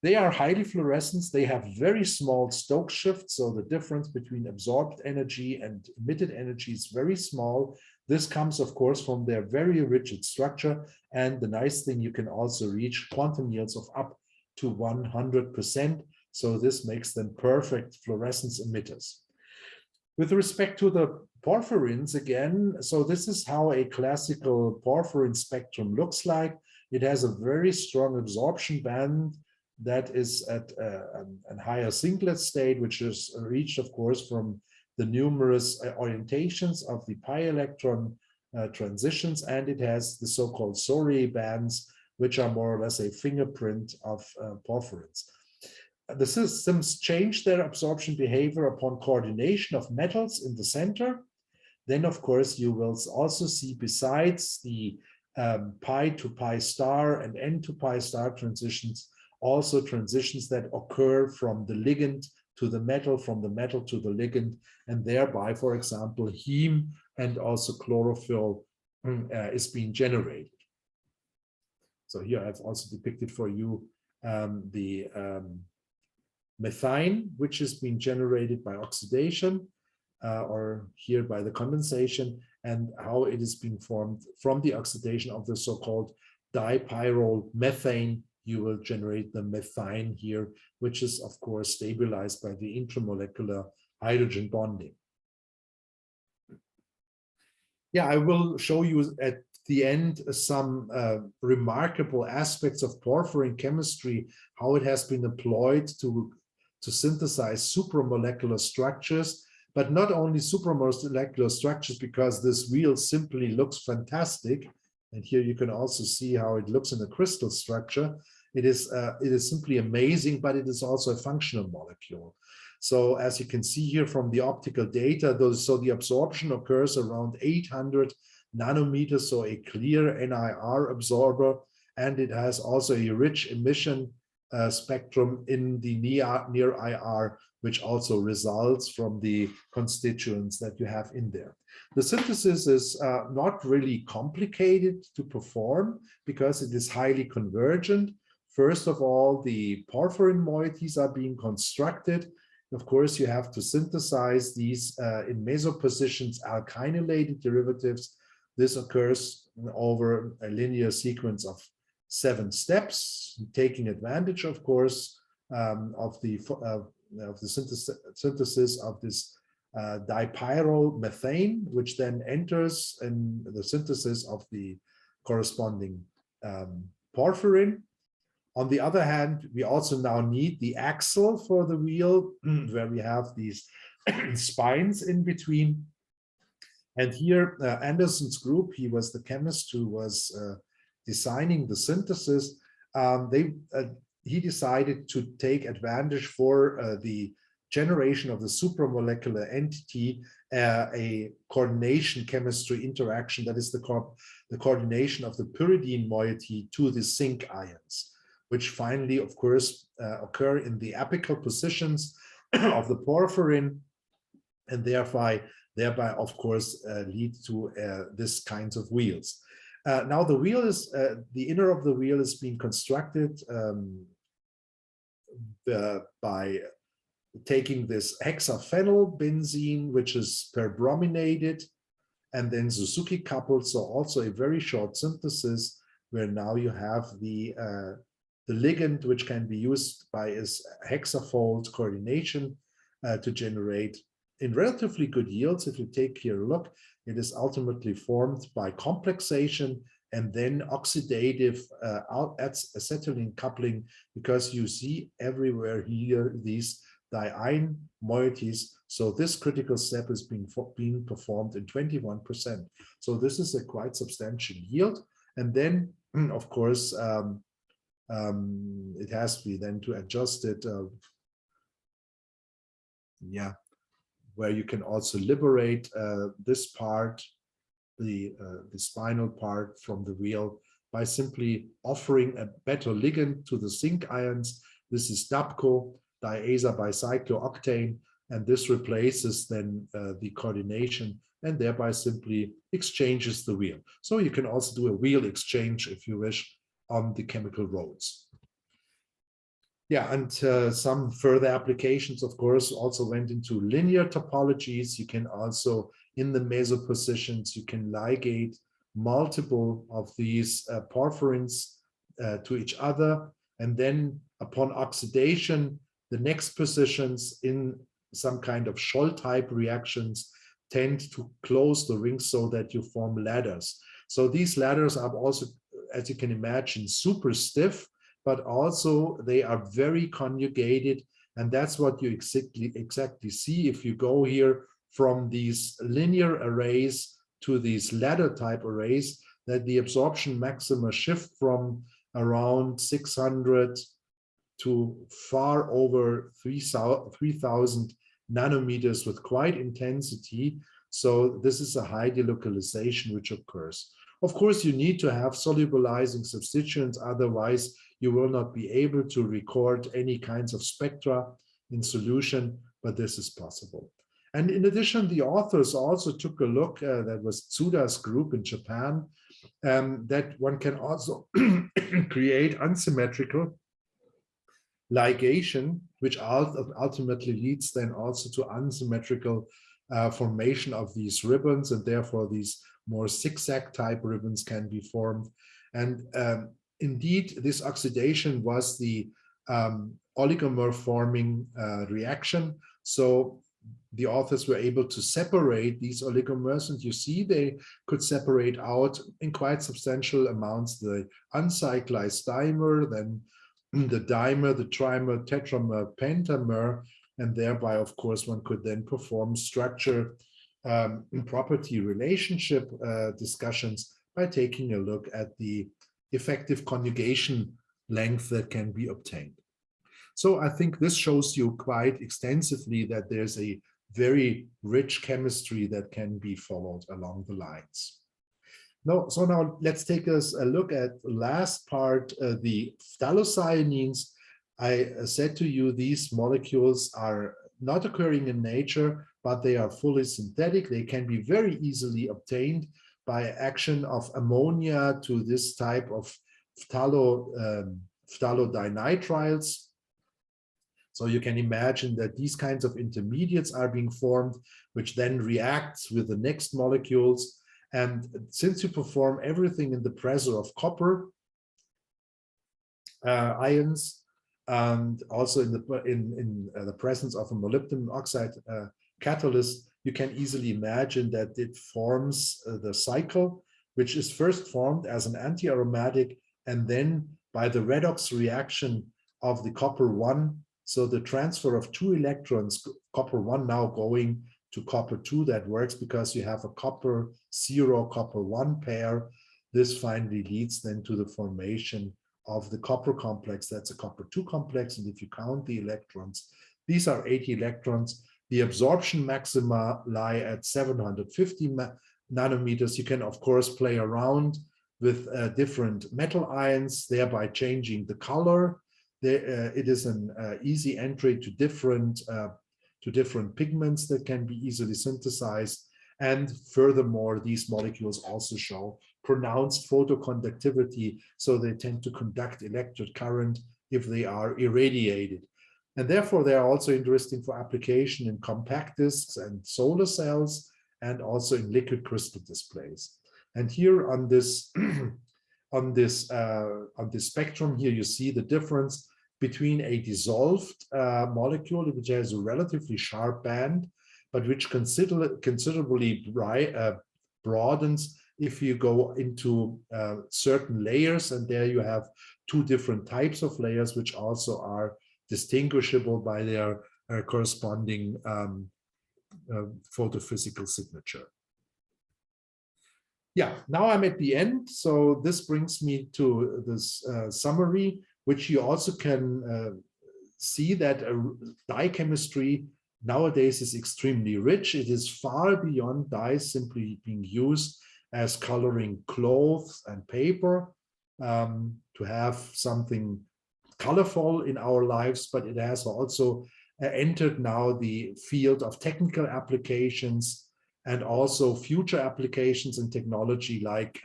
Speaker 2: They are highly fluorescent. They have very small Stokes shifts, so the difference between absorbed energy and emitted energy is very small. This comes, of course, from their very rigid structure, and the nice thing, you can also reach quantum yields of up to 100%, so this makes them perfect fluorescence emitters. With respect to the porphyrins, again, so this is how a classical porphyrin spectrum looks like. It has a very strong absorption band that is at a higher singlet state, which is reached, of course, from the numerous orientations of the pi electron transitions, and it has the so-called Sorey bands, which are more or less a fingerprint of porphyrins. The systems change their absorption behavior upon coordination of metals in the center. Then, of course, you will also see, besides the pi to pi star and n to pi star transitions, also transitions that occur from the ligand to the metal, from the metal to the ligand, and thereby, for example, heme and also chlorophyll is being generated. So here I've also depicted for you the methane, which is being generated by oxidation, or here by the condensation, and how it is being formed from the oxidation of the so-called dipyrrole methane. You will generate the methane here, which is, of course, stabilized by the intramolecular hydrogen bonding. Yeah, I will show you at the end some remarkable aspects of porphyrin chemistry, how it has been employed to synthesize supramolecular structures, but not only supramolecular structures, because this wheel simply looks fantastic. And here you can also see how it looks in the crystal structure. It is simply amazing, but it is also a functional molecule. So as you can see here from the optical data, so the absorption occurs around 800 nanometers, so a clear NIR absorber, and it has also a rich emission spectrum in the near IR, which also results from the constituents that you have in there. The synthesis is not really complicated to perform because it is highly convergent. First of all, the porphyrin moieties are being constructed. Of course, you have to synthesize these in mesopositions alkynylated derivatives. This occurs over a linear sequence of 7 steps, taking advantage, of course, of the synthesis of this dipyrrole methane, which then enters in the synthesis of the corresponding porphyrin. On the other hand, we also now need the axle for the wheel, where we have these spines in between. And here, Anderson's group, he was the chemist who was designing the synthesis. They he decided to take advantage for the generation of the supramolecular entity, a coordination chemistry interaction, that is the coordination of the pyridine moiety to the zinc ions, which finally, of course, occur in the apical positions of the porphyrin, and thereby of course, lead to this kinds of wheels. Now the wheel is, the inner of the wheel is being constructed by taking this hexaphenylbenzene, which is perbrominated, and then Suzuki coupled, so also a very short synthesis, where now you have the ligand, which can be used by its hexafold coordination to generate in relatively good yields. If you take here a look, it is ultimately formed by complexation and then oxidative acetylene coupling, because you see everywhere here these diene moieties. So this critical step is being performed in 21%. So this is a quite substantial yield. And then, of course, it has to be then to adjust it. Where you can also liberate this part, the spinal part, from the wheel by simply offering a better ligand to the zinc ions. This is DAPCO, diazabicyclooctane, and this replaces then the coordination and thereby simply exchanges the wheel. So you can also do a wheel exchange, if you wish, on the chemical roads. Yeah, and some further applications, of course, also went into linear topologies. You can also, in the mesopositions, you can ligate multiple of these porphyrins to each other. And then upon oxidation, the next positions in some kind of Scholl type reactions tend to close the rings so that you form ladders. So these ladders are also, as you can imagine, super stiff, but also they are very conjugated. And that's what you exactly see if you go here from these linear arrays to these ladder type arrays, that the absorption maxima shift from around 600 to far over 3,000 nanometers with quite intensity. So this is a high delocalization which occurs. Of course, you need to have solubilizing substituents, otherwise you will not be able to record any kinds of spectra in solution, but this is possible. And in addition, the authors also took a look, that was Tsuda's group in Japan, that one can also create unsymmetrical ligation, which ultimately leads then also to unsymmetrical formation of these ribbons, and therefore these more zigzag type ribbons can be formed. And indeed, this oxidation was the oligomer forming reaction. So the authors were able to separate these oligomers, and you see they could separate out in quite substantial amounts the uncyclized dimer, then the dimer, the trimer, tetramer, pentamer, and thereby, of course, one could then perform structure and property relationship discussions by taking a look at the effective conjugation length that can be obtained. So I think this shows you quite extensively that there's a very rich chemistry that can be followed along the lines. So now let's take a look at the last part, the phthalocyanines. I said to you, these molecules are not occurring in nature, but they are fully synthetic. They can be very easily obtained by action of ammonia to this type of phthalodinitriles. So you can imagine that these kinds of intermediates are being formed, which then reacts with the next molecules. And since you perform everything in the presence of copper ions, and also in the presence of a molybdenum oxide catalyst, you can easily imagine that it forms the cycle, which is first formed as an anti-aromatic, and then by the redox reaction of the copper 1, so the transfer of 2 electrons, copper 1 now going to copper 2, that works because you have a copper 0, copper 1 pair. This finally leads then to the formation of the copper complex. That's a copper 2 complex. And if you count the electrons, these are 80 electrons. The absorption maxima lie at 750 nanometers. You can, of course, play around with different metal ions, thereby changing the color. It is an easy entry to different pigments that can be easily synthesized. And furthermore, these molecules also show pronounced photoconductivity, so they tend to conduct electric current if they are irradiated. And therefore, they are also interesting for application in compact discs and solar cells, and also in liquid crystal displays. And here on this on this spectrum here, you see the difference between a dissolved molecule, which has a relatively sharp band, but which considerably broadens if you go into certain layers. And there you have two different types of layers, which also are distinguishable by their corresponding photophysical signature. Yeah, now I'm at the end. So this brings me to this summary, which you also can see that dye chemistry nowadays is extremely rich. It is far beyond dyes simply being used as coloring clothes and paper, to have something colorful in our lives, but it has also entered now the field of technical applications and also future applications in technology like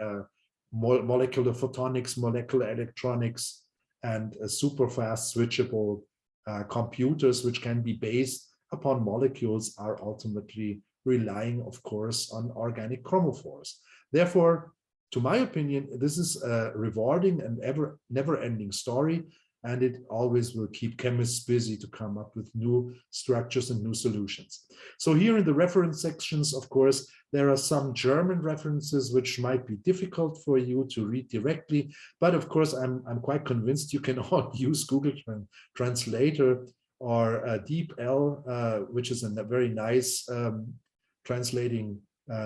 Speaker 2: molecular photonics, molecular electronics, and super fast switchable computers, which can be based upon molecules, are ultimately relying, of course, on organic chromophores. Therefore, to my opinion, this is a rewarding and never-ending story, and it always will keep chemists busy to come up with new structures and new solutions. So here in the reference sections, of course, there are some German references which might be difficult for you to read directly, but of course, I'm quite convinced you can all use Google Translator or DeepL, which is a very nice translating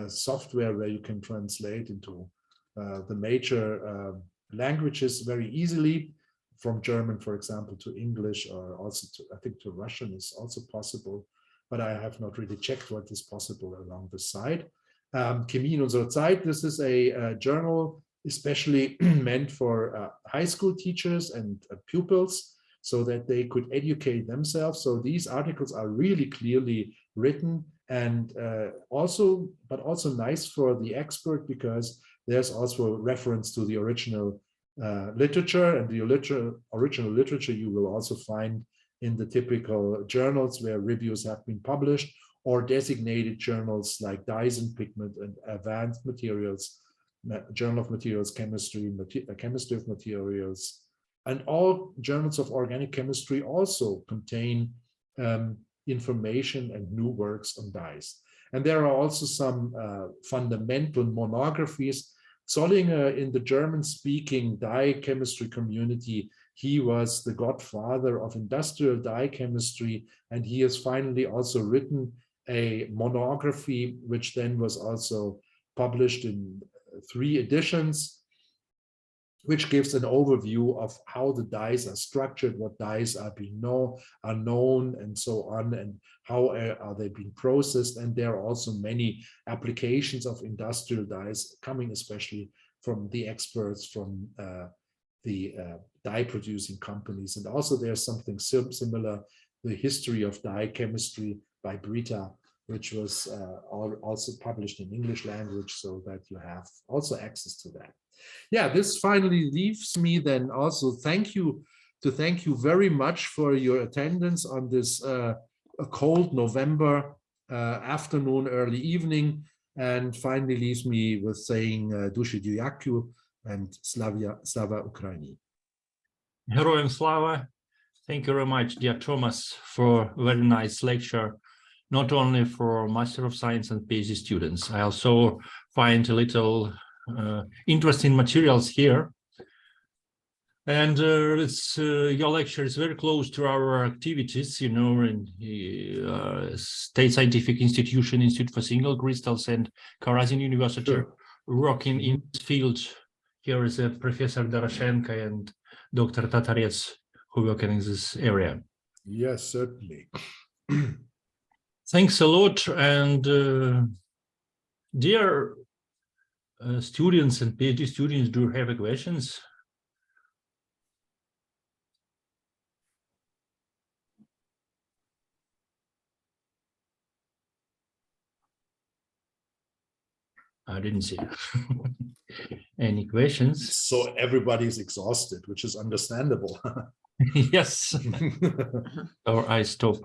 Speaker 2: software where you can translate into the major languages very easily, from German, for example, to English, or also to, I think, to Russian is also possible, but I have not really checked what is possible along the side. Chemie in unserer Zeit, this is a journal especially meant for high school teachers and pupils, so that they could educate themselves. So these articles are really clearly written, and also nice for the expert, because there's also reference to the original literature, and the original literature you will also find in the typical journals where reviews have been published, or designated journals like Dyes and Pigment and Advanced Materials, Journal of Materials Chemistry, Chemistry of Materials, and all journals of organic chemistry also contain information and new works on dyes. And there are also some fundamental monographies. Zollinger, in the German-speaking dye chemistry community, he was the godfather of industrial dye chemistry, and he has finally also written a monography, which then was also published in 3 editions, which gives an overview of how the dyes are structured, what dyes are known, and so on, and how are they being processed. And there are also many applications of industrial dyes coming, especially from the experts from the dye producing companies. And also there's something similar, the history of dye chemistry by Brita, which was also published in English language, so that you have also access to that. Yeah, this finally leaves me then also thank you very much for your attendance on this cold November afternoon, early evening, and finally leaves me with saying Duši Dyaku and Slava Ukraini.
Speaker 1: Heroям Slava. Thank you very much, dear Thomas, for a very nice lecture, not only for Master of Science and PhD students. I also find a little interesting materials here, and your lecture is very close to our activities, you know, in the State Scientific Institute for Single Crystals, and Karazin University, working in this field. Here is Professor Doroshenko and Dr. Tatarets, who work in this area.
Speaker 2: Yes, certainly.
Speaker 1: Thanks a lot. And dear students and PhD students, do you have questions? I didn't see any questions.
Speaker 2: So everybody's exhausted, which is understandable.
Speaker 1: Yes. Or I stop.